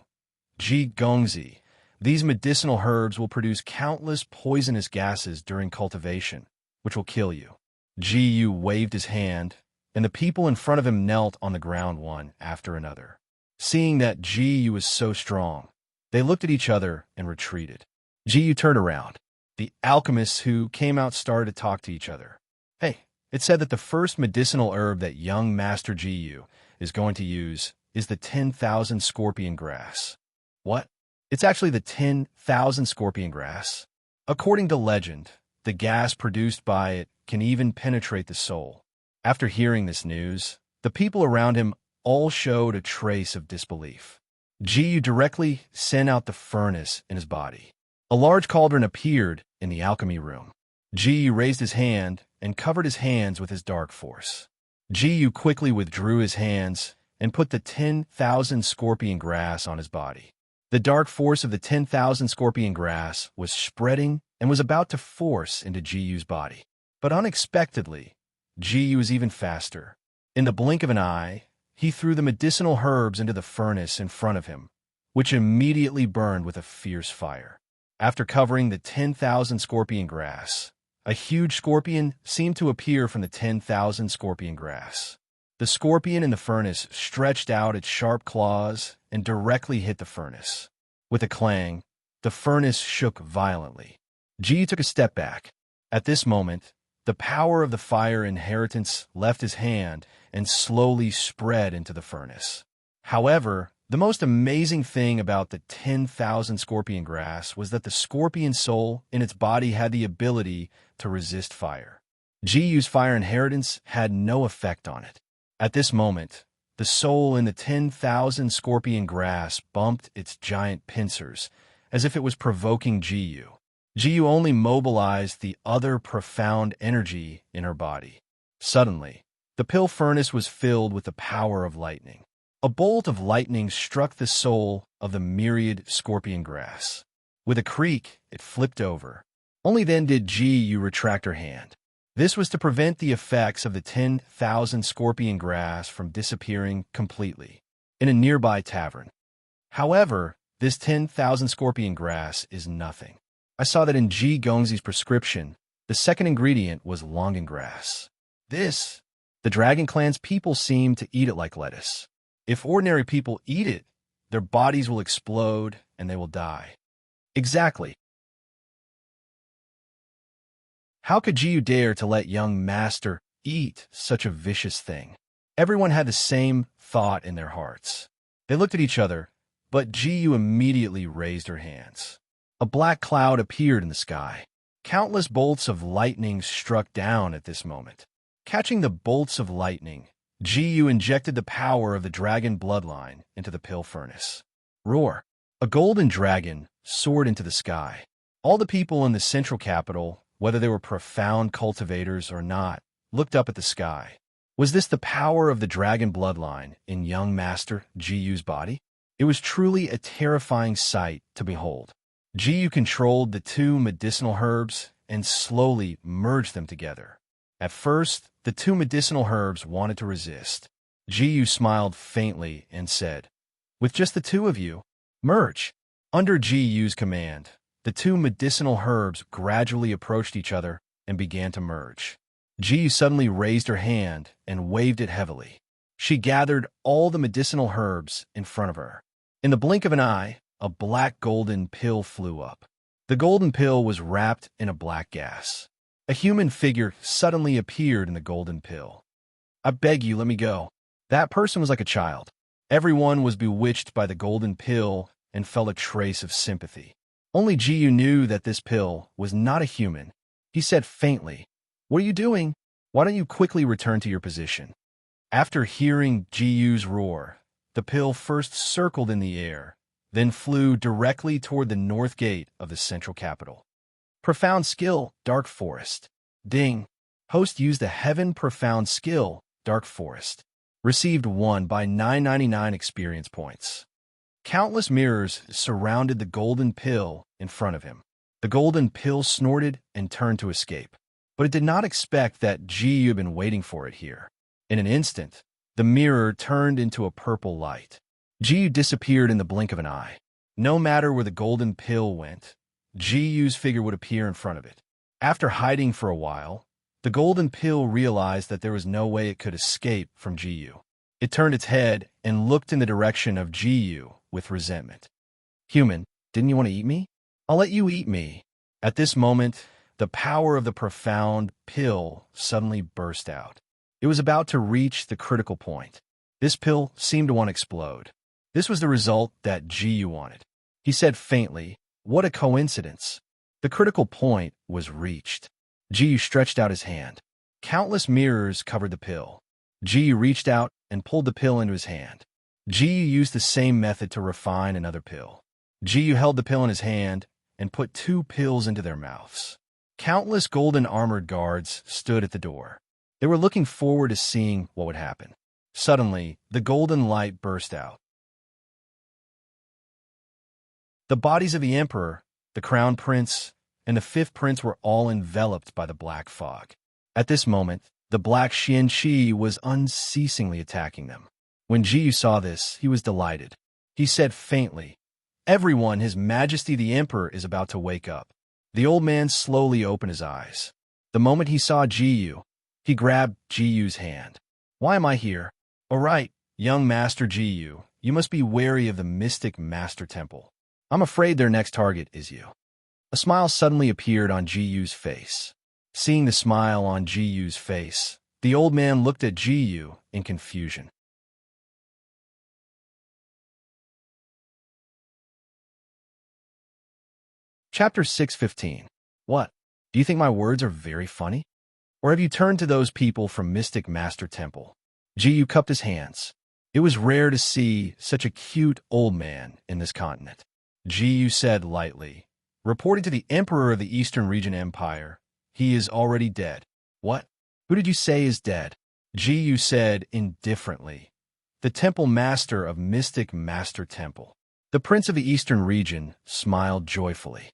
"Ji Gongzi, these medicinal herbs will produce countless poisonous gases during cultivation, which will kill you." Ji waved his hand, and the people in front of him knelt on the ground one after another. Seeing that Ji was so strong, they looked at each other and retreated. Ji turned around. The alchemists who came out started to talk to each other. "Hey, it said that the first medicinal herb that young Master Ji is going to use is the 10,000 scorpion grass." "What? It's actually the 10,000 scorpion grass?" According to legend, the gas produced by it can even penetrate the soul. After hearing this news, the people around him all showed a trace of disbelief. Ji directly sent out the furnace in his body. A large cauldron appeared in the alchemy room. Ji raised his hand and covered his hands with his dark force. Ji quickly withdrew his hands and put the 10,000 scorpion grass on his body. The dark force of the 10,000 scorpion grass was spreading and was about to force into Jiyu's body. But unexpectedly, Jiyu was even faster. In the blink of an eye, he threw the medicinal herbs into the furnace in front of him, which immediately burned with a fierce fire. After covering the 10,000 scorpion grass, a huge scorpion seemed to appear from the 10,000 scorpion grass. The scorpion in the furnace stretched out its sharp claws and directly hit the furnace. With a clang, the furnace shook violently. Jiyu took a step back. At this moment, the power of the fire inheritance left his hand and slowly spread into the furnace. However, the most amazing thing about the 10,000 scorpion grass was that the scorpion soul in its body had the ability to resist fire. Jiyu's fire inheritance had no effect on it. At this moment, the soul in the 10,000 scorpion grass bumped its giant pincers, as if it was provoking Jiyu. Jiyu only mobilized the other profound energy in her body. Suddenly, the pill furnace was filled with the power of lightning. A bolt of lightning struck the soul of the myriad scorpion grass. With a creak, it flipped over. Only then did Jiyu retract her hand. This was to prevent the effects of the 10,000 scorpion grass from disappearing completely in a nearby tavern. However, this 10,000 scorpion grass is nothing. I saw that in Ji Gongzi's prescription, the second ingredient was longan-grass. The Dragon Clan's people seem to eat it like lettuce. If ordinary people eat it, their bodies will explode and they will die. Exactly. How could Jiyu dare to let young master eat such a vicious thing? Everyone had the same thought in their hearts. They looked at each other, but Jiyu immediately raised her hands. A black cloud appeared in the sky. Countless bolts of lightning struck down at this moment. Catching the bolts of lightning, Jiyu injected the power of the dragon bloodline into the pill furnace. Roar! A golden dragon soared into the sky. All the people in the central capital, whether they were profound cultivators or not, looked up at the sky. Was this the power of the dragon bloodline in young master Jiyu's body? It was truly a terrifying sight to behold. Jiyu controlled the two medicinal herbs and slowly merged them together. At first, the two medicinal herbs wanted to resist. Jiyu smiled faintly and said, "With just the two of you, merge." Under Jiyu's command, the two medicinal herbs gradually approached each other and began to merge. Jiyu suddenly raised her hand and waved it heavily. She gathered all the medicinal herbs in front of her. In the blink of an eye, a black golden pill flew up. The golden pill was wrapped in a black gas. A human figure suddenly appeared in the golden pill. "I beg you, let me go." That person was like a child. Everyone was bewitched by the golden pill and felt a trace of sympathy. Only Jiyu knew that this pill was not a human. He said faintly, "What are you doing? Why don't you quickly return to your position?" After hearing Jiyu's roar, the pill first circled in the air, then flew directly toward the north gate of the central capital. Profound skill, Dark Forest. Ding. Host used the Heaven Profound skill, Dark Forest. Received 1 by 999 experience points. Countless mirrors surrounded the golden pill in front of him. The golden pill snorted and turned to escape. But it did not expect that Jiyu had been waiting for it here. In an instant, the mirror turned into a purple light. Jiyu disappeared in the blink of an eye. No matter where the golden pill went, Jiyu's figure would appear in front of it. After hiding for a while, the golden pill realized that there was no way it could escape from Jiyu. It turned its head and looked in the direction of Jiyu with resentment. "Human, didn't you want to eat me? I'll let you eat me." At this moment, the power of the profound pill suddenly burst out. It was about to reach the critical point. This pill seemed to want to explode. This was the result that Jiyu wanted. He said faintly, "What a coincidence." The critical point was reached. Jiyu stretched out his hand. Countless mirrors covered the pill. Jiyu reached out and pulled the pill into his hand. Jiyu used the same method to refine another pill. Jiyu held the pill in his hand and put 2 pills into their mouths. Countless golden armored guards stood at the door. They were looking forward to seeing what would happen. Suddenly, the golden light burst out. The bodies of the emperor, the crown prince, and the fifth prince were all enveloped by the black fog. At this moment, the black Xianqi was unceasingly attacking them. When Jiyu saw this, he was delighted. He said faintly, "Everyone, His Majesty the Emperor is about to wake up." The old man slowly opened his eyes. The moment he saw Jiyu, he grabbed Jiyu's hand. "Why am I here?" "All right, young Master Jiyu, you must be wary of the Mystic Master Temple. I'm afraid their next target is you." A smile suddenly appeared on Jiyu's face. Seeing the smile on Jiyu's face, the old man looked at Jiyu in confusion. Chapter 6:15. What? Do you think my words are very funny? Or have you turned to those people from Mystic Master Temple? Jiyu cupped his hands. It was rare to see such a cute old man in this continent. Jiyu said lightly, "Reporting to the Emperor of the Eastern Region Empire, he is already dead." "What? Who did you say is dead?" Jiyu said indifferently, "The Temple Master of Mystic Master Temple." The Prince of the Eastern Region smiled joyfully.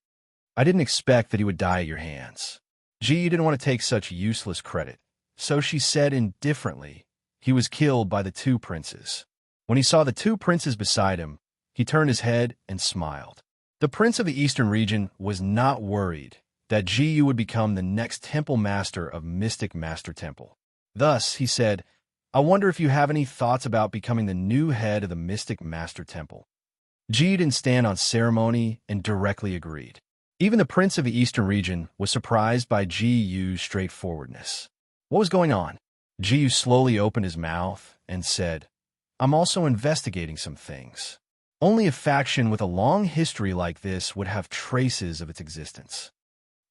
"I didn't expect that he would die at your hands." Jiyu didn't want to take such useless credit, so she said indifferently, "He was killed by the two princes." When he saw the two princes beside him, he turned his head and smiled. The Prince of the Eastern Region was not worried that Jiyu would become the next Temple Master of Mystic Master Temple. Thus, he said, "I wonder if you have any thoughts about becoming the new head of the Mystic Master Temple." Jiyu didn't stand on ceremony and directly agreed. Even the Prince of the Eastern Region was surprised by Jiyu's straightforwardness. What was going on? Jiyu slowly opened his mouth and said, "I'm also investigating some things. Only a faction with a long history like this would have traces of its existence."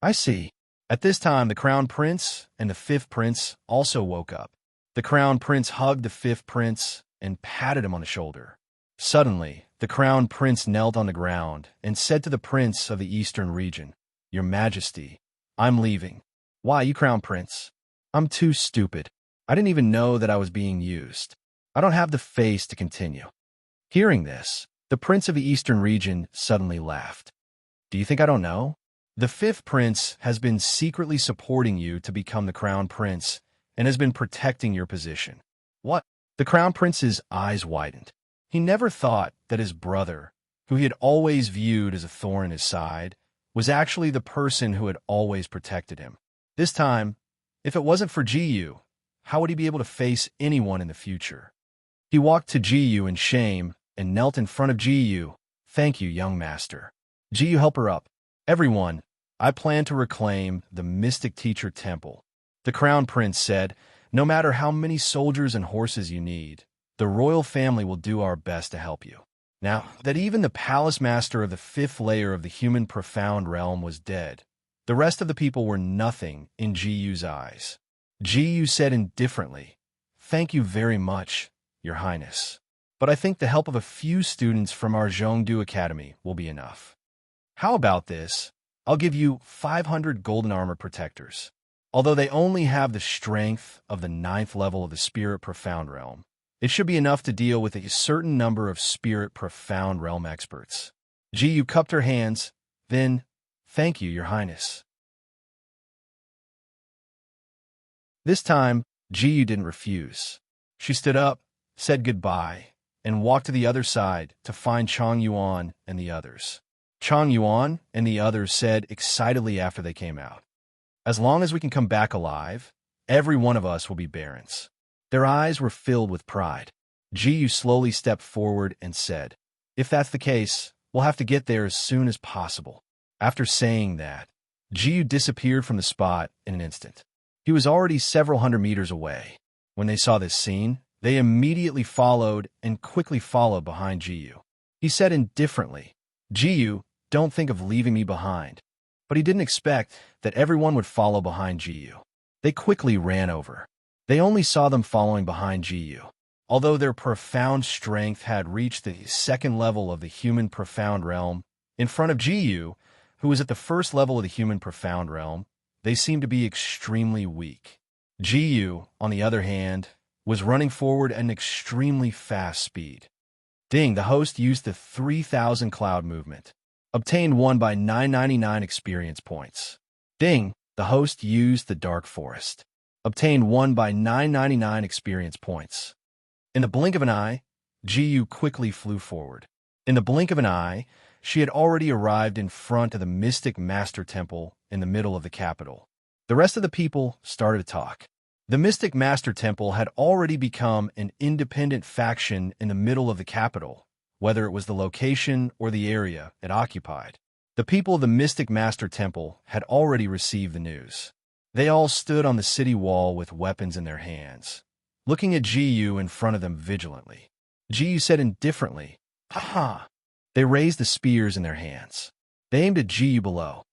"I see." At this time, the Crown Prince and the Fifth Prince also woke up. The Crown Prince hugged the Fifth Prince and patted him on the shoulder. Suddenly, the Crown Prince knelt on the ground and said to the Prince of the Eastern Region, "Your Majesty, I'm leaving." "Why, you Crown Prince?" "I'm too stupid. I didn't even know that I was being used. I don't have the face to continue." Hearing this, the Prince of the Eastern Region suddenly laughed. "Do you think I don't know? The Fifth Prince has been secretly supporting you to become the Crown Prince and has been protecting your position." "What?" The Crown Prince's eyes widened. He never thought that his brother, who he had always viewed as a thorn in his side, was actually the person who had always protected him. This time, if it wasn't for Jiyu, how would he be able to face anyone in the future? He walked to Jiyu in shame and knelt in front of Jiyu. "Thank you, young master." Jiyu helped her up. "Everyone, I plan to reclaim the Mystic Teacher Temple." The Crown Prince said, "No matter how many soldiers and horses you need, the royal family will do our best to help you." Now that even the palace master of the fifth layer of the human profound realm was dead, the rest of the people were nothing in Jiyu's eyes. Jiyu said indifferently, "Thank you very much, Your Highness. But I think the help of a few students from our Zhongdu Academy will be enough. How about this? I'll give you 500 golden armor protectors. Although they only have the strength of the 9th level of the Spirit Profound Realm, it should be enough to deal with a certain number of Spirit Profound Realm experts." Jiyu cupped her hands, then, "Thank you, Your Highness." This time, Jiyu didn't refuse. She stood up, said goodbye, and walked to the other side to find Chang Yuan and the others. Chang Yuan and the others said excitedly after they came out, "As long as we can come back alive, every one of us will be barons." Their eyes were filled with pride. Jiyu slowly stepped forward and said, "If that's the case, we'll have to get there as soon as possible." After saying that, Jiyu disappeared from the spot in an instant. He was already several hundred meters away. When they saw this scene, they immediately followed and quickly followed behind Jiyu. He said indifferently, "Jiyu, don't think of leaving me behind." But he didn't expect that everyone would follow behind Jiyu. They quickly ran over. They only saw them following behind Jiyu. Although their profound strength had reached the 2nd level of the human profound realm, in front of Jiyu, who was at the 1st level of the human profound realm, they seemed to be extremely weak. Jiyu, on the other hand, was running forward at an extremely fast speed. Ding, the host used the 3,000 cloud movement. Obtained 1 by 999 experience points. Ding, the host used the dark forest. Obtained 1 by 999 experience points. In the blink of an eye, Jiyu quickly flew forward. In the blink of an eye, she had already arrived in front of the mystic master temple in the middle of the capital. The rest of the people started to talk. The mystic master temple had already become an independent faction in the middle of the capital, whether it was the location or the area it occupied. The people of the mystic master temple had already received the news. They all stood on the city wall with weapons in their hands, looking at Jiyu in front of them vigilantly. Jiyu said indifferently, "Ha ha." They raised the spears in their hands. They aimed at Jiyu below.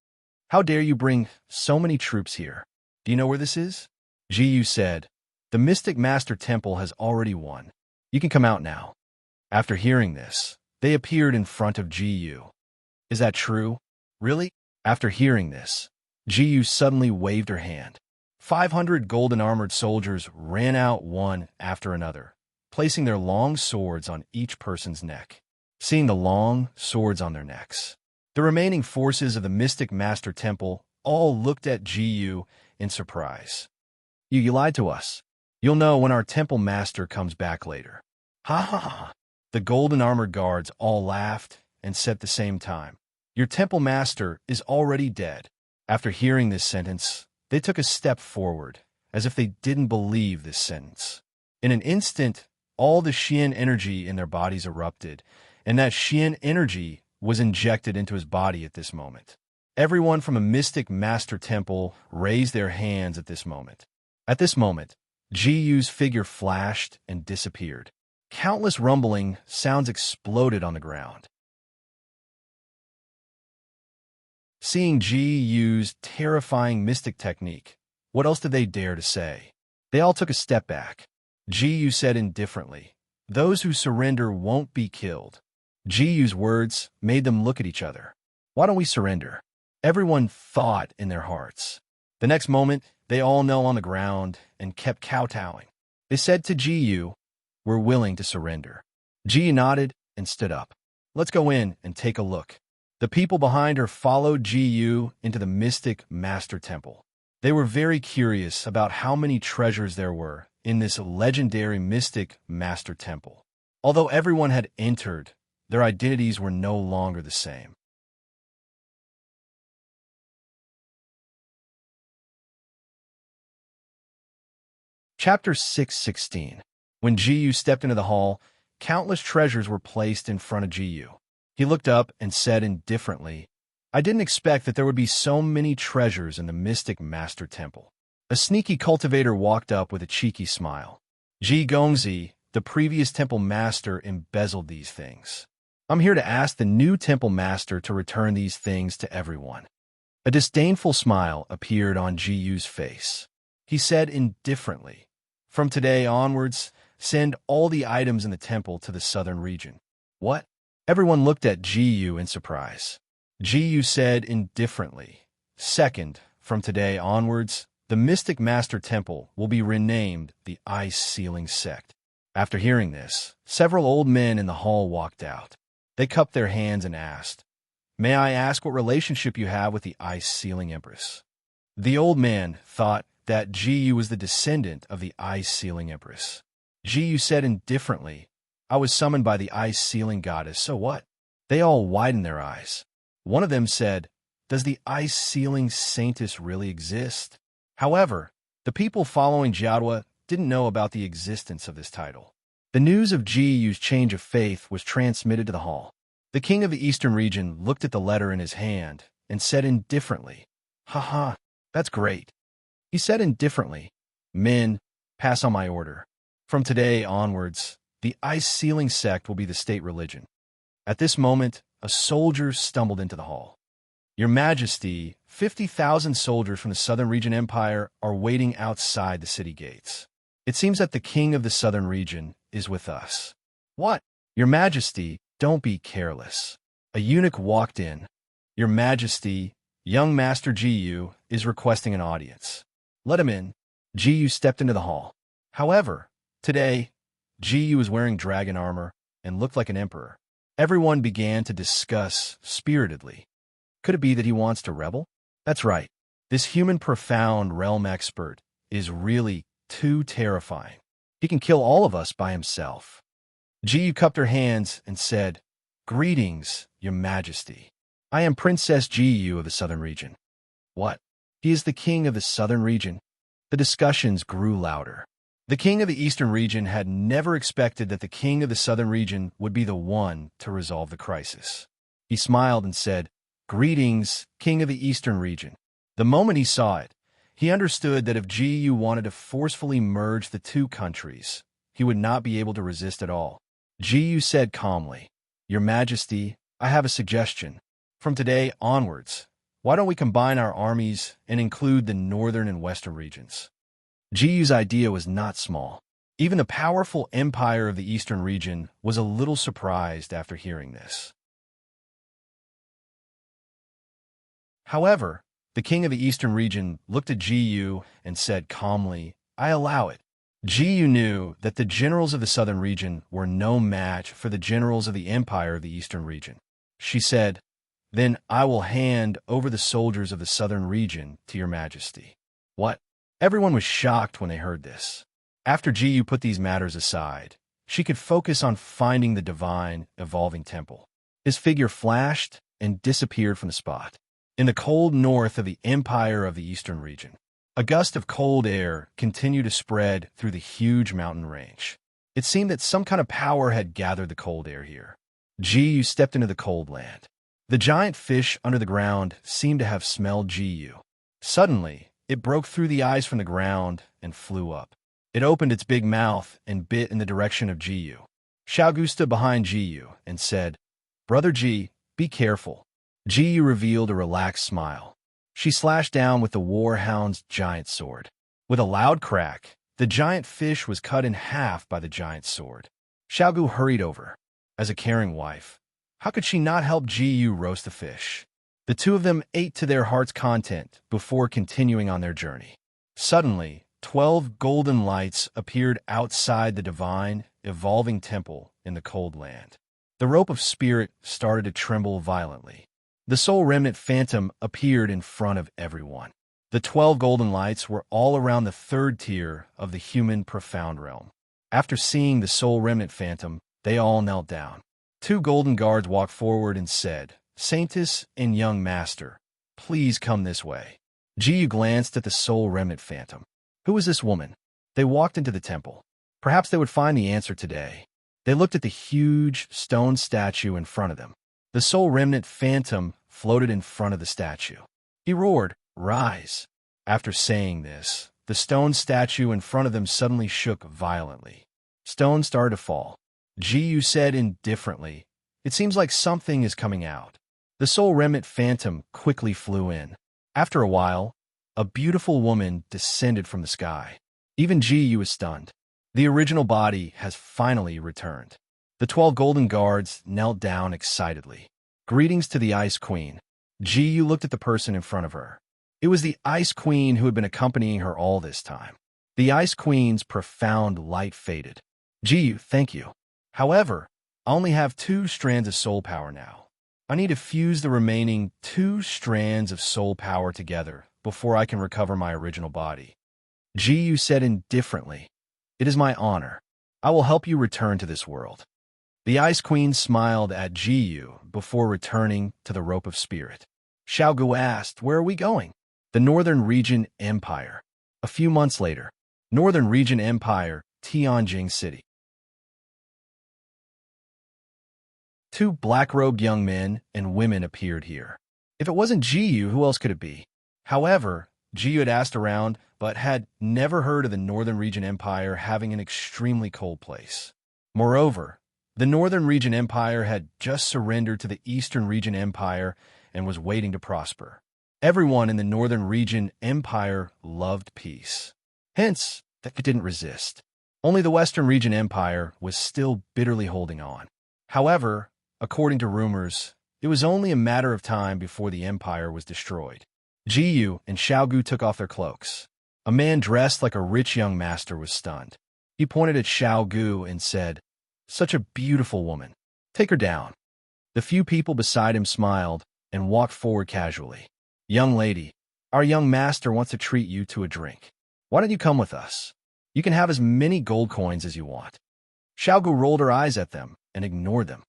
"How dare you bring so many troops here? Do you know where this is?" Jiyu said, "The mystic master temple has already won. You can come out now." After hearing this, they appeared in front of Jiyu. "Is that true? Really?" After hearing this, Jiyu suddenly waved her hand. 500 golden-armored soldiers ran out one after another, placing their long swords on each person's neck. Seeing the long swords on their necks, the remaining forces of the mystic master temple all looked at Jiyu in surprise. You lied to us. You'll know when our temple master comes back later." "Ha ha ha." The golden-armored guards all laughed and said at the same time, "Your temple master is already dead." After hearing this sentence, they took a step forward, as if they didn't believe this sentence. In an instant, all the Xian energy in their bodies erupted, and that Xian energy was injected into his body at this moment. Everyone from a mystic master temple raised their hands at this moment. At this moment, Jiyu's figure flashed and disappeared. Countless rumbling sounds exploded on the ground. Seeing Jiyu's terrifying mystic technique, what else did they dare to say? They all took a step back. Jiyu said indifferently, "Those who surrender won't be killed." Jiyu's words made them look at each other. "Why don't we surrender?" Everyone thought in their hearts. The next moment, they all knelt on the ground and kept kowtowing. They said to Jiyu, "We're willing to surrender." Jiyu nodded and stood up. "Let's go in and take a look." The people behind her followed Jiyu into the mystic master temple. They were very curious about how many treasures there were in this legendary mystic master temple. Although everyone had entered, their identities were no longer the same. Chapter 6:16. When Jiyu stepped into the hall, countless treasures were placed in front of Jiyu. He looked up and said indifferently, "I didn't expect that there would be so many treasures in the mystic master temple." A sneaky cultivator walked up with a cheeky smile. "Ji Gongzi, the previous temple master, embezzled these things. I'm here to ask the new temple master to return these things to everyone." A disdainful smile appeared on Jiyu's face. He said indifferently, "From today onwards, send all the items in the temple to the southern region." "What?" Everyone looked at Jiyu in surprise. Jiyu said indifferently, "Second, from today onwards, the Mystic Master Temple will be renamed the Ice Sealing Sect." After hearing this, several old men in the hall walked out. They cupped their hands and asked, "May I ask what relationship you have with the Ice Sealing Empress?" The old man thought that Jiyu was the descendant of the Ice Sealing Empress. Jiyu said indifferently, "I was summoned by the Ice Sealing Goddess, so what?" They all widened their eyes. One of them said, "Does the Ice Sealing Saintess really exist?" However, the people following Jiadua didn't know about the existence of this title. The news of Jiyu's change of faith was transmitted to the hall. The king of the eastern region looked at the letter in his hand and said indifferently, "Ha ha, that's great." He said indifferently, "Men, pass on my order. From today onwards, the Ice Sealing Sect will be the state religion." At this moment, a soldier stumbled into the hall. "Your Majesty, 50,000 soldiers from the Southern Region Empire are waiting outside the city gates. It seems that the king of the Southern Region is with us." "What?" "Your Majesty, don't be careless." A eunuch walked in. "Your Majesty, young Master Jiyu is requesting an audience." "Let him in." Jiyu stepped into the hall. However, today, Jiyu was wearing dragon armor and looked like an emperor. Everyone began to discuss spiritedly. Could it be that he wants to rebel? That's right. This human profound realm expert is really too terrifying. He can kill all of us by himself. Jiyu cupped her hands and said, "Greetings, Your Majesty. I am Princess Jiyu of the Southern Region." What? He is the king of the Southern Region? The discussions grew louder. The king of the Eastern Region had never expected that the king of the Southern Region would be the one to resolve the crisis. He smiled and said, "Greetings, king of the Eastern Region." The moment he saw it, he understood that if Jiyu wanted to forcefully merge the two countries, he would not be able to resist at all. Jiyu said calmly, "Your Majesty, I have a suggestion. From today onwards, why don't we combine our armies and include the northern and western regions?" Jiyu's idea was not small. Even the powerful empire of the Eastern region was a little surprised after hearing this. However, the king of the Eastern region looked at Jiyu and said calmly, "I allow it." Jiyu knew that the generals of the Southern region were no match for the generals of the empire of the Eastern region. She said, "Then I will hand over the soldiers of the Southern region to Your Majesty." What? Everyone was shocked when they heard this. After Jiyu put these matters aside, she could focus on finding the divine, evolving temple. His figure flashed and disappeared from the spot. In the cold north of the empire of the Eastern region, a gust of cold air continued to spread through the huge mountain range. It seemed that some kind of power had gathered the cold air here. Jiyu stepped into the cold land. The giant fish under the ground seemed to have smelled Jiyu. Suddenly, it broke through the ice from the ground and flew up. It opened its big mouth and bit in the direction of Jiyu. Xiaogu stood behind Jiyu and said, "Brother Ji, be careful." Jiyu revealed a relaxed smile. She slashed down with the warhound's giant sword. With a loud crack, the giant fish was cut in half by the giant sword. Xiaogu hurried over. As a caring wife, how could she not help Jiyu roast the fish? The two of them ate to their heart's content before continuing on their journey. Suddenly, 12 golden lights appeared outside the divine, evolving temple in the cold land. The rope of spirit started to tremble violently. The soul remnant phantom appeared in front of everyone. The 12 golden lights were all around the third tier of the human profound realm. After seeing the soul remnant phantom, they all knelt down. 2 golden guards walked forward and said, "Saintess and young master, please come this way." Jiyu glanced at the soul remnant phantom. Who was this woman? They walked into the temple. Perhaps they would find the answer today. They looked at the huge stone statue in front of them. The soul remnant phantom floated in front of the statue. He roared, "Rise!" After saying this, the stone statue in front of them suddenly shook violently. Stones started to fall. Jiyu said indifferently, "It seems like something is coming out." The soul remnant phantom quickly flew in. After a while, a beautiful woman descended from the sky. Even Jiyu was stunned. The original body has finally returned. The 12 golden guards knelt down excitedly. "Greetings to the Ice Queen." Jiyu looked at the person in front of her. It was the Ice Queen who had been accompanying her all this time. The Ice Queen's profound light faded. "Jiyu, thank you. However, I only have 2 strands of soul power now. I need to fuse the remaining 2 strands of soul power together before I can recover my original body." Jiyu said indifferently, "It is my honor. I will help you return to this world." The Ice Queen smiled at Jiyu before returning to the rope of spirit. Xiaogu asked, "Where are we going?" "The Northern Region Empire." A few months later, Northern Region Empire, Tianjing City. 2 black-robed young men and women appeared here. If it wasn't Jiyu, who else could it be? However, Jiyu had asked around, but had never heard of the Northern Region Empire having an extremely cold place. Moreover, the Northern Region Empire had just surrendered to the Eastern Region Empire and was waiting to prosper. Everyone in the Northern Region Empire loved peace. Hence, they didn't resist. Only the Western Region Empire was still bitterly holding on. However, according to rumors, it was only a matter of time before the empire was destroyed. Jiyu and Xiaogu took off their cloaks. A man dressed like a rich young master was stunned. He pointed at Xiaogu and said, "Such a beautiful woman. Take her down." The few people beside him smiled and walked forward casually. "Young lady, our young master wants to treat you to a drink. Why don't you come with us? You can have as many gold coins as you want." Xiaogu rolled her eyes at them and ignored them.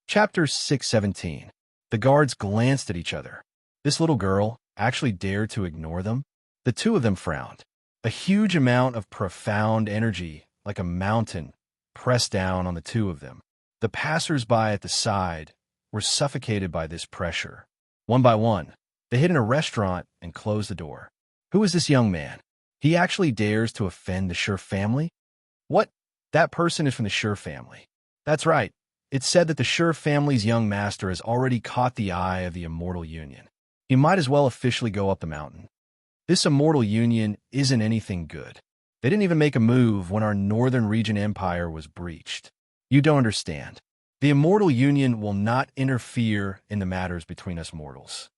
Chapter 617. The guards glanced at each other. This little girl actually dared to ignore them? The two of them frowned. A huge amount of profound energy, like a mountain, pressed down on the two of them. The passers-by at the side were suffocated by this pressure. One by one, they hid in a restaurant and closed the door. Who is this young man? He actually dares to offend the Sure family? What? That person is from the Sure family. That's right. It's said that the Sure family's young master has already caught the eye of the Immortal Union. He might as well officially go up the mountain. This Immortal Union isn't anything good. They didn't even make a move when our Northern Region Empire was breached. You don't understand. The Immortal Union will not interfere in the matters between us mortals.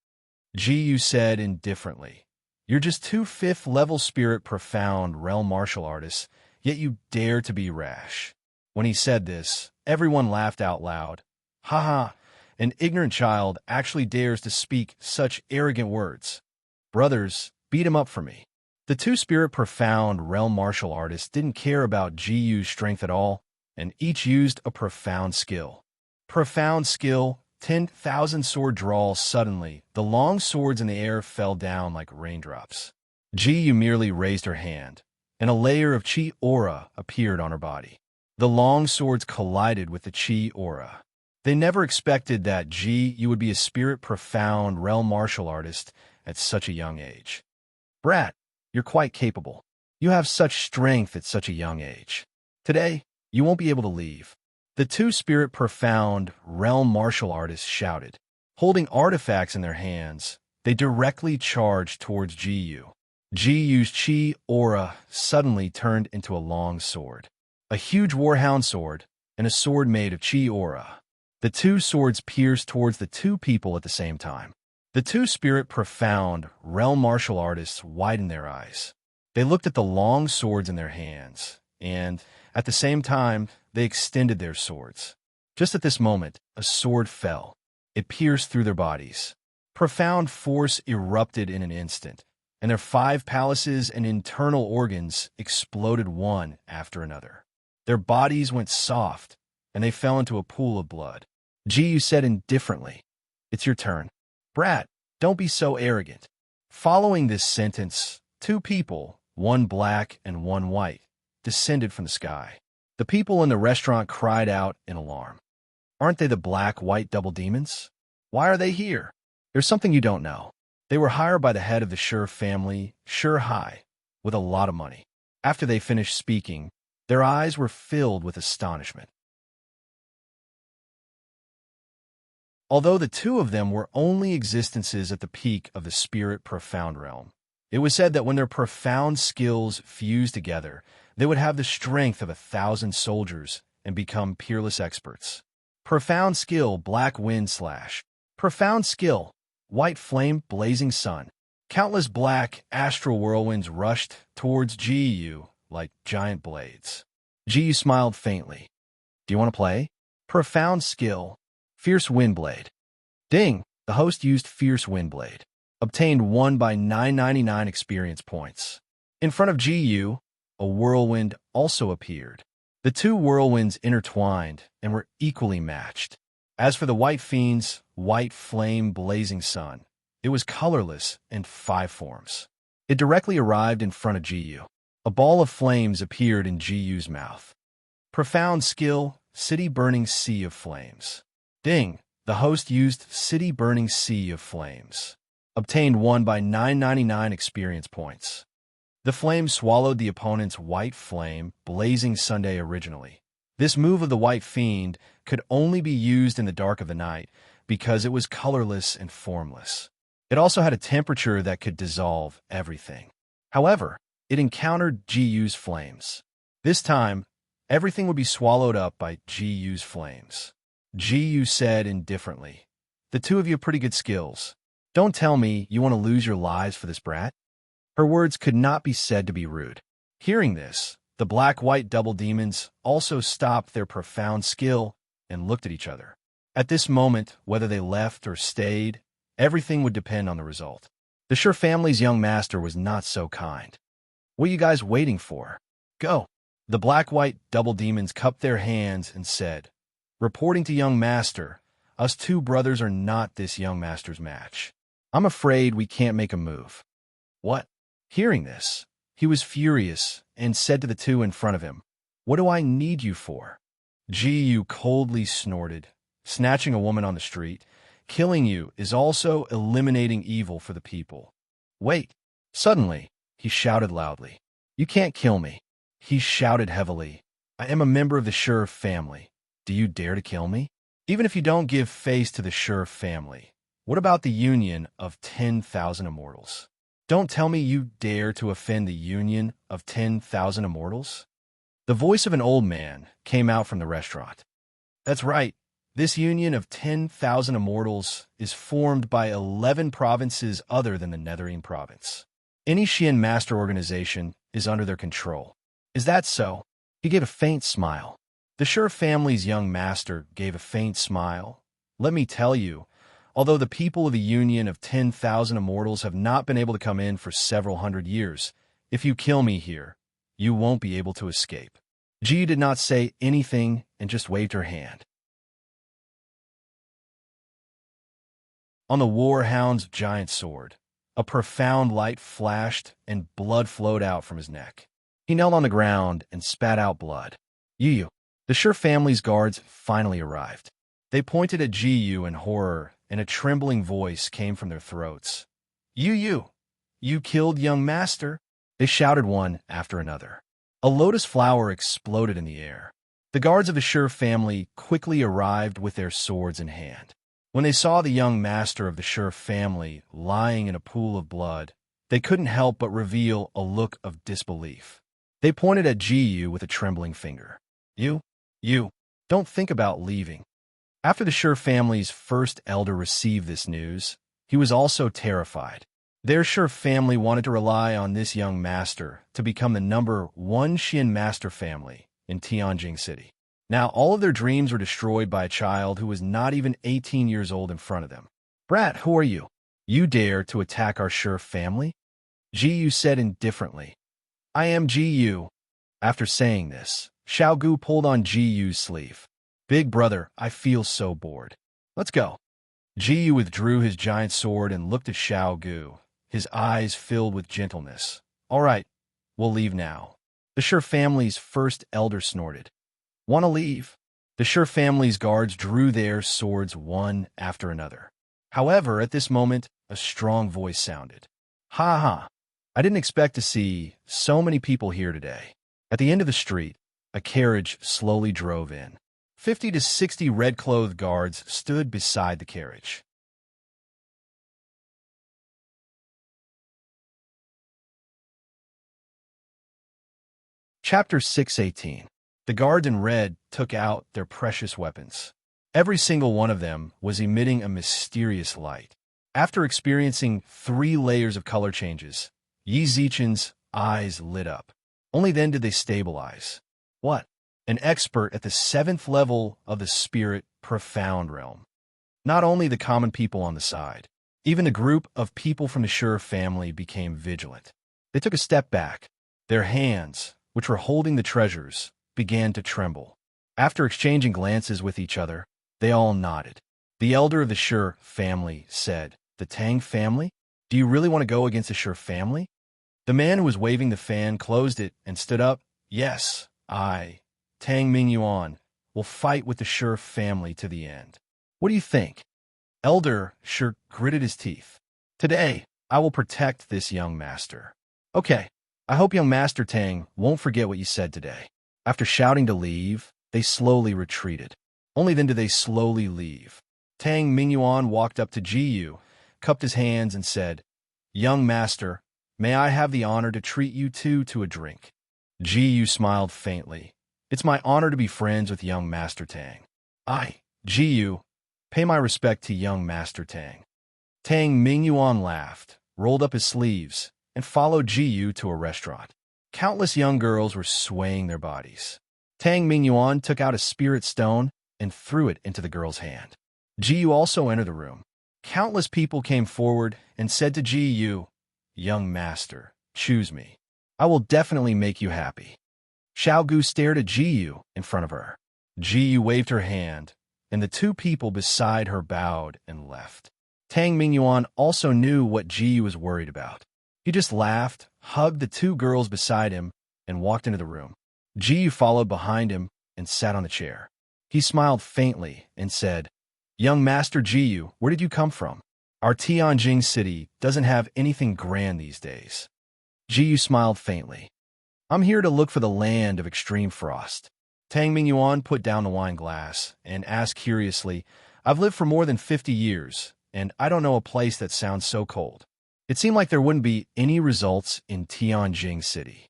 Ji said indifferently. You're just two fifth-level spirit profound realm martial artists, yet you dare to be rash. When he said this, everyone laughed out loud. Ha ha, an ignorant child actually dares to speak such arrogant words. Brothers, beat him up for me. The two spirit profound realm martial artists didn't care about Jiu's strength at all, and each used a profound skill. Profound skill, 10,000 sword draw. Suddenly, the long swords in the air fell down like raindrops. Jiu merely raised her hand, and a layer of chi aura appeared on her body. The long swords collided with the chi aura. They never expected that Jiu would be a spirit profound realm martial artist at such a young age. Brat, you're quite capable. You have such strength at such a young age. Today, you won't be able to leave. The two spirit profound realm martial artists shouted. Holding artifacts in their hands, they directly charged towards Jiu. Jiu's chi aura suddenly turned into a long sword. A huge warhound sword, and a sword made of chi aura. The two swords pierced towards the two people at the same time. The two spirit profound realm martial artists widened their eyes. They looked at the long swords in their hands, and, at the same time, they extended their swords. Just at this moment, a sword fell. It pierced through their bodies. Profound force erupted in an instant, and their 5 palaces and internal organs exploded one after another. Their bodies went soft, and they fell into a pool of blood. Jiu said indifferently, "It's your turn." Brat, don't be so arrogant. Following this sentence, 2 people, one black and one white, descended from the sky. The people in the restaurant cried out in alarm. Aren't they the black-white double demons? Why are they here? There's something you don't know. They were hired by the head of the Sure family, Sure Hai, with a lot of money. After they finished speaking, their eyes were filled with astonishment. Although the two of them were only existences at the peak of the spirit profound realm, it was said that when their profound skills fused together, they would have the strength of 1,000 soldiers and become peerless experts. Profound skill, black wind slash. Profound skill, white flame, blazing sun. Countless black astral whirlwinds rushed towards Jiu like giant blades. Jiu smiled faintly. Do you want to play? Profound skill, fierce windblade. Ding! The host used fierce windblade. Obtained 1 by 999 experience points. In front of Jiu, a whirlwind also appeared. The two whirlwinds intertwined and were equally matched. As for the white fiend's white flame blazing sun, it was colorless in 5 forms. It directly arrived in front of Jiu. A ball of flames appeared in Jiu's mouth. Profound skill, city burning sea of flames. Ding! The host used city burning sea of flames. Obtained 1 by 999 experience points. The flame swallowed the opponent's white flame, blazing Sunday originally. This move of the white fiend could only be used in the dark of the night because it was colorless and formless. It also had a temperature that could dissolve everything. However, it encountered Jiu's flames. This time, everything would be swallowed up by Jiu's flames. Jiu said indifferently, "The two of you have pretty good skills. Don't tell me you want to lose your lives for this brat." Her words could not be said to be rude. Hearing this, the black-white double demons also stopped their profound skill and looked at each other. At this moment, whether they left or stayed, everything would depend on the result. The Sure family's young master was not so kind. What are you guys waiting for? Go. The black-white double demons cupped their hands and said, reporting to young master, us two brothers are not this young master's match. I'm afraid we can't make a move. What? Hearing this, he was furious and said to the two in front of him, what do I need you for? Gu coldly snorted, snatching a woman on the street. Killing you is also eliminating evil for the people. Wait. Suddenly, he shouted loudly. You can't kill me. He shouted heavily. I am a member of the Sure family. Do you dare to kill me? Even if you don't give face to the Sure family, what about the union of 10,000 immortals? Don't tell me you dare to offend the union of 10,000 immortals? The voice of an old man came out from the restaurant. That's right. This union of 10,000 immortals is formed by 11 provinces other than the Netherine province. Any Xian master organization is under their control. Is that so? He gave a faint smile. The Sure family's young master gave a faint smile. Let me tell you, although the people of the union of 10,000 immortals have not been able to come in for several hundred years, if you kill me here, you won't be able to escape. Ji did not say anything and just waved her hand. On the warhound's giant sword, a profound light flashed and blood flowed out from his neck. He knelt on the ground and spat out blood. Yu, the Sure family's guards finally arrived. They pointed at Gu in horror, and a trembling voice came from their throats. You killed young master? They shouted one after another. A lotus flower exploded in the air. The guards of the Sure family quickly arrived with their swords in hand. When they saw the young master of the Sure family lying in a pool of blood, they couldn't help but reveal a look of disbelief. They pointed at Gu with a trembling finger. You, don't think about leaving. After the Sure family's first elder received this news, he was also terrified. Their Sure family wanted to rely on this young master to become the #1 Xian master family in Tianjing City. Now, all of their dreams were destroyed by a child who was not even 18 years old in front of them. Brat, who are you? You dare to attack our Sure family? Ji said indifferently. I am Ji. After saying this, Xiaogu pulled on Ji's sleeve. Big brother, I feel so bored. Let's go. Ji withdrew his giant sword and looked at Xiaogu, his eyes filled with gentleness. All right, we'll leave now. The Sure family's first elder snorted. Want to leave? The Sure family's guards drew their swords one after another. However, at this moment, a strong voice sounded. Ha ha! I didn't expect to see so many people here today. At the end of the street, a carriage slowly drove in. 50 to 60 red-clothed guards stood beside the carriage. Chapter 618. The guards in red took out their precious weapons. Every single one of them was emitting a mysterious light. After experiencing 3 layers of color changes, Yi Zichen's eyes lit up. Only then did they stabilize. What? An expert at the 7th level of the spirit profound realm. Not only the common people on the side, even a group of people from the Sure family became vigilant. They took a step back. Their hands, which were holding the treasures, began to tremble. After exchanging glances with each other, they all nodded. The elder of the Sure family said, The Tang family? Do you really want to go against the Sure family? The man who was waving the fan closed it and stood up. Yes, I, Tang Mingyuan, will fight with the Sure family to the end. What do you think? Elder Sure gritted his teeth. Today, I will protect this young master. Okay, I hope young Master Tang won't forget what you said today. After shouting to leave, they slowly retreated. Only then did they slowly leave. Tang Mingyuan walked up to Jiyu, cupped his hands and said, Young master, may I have the honor to treat you two to a drink? Jiyu smiled faintly. It's my honor to be friends with young Master Tang. Jiyu, pay my respect to young Master Tang. Tang Mingyuan laughed, rolled up his sleeves, and followed Jiyu to a restaurant. Countless young girls were swaying their bodies. Tang Mingyuan took out a spirit stone and threw it into the girl's hand. Jiyu also entered the room. Countless people came forward and said to Jiyu, "Young master, choose me. I will definitely make you happy." Xiaogu stared at Jiyu in front of her. Jiyu waved her hand, and the two people beside her bowed and left. Tang Mingyuan also knew what Jiyu was worried about. He just laughed, hugged the two girls beside him, and walked into the room. Jiyu followed behind him and sat on the chair. He smiled faintly and said, "Young Master Jiyu, where did you come from? Our Tianjing city doesn't have anything grand these days." Jiyu smiled faintly. "I'm here to look for the land of extreme frost." Tang Mingyuan put down the wine glass and asked curiously, "I've lived for more than 50 years, and I don't know a place that sounds so cold." It seemed like there wouldn't be any results in Tianjing city.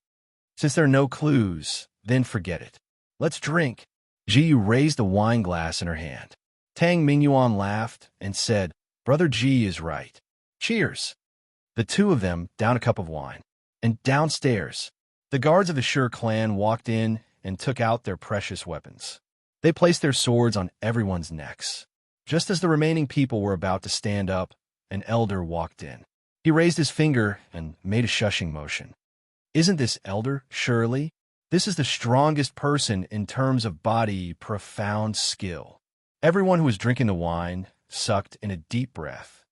"Since there are no clues, then forget it. Let's drink." Jiyu raised a wine glass in her hand. Tang Mingyuan laughed and said, "Brother Ji is right. Cheers." The two of them downed a cup of wine. And downstairs, the guards of the Sher clan walked in and took out their precious weapons. They placed their swords on everyone's necks. Just as the remaining people were about to stand up, an elder walked in. He raised his finger and made a shushing motion. "Isn't this elder, surely? This is the strongest person in terms of body, profound skill." Everyone who was drinking the wine sucked in a deep breath.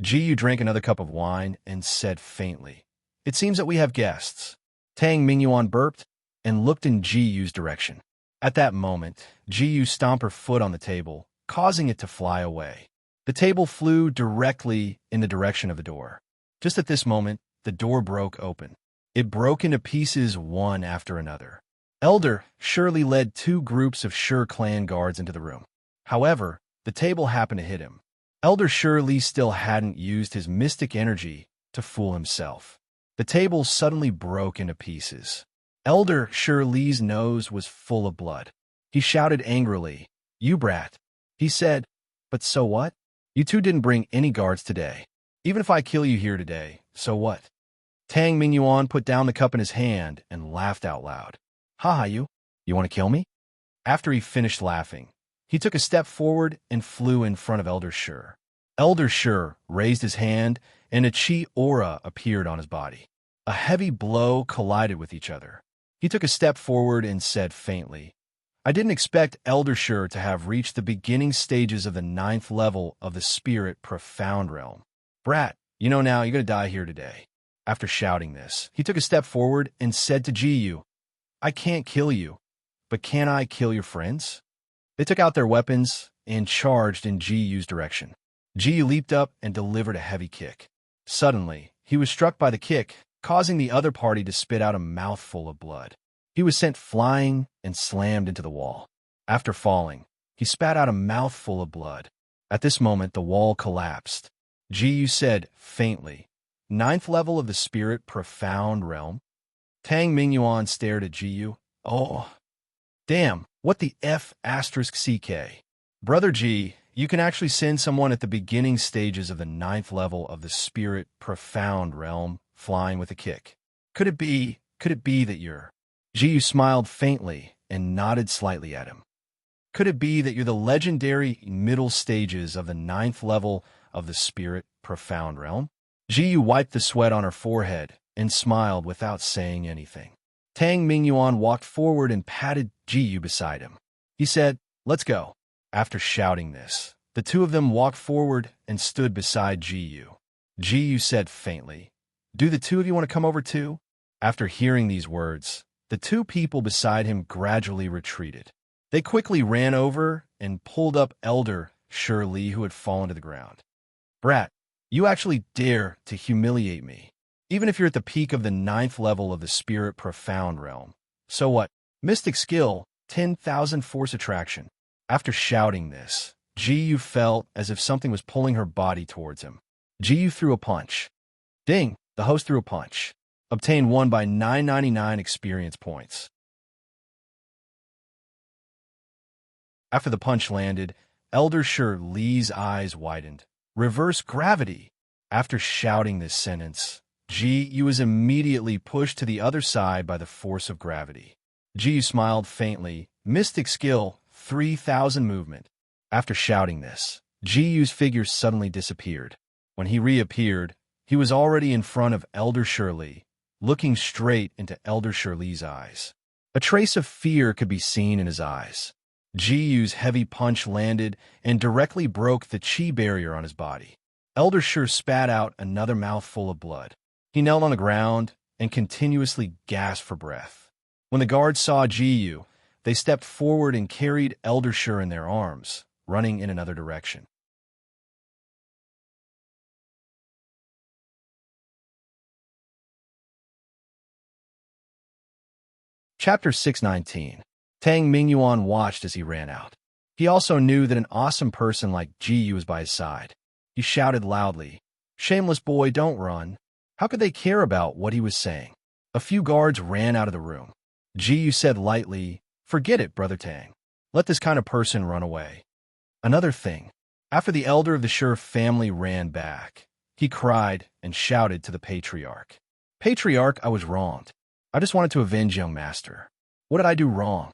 Jiyu drank another cup of wine and said faintly, "It seems that we have guests." Tang Mingyuan burped and looked in Jiyu's direction. At that moment, Jiyu stomped her foot on the table, causing it to fly away. The table flew directly in the direction of the door. Just at this moment, the door broke open. It broke into pieces one after another. Elder surely led two groups of Sher clan guards into the room. However, the table happened to hit him. Elder Shirley still hadn't used his mystic energy to fool himself. The table suddenly broke into pieces. Elder Shirley's nose was full of blood. He shouted angrily, "You brat." He said, "But so what? You two didn't bring any guards today. Even if I kill you here today, so what?" Tang Mingyuan put down the cup in his hand and laughed out loud. "Ha ha, you want to kill me?" After he finished laughing, he took a step forward and flew in front of Elder Sher. Elder Sher raised his hand, and a chi aura appeared on his body. A heavy blow collided with each other. He took a step forward and said faintly, "I didn't expect Elder Sher to have reached the beginning stages of the 9th level of the spirit profound realm. Brat, you know now you're going to die here today." After shouting this, he took a step forward and said to Jiyu, "I can't kill you, but can I kill your friends?" They took out their weapons and charged in Jiyu's direction. Jiyu leaped up and delivered a heavy kick. Suddenly, he was struck by the kick, causing the other party to spit out a mouthful of blood. He was sent flying and slammed into the wall. After falling, he spat out a mouthful of blood. At this moment, the wall collapsed. Jiyu said faintly, "9th level of the spirit profound realm?" Tang Mingyuan stared at Jiyu. "Oh, damn, what the F asterisk CK? Brother G, you can actually send someone at the beginning stages of the 9th level of the spirit profound realm flying with a kick. Could it be that you're..." Jiyu smiled faintly and nodded slightly at him. "Could it be that you're the legendary middle stages of the 9th level of the spirit profound realm?" Jiyu wiped the sweat on her forehead and smiled without saying anything. Tang Mingyuan walked forward and patted Jiyu beside him. He said, "Let's go." After shouting this, the two of them walked forward and stood beside Jiyu. Jiyu said faintly, "Do the two of you want to come over too?" After hearing these words, the two people beside him gradually retreated. They quickly ran over and pulled up Elder Shirley, who had fallen to the ground. "Brat, you actually dare to humiliate me, even if you're at the peak of the 9th level of the spirit profound realm. So what? Mystic skill, 10,000 force attraction." After shouting this, Jiyu felt as if something was pulling her body towards him. Jiyu threw a punch. Ding! The host threw a punch. Obtained 1 by 999 experience points. After the punch landed, Elder Shirley's eyes widened. Reverse gravity! After shouting this sentence, Ji was immediately pushed to the other side by the force of gravity. Ji smiled faintly. Mystic skill, 3,000 movement. After shouting this, Ji's figure suddenly disappeared. When he reappeared, he was already in front of Elder Shirley, looking straight into Elder Shirley's eyes. A trace of fear could be seen in his eyes. Ji's heavy punch landed and directly broke the chi barrier on his body. Elder Shir spat out another mouthful of blood. He knelt on the ground and continuously gasped for breath. When the guards saw Ji, they stepped forward and carried Elder Shir in their arms, running in another direction. Chapter 619. Tang Mingyuan watched as he ran out. He also knew that an awesome person like Ji was by his side. He shouted loudly, "Shameless boy, don't run." How could they care about what he was saying? A few guards ran out of the room. Ji said lightly, "Forget it, Brother Tang. Let this kind of person run away." Another thing. After the elder of the Shir family ran back, he cried and shouted to the patriarch. "Patriarch, I was wronged. I just wanted to avenge young master. What did I do wrong?"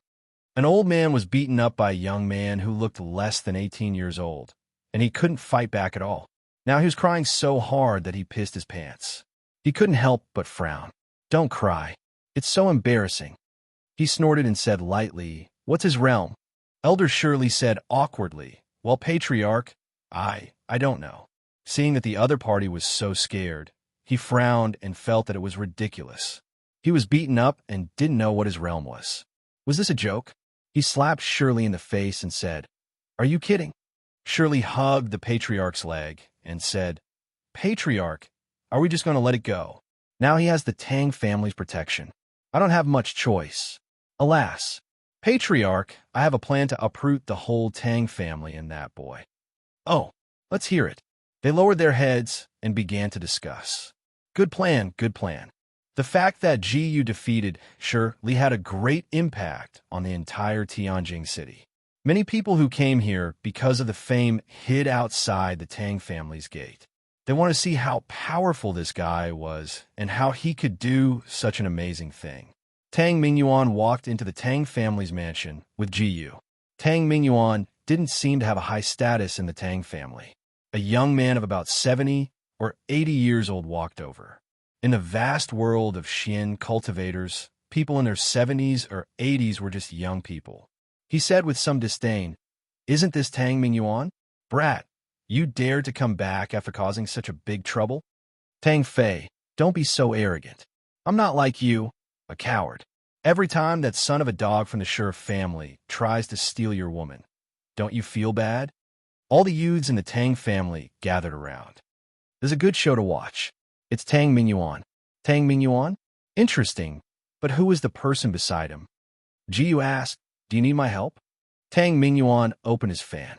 An old man was beaten up by a young man who looked less than 18 years old, and he couldn't fight back at all. Now he was crying so hard that he pissed his pants. He couldn't help but frown. "Don't cry. It's so embarrassing." He snorted and said lightly, "What's his realm?" Elder Shirley said awkwardly, "Well, Patriarch, I don't know." Seeing that the other party was so scared, he frowned and felt that it was ridiculous. He was beaten up and didn't know what his realm was. Was this a joke? He slapped Shirley in the face and said, "Are you kidding?" Shirley hugged the Patriarch's leg and said, "Patriarch, are we just going to let it go? Now he has the Tang family's protection. I don't have much choice. Alas, Patriarch, I have a plan to uproot the whole Tang family and that boy." "Oh, let's hear it." They lowered their heads and began to discuss. Good plan, good plan. The fact that Ji defeated Shirley had a great impact on the entire Tianjing city. Many people who came here because of the fame hid outside the Tang family's gate. They want to see how powerful this guy was and how he could do such an amazing thing. Tang Mingyuan walked into the Tang family's mansion with Ji. Tang Mingyuan didn't seem to have a high status in the Tang family. A young man of about 70 or 80 years old walked over. In the vast world of Xian cultivators, people in their 70s or 80s were just young people. He said with some disdain, "Isn't this Tang Mingyuan? Brat, you dared to come back after causing such a big trouble? Tang Fei, don't be so arrogant. I'm not like you, a coward. Every time that son of a dog from the Shir family tries to steal your woman, don't you feel bad?" All the youths in the Tang family gathered around. "There's a good show to watch. It's Tang Mingyuan." "Tang Mingyuan? Interesting, but who is the person beside him?" Ji asked, "Do you need my help?" Tang Mingyuan opened his fan.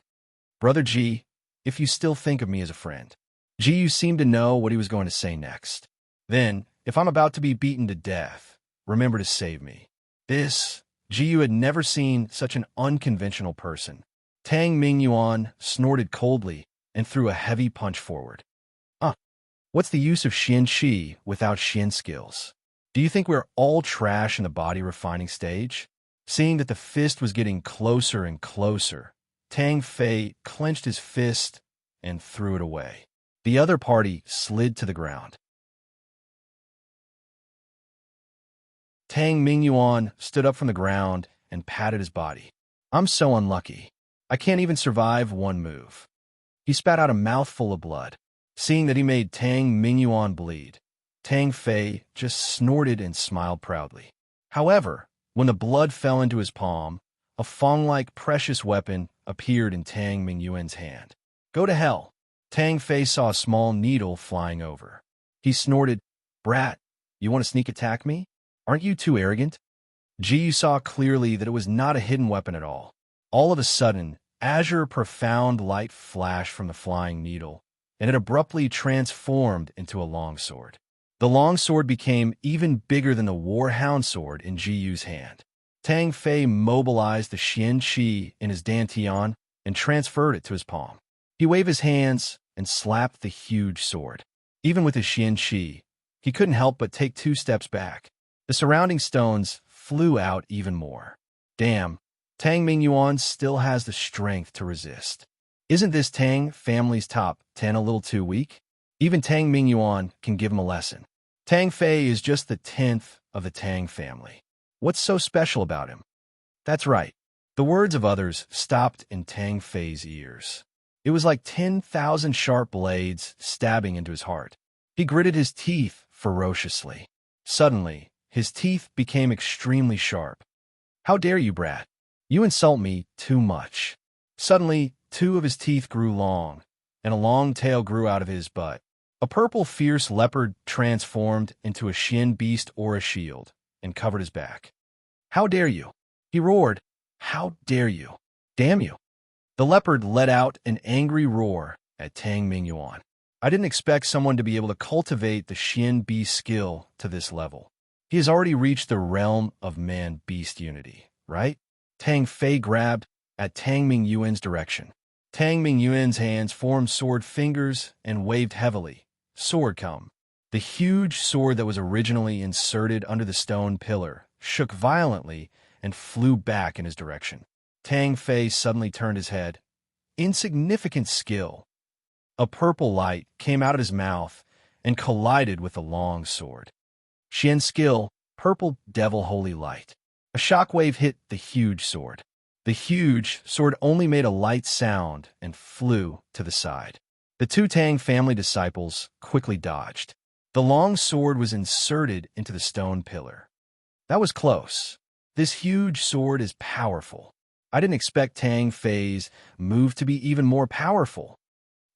"Brother Ji, if you still think of me as a friend." Ji seemed to know what he was going to say next. "Then, if I'm about to be beaten to death, remember to save me." Ji had never seen such an unconventional person. Tang Mingyuan snorted coldly and threw a heavy punch forward. What's the use of Xian Qi without Xian skills? Do you think we're all trash in the body refining stage?" Seeing that the fist was getting closer and closer, Tang Fei clenched his fist and threw it away. The other party slid to the ground. Tang Mingyuan stood up from the ground and patted his body. "I'm so unlucky. I can't even survive one move." He spat out a mouthful of blood. Seeing that he made Tang Mingyuan bleed, Tang Fei just snorted and smiled proudly. However, when the blood fell into his palm, a Fong-like precious weapon appeared in Tang Mingyuan's hand. "Go to hell." Tang Fei saw a small needle flying over. He snorted, "Brat, you want to sneak attack me? Aren't you too arrogant?" Ji saw clearly that it was not a hidden weapon at all. All of a sudden, azure profound light flashed from the flying needle, and it abruptly transformed into a longsword. The longsword became even bigger than the Warhound sword in Ji's hand. Tang Fei mobilized the Xian Qi in his dantian and transferred it to his palm. He waved his hands, and slapped the huge sword. Even with his Xian Qi, he couldn't help but take 2 steps back. The surrounding stones flew out even more. Damn, Tang Mingyuan still has the strength to resist. Isn't this Tang family's top 10 a little too weak? Even Tang Mingyuan can give him a lesson. Tang Fei is just the 10th of the Tang family. What's so special about him? That's right. The words of others stopped in Tang Fei's ears. It was like 10,000 sharp blades stabbing into his heart. He gritted his teeth ferociously. Suddenly, his teeth became extremely sharp. How dare you, brat? You insult me too much. Suddenly, 2 of his teeth grew long, and a long tail grew out of his butt. A purple fierce leopard transformed into a Xian beast or a shield and covered his back. How dare you? He roared. How dare you? Damn you. The leopard let out an angry roar at Tang Mingyuan. I didn't expect someone to be able to cultivate the Xian beast skill to this level. He has already reached the realm of man-beast unity, right? Tang Fei grabbed at Tang Mingyuan's direction. Tang Mingyuan's hands formed sword fingers and waved heavily. Sword come. The huge sword that was originally inserted under the stone pillar shook violently and flew back in his direction. Tang Fei suddenly turned his head. Insignificant skill. A purple light came out of his mouth and collided with the long sword. Xian skill, purple devil holy light. A shockwave hit the huge sword. The huge sword only made a light sound and flew to the side. The 2 Tang family disciples quickly dodged. The long sword was inserted into the stone pillar. That was close. This huge sword is powerful. I didn't expect Tang Fei's move to be even more powerful.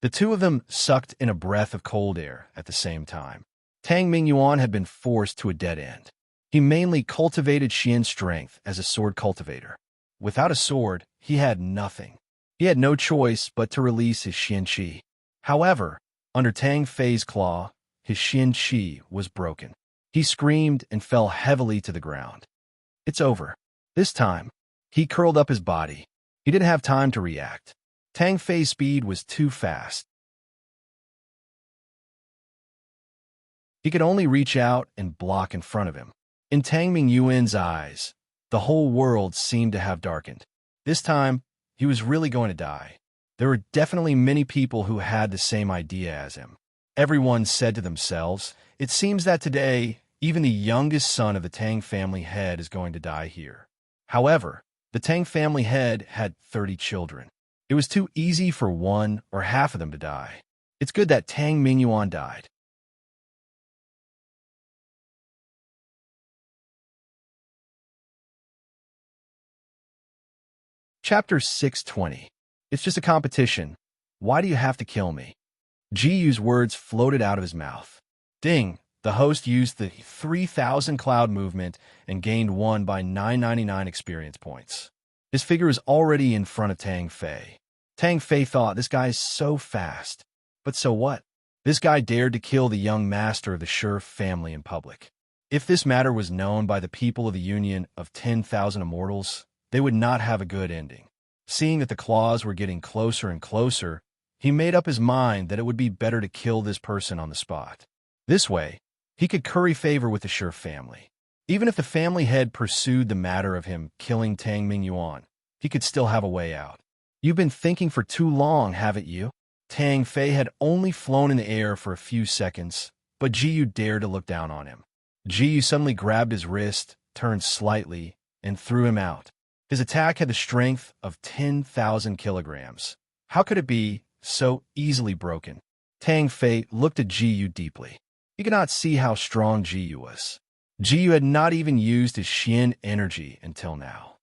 The 2 of them sucked in a breath of cold air at the same time. Tang Mingyuan had been forced to a dead end. He mainly cultivated Xian strength as a sword cultivator. Without a sword, he had nothing. He had no choice but to release his Xian Qi. However, under Tang Fei's claw, his Xian Qi was broken. He screamed and fell heavily to the ground. It's over. This time, he curled up his body. He didn't have time to react. Tang Fei's speed was too fast. He could only reach out and block in front of him. In Tang Mingyuan's eyes, the whole world seemed to have darkened. This time, he was really going to die. There were definitely many people who had the same idea as him. Everyone said to themselves, it seems that today, even the youngest son of the Tang family head is going to die here. However, the Tang family head had 30 children. It was too easy for one or half of them to die. It's good that Tang Mingyuan died. Chapter 620. It's just a competition. Why do you have to kill me? Ji Yu's words floated out of his mouth. Ding! The host used the 3,000 cloud movement and gained 1 by 999 experience points. His figure is already in front of Tang Fei. Tang Fei thought, this guy's so fast. But so what? This guy dared to kill the young master of the Shi family in public. If this matter was known by the people of the Union of 10,000 Immortals, they would not have a good ending. Seeing that the claws were getting closer and closer, he made up his mind that it would be better to kill this person on the spot. This way, he could curry favor with the Shi family. Even if the family head pursued the matter of him killing Tang Mingyuan, he could still have a way out. You've been thinking for too long, haven't you? Tang Fei had only flown in the air for a few seconds, but Ji Yu dared to look down on him. Ji Yu suddenly grabbed his wrist, turned slightly, and threw him out. His attack had the strength of 10,000 kilograms. How could it be so easily broken? Tang Fei looked at Ji Yu deeply. He could not see how strong Ji Yu was. Ji Yu had not even used his Xian energy until now.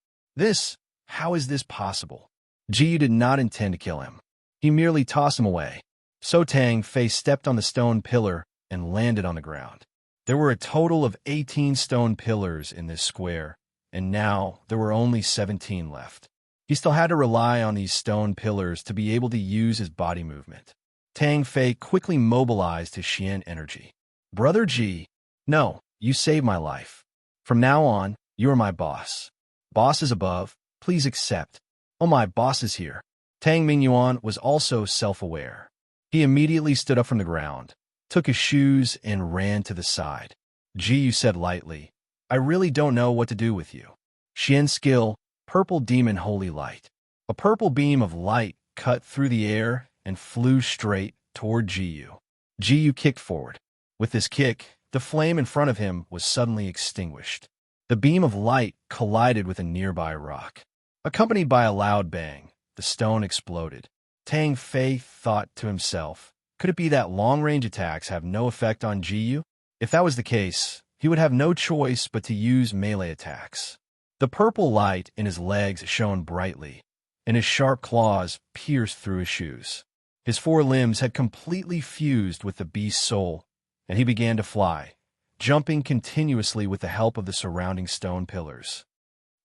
How is this possible? Ji Yu did not intend to kill him. He merely tossed him away. So Tang Fei stepped on the stone pillar and landed on the ground. There were a total of 18 stone pillars in this square, and now there were only 17 left. He still had to rely on these stone pillars to be able to use his body movement. Tang Fei quickly mobilized his Xian energy. Brother Ji, no, you saved my life. From now on, you are my boss. Boss is above, please accept. Oh, my boss is here. Tang Mingyuan was also self-aware. He immediately stood up from the ground, took his shoes, and ran to the side. Jiyu said lightly, I really don't know what to do with you. Xian skill, purple demon holy light. A purple beam of light cut through the air and flew straight toward Jiyu. Jiyu kicked forward. With this kick, the flame in front of him was suddenly extinguished. The beam of light collided with a nearby rock. Accompanied by a loud bang, the stone exploded. Tang Fei thought to himself, could it be that long-range attacks have no effect on Jiyu? If that was the case, he would have no choice but to use melee attacks. The purple light in his legs shone brightly, and his sharp claws pierced through his shoes. His four limbs had completely fused with the beast's soul, and he began to fly, jumping continuously with the help of the surrounding stone pillars.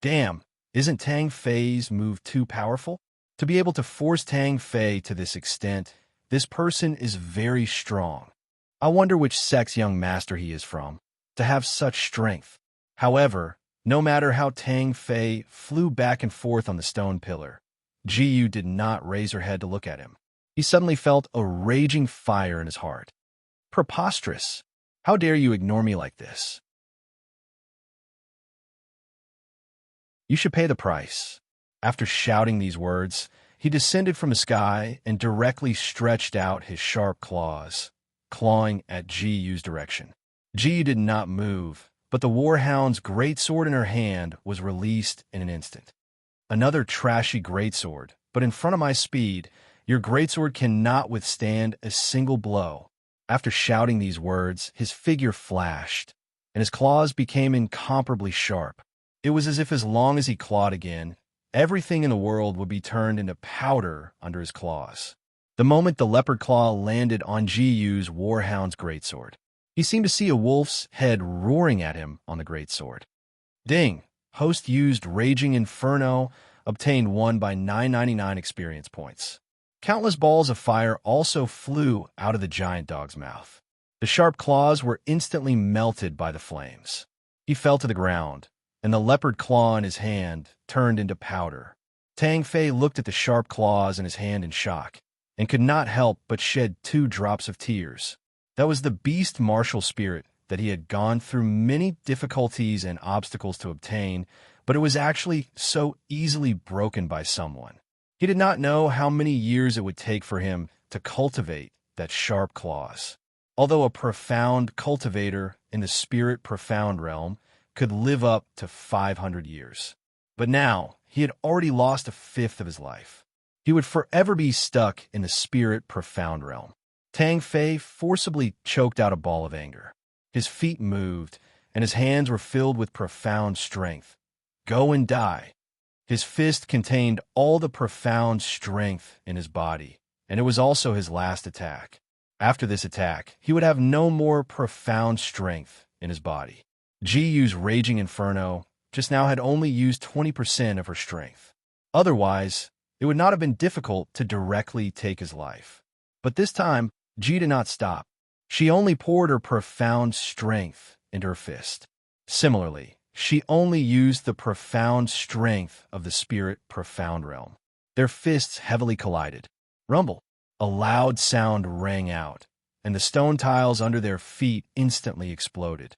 Damn, isn't Tang Fei's move too powerful? To be able to force Tang Fei to this extent, this person is very strong. I wonder which sex young master he is from, to have such strength. However, no matter how Tang Fei flew back and forth on the stone pillar, Jiyu did not raise her head to look at him. He suddenly felt a raging fire in his heart. Preposterous! How dare you ignore me like this? You should pay the price. After shouting these words, he descended from the sky and directly stretched out his sharp claws, clawing at Jiyu's direction. Jiyu did not move, but the warhound's greatsword in her hand was released in an instant. Another trashy greatsword, but in front of my speed, your greatsword cannot withstand a single blow. After shouting these words, his figure flashed, and his claws became incomparably sharp. It was as if as long as he clawed again, everything in the world would be turned into powder under his claws. The moment the leopard claw landed on Jiyu's warhound's greatsword, he seemed to see a wolf's head roaring at him on the greatsword. Ding! Host used Raging Inferno, obtained 1 by 999 experience points. Countless balls of fire also flew out of the giant dog's mouth. The sharp claws were instantly melted by the flames. He fell to the ground, and the leopard claw in his hand turned into powder. Tang Fei looked at the sharp claws in his hand in shock, and could not help but shed 2 drops of tears. That was the beast martial spirit that he had gone through many difficulties and obstacles to obtain, but it was actually so easily broken by someone. He did not know how many years it would take for him to cultivate that sharp claws. Although a profound cultivator in the spirit profound realm could live up to 500 years. But now, he had already lost a fifth of his life. He would forever be stuck in the spirit profound realm. Tang Fei forcibly choked out a ball of anger. His feet moved, and his hands were filled with profound strength. Go and die. His fist contained all the profound strength in his body, and it was also his last attack. After this attack, he would have no more profound strength in his body. Jiyu's Raging Inferno just now had only used 20% of her strength. Otherwise, it would not have been difficult to directly take his life. But this time, Ji did not stop. She only poured her profound strength into her fist. Similarly, she only used the profound strength of the spirit profound realm. Their fists heavily collided. Rumble! A loud sound rang out, and the stone tiles under their feet instantly exploded.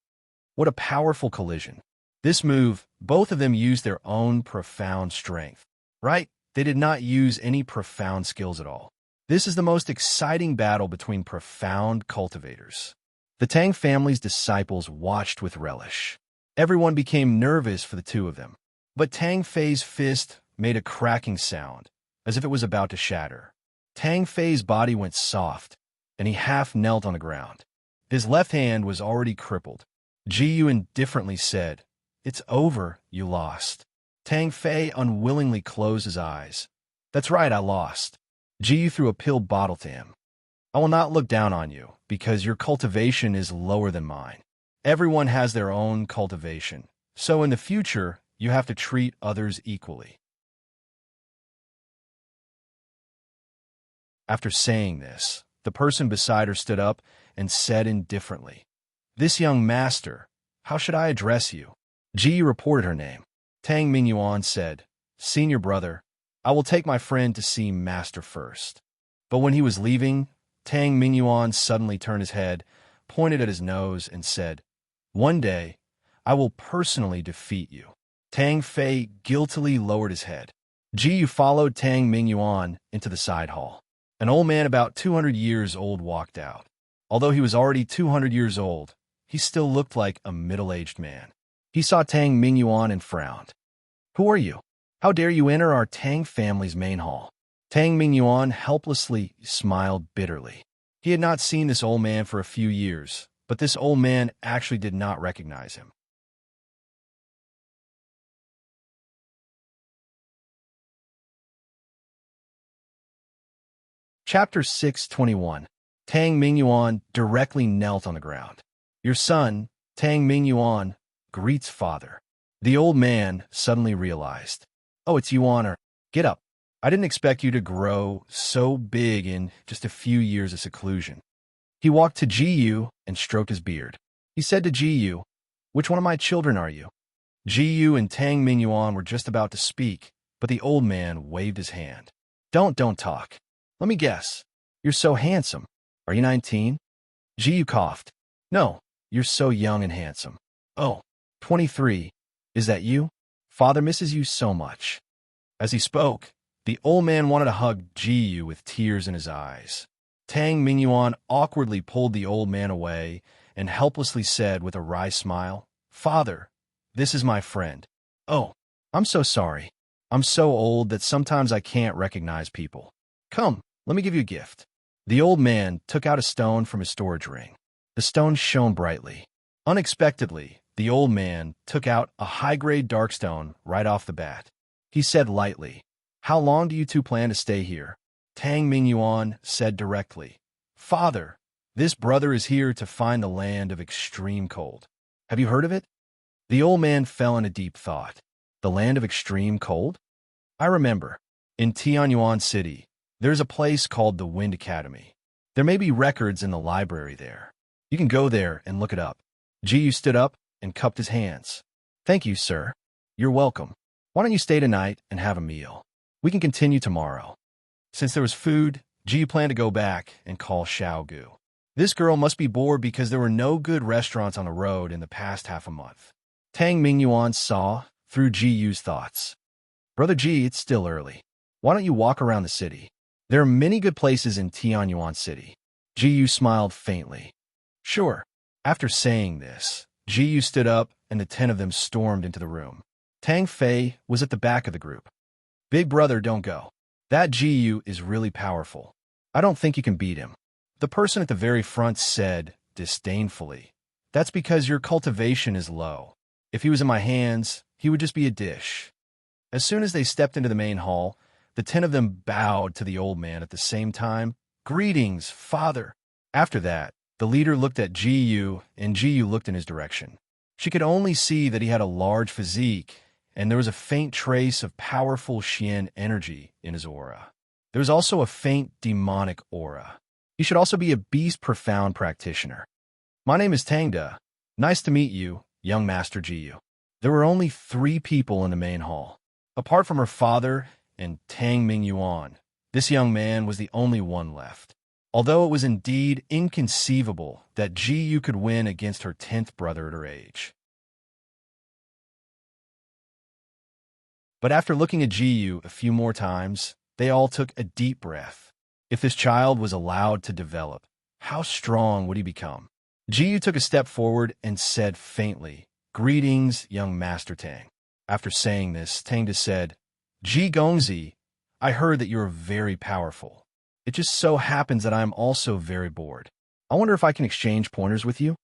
What a powerful collision. This move, both of them used their own profound strength. Right? They did not use any profound skills at all. This is the most exciting battle between profound cultivators. The Tang family's disciples watched with relish. Everyone became nervous for the two of them. But Tang Fei's fist made a cracking sound, as if it was about to shatter. Tang Fei's body went soft, and he half knelt on the ground. His left hand was already crippled. Jiyu indifferently said, "It's over, you lost." Tang Fei unwillingly closed his eyes. "That's right, I lost." Jiyu threw a pill bottle to him. "I will not look down on you, because your cultivation is lower than mine. Everyone has their own cultivation, so in the future, you have to treat others equally." After saying this, the person beside her stood up and said indifferently, "This young master, how should I address you?" Ji reported her name. Tang Mingyuan said, "Senior brother, I will take my friend to see master first." But when he was leaving, Tang Mingyuan suddenly turned his head, pointed at his nose, and said, "One day, I will personally defeat you." Tang Fei guiltily lowered his head. Ji Yu followed Tang Mingyuan into the side hall. An old man about 200 years old walked out. Although he was already 200 years old, he still looked like a middle-aged man. He saw Tang Mingyuan and frowned. "Who are you? How dare you enter our Tang family's main hall?" Tang Mingyuan helplessly smiled bitterly. He had not seen this old man for a few years, but this old man actually did not recognize him. Chapter 621. Tang Mingyuan directly knelt on the ground. "Your son, Tang Mingyuan, greets father." The old man suddenly realized. "Oh, it's you, Honor. Get up. I didn't expect you to grow so big in just a few years of seclusion." He walked to Ji Yu and stroked his beard. He said to Ji Yu, "Which one of my children are you?" Ji Yu and Tang Mingyuan were just about to speak, but the old man waved his hand. Don't talk. Let me guess. You're so handsome. Are you 19? Ji Yu coughed. "No, you're so young and handsome." "Oh, 23. Is that you? Father misses you so much." As he spoke, the old man wanted to hug Ji Yu with tears in his eyes. Tang Mingyuan awkwardly pulled the old man away and helplessly said with a wry smile, "Father, this is my friend." "Oh, I'm so sorry. I'm so old that sometimes I can't recognize people. Come, let me give you a gift." The old man took out a stone from his storage ring. The stone shone brightly. Unexpectedly, the old man took out a high-grade dark stone right off the bat. He said lightly, "How long do you two plan to stay here?" Tang Mingyuan said directly, "Father, this brother is here to find the land of extreme cold. Have you heard of it?" The old man fell into deep thought. The land of extreme cold? I remember. In Tianyuan City, there's a place called the Wind Academy. There may be records in the library there. You can go there and look it up. Ji Yu stood up and cupped his hands. "Thank you, sir. You're welcome. Why don't you stay tonight and have a meal? We can continue tomorrow." Since there was food, Ji Yu planned to go back and call Xiao Gu. This girl must be bored because there were no good restaurants on the road in the past half a month. Tang Mingyuan saw through Ji Yu's thoughts. "Brother Ji, it's still early. Why don't you walk around the city? There are many good places in Tianyuan City." Ji Yu smiled faintly. "Sure." After saying this, Ji Yu stood up and the 10 of them stormed into the room. Tang Fei was at the back of the group. "Big brother, don't go. That Ji Yu is really powerful. I don't think you can beat him." The person at the very front said, disdainfully, "That's because your cultivation is low. If he was in my hands, he would just be a dish." As soon as they stepped into the main hall, the 10 of them bowed to the old man at the same time. "Greetings, father." After that, the leader looked at Ji Yu, and Ji Yu looked in his direction. She could only see that he had a large physique, and there was a faint trace of powerful Xian energy in his aura. There was also a faint demonic aura. He should also be a beast profound practitioner. "My name is Tangda. Nice to meet you, young Master Ji Yu." There were only 3 people in the main hall. Apart from her father and Tang Mingyuan, this young man was the only one left. Although it was indeed inconceivable that Ji Yu could win against her 10th brother at her age. But after looking at Ji Yu a few more times, they all took a deep breath. If this child was allowed to develop, how strong would he become? Ji Yu took a step forward and said faintly, "Greetings, young Master Tang." After saying this, Tangda said, "Ji Gongzi, I heard that you're very powerful. It just so happens that I am also very bored. I wonder if I can exchange pointers with you?"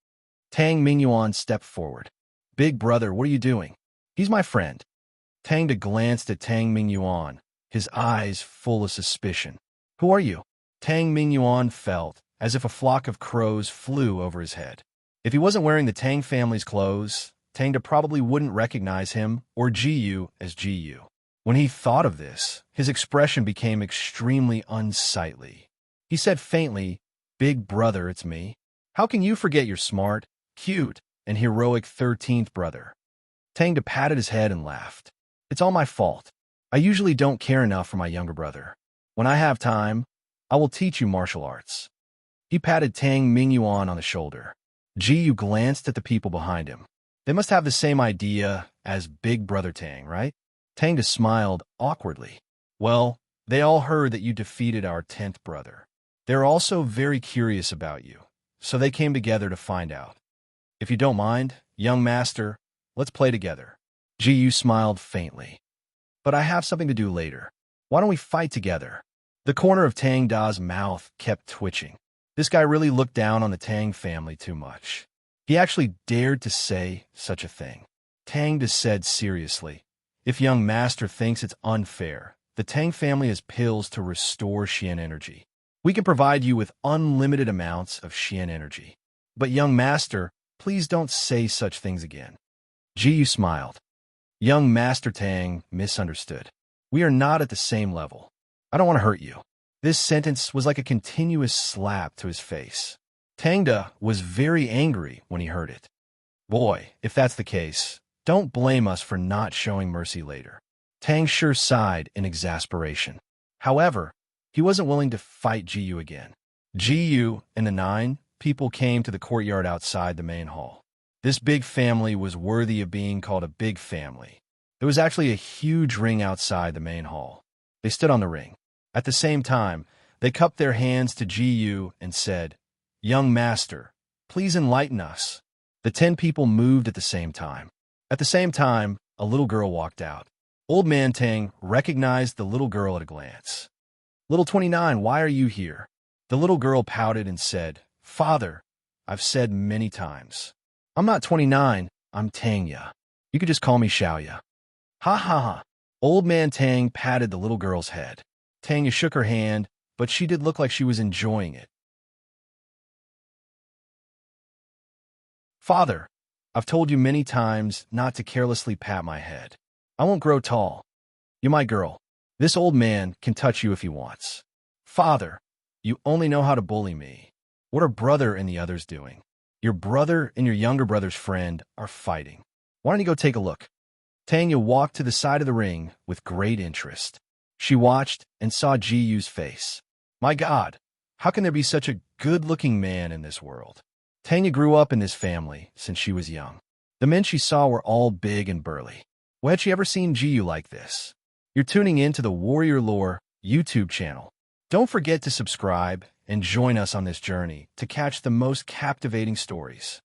Tang Mingyuan stepped forward. "Big brother, what are you doing?" "He's my friend." Tangda glanced at Tang Mingyuan, his eyes full of suspicion. "Who are you?" Tang Mingyuan felt as if a flock of crows flew over his head. If he wasn't wearing the Tang family's clothes, Tangda probably wouldn't recognize him or Ji Yu as Ji Yu. When he thought of this, his expression became extremely unsightly. He said faintly, "Big brother, it's me. How can you forget your smart, cute, and heroic 13th brother?" Tangda patted his head and laughed. "It's all my fault. I usually don't care enough for my younger brother. When I have time, I will teach you martial arts." He patted Tang Mingyuan on the shoulder. Ji glanced at the people behind him. They must have the same idea as Big Brother Tang, right? Tang smiled awkwardly. Well, they all heard that you defeated our 10th brother. They're also very curious about you, so they came together to find out. If you don't mind, young master, let's play together. Ji smiled faintly. But I have something to do later. Why don't we fight together? The corner of Tang Da's mouth kept twitching. This guy really looked down on the Tang family too much. He actually dared to say such a thing. Tang Da said seriously, if young master thinks it's unfair, the Tang family has pills to restore Xian energy. We can provide you with unlimited amounts of Xian energy. But young master, please don't say such things again. Ji smiled. Young Master Tang misunderstood. We are not at the same level. I don't want to hurt you. This sentence was like a continuous slap to his face. Tang Da was very angry when he heard it. Boy, if that's the case, don't blame us for not showing mercy later. Tang sure sighed in exasperation. However, he wasn't willing to fight Ji again. Ji and the 9 people came to the courtyard outside the main hall. This big family was worthy of being called a big family. There was actually a huge ring outside the main hall. They stood on the ring. At the same time, they cupped their hands to Ji and said, Young master, please enlighten us. The 10 people moved at the same time. At the same time, a little girl walked out. Old Man Tang recognized the little girl at a glance. Little 29, why are you here? The little girl pouted and said, Father, I've said many times. I'm not 29, I'm Tangya. You could just call me Xiaoya. Ha ha ha. Old Man Tang patted the little girl's head. Tangya shook her hand, but she did look like she was enjoying it. Father, I've told you many times not to carelessly pat my head. I won't grow tall. You're my girl. This old man can touch you if he wants. Father, you only know how to bully me. What are brother and the others doing? Your brother and your younger brother's friend are fighting. Why don't you go take a look? Tanya walked to the side of the ring with great interest. She watched and saw Ji face. My God, how can there be such a good-looking man in this world? Tanya grew up in this family since she was young. The men she saw were all big and burly. Well, had she ever seen Ji like this? You're tuning in to the Warrior Lore YouTube channel. Don't forget to subscribe and join us on this journey to catch the most captivating stories.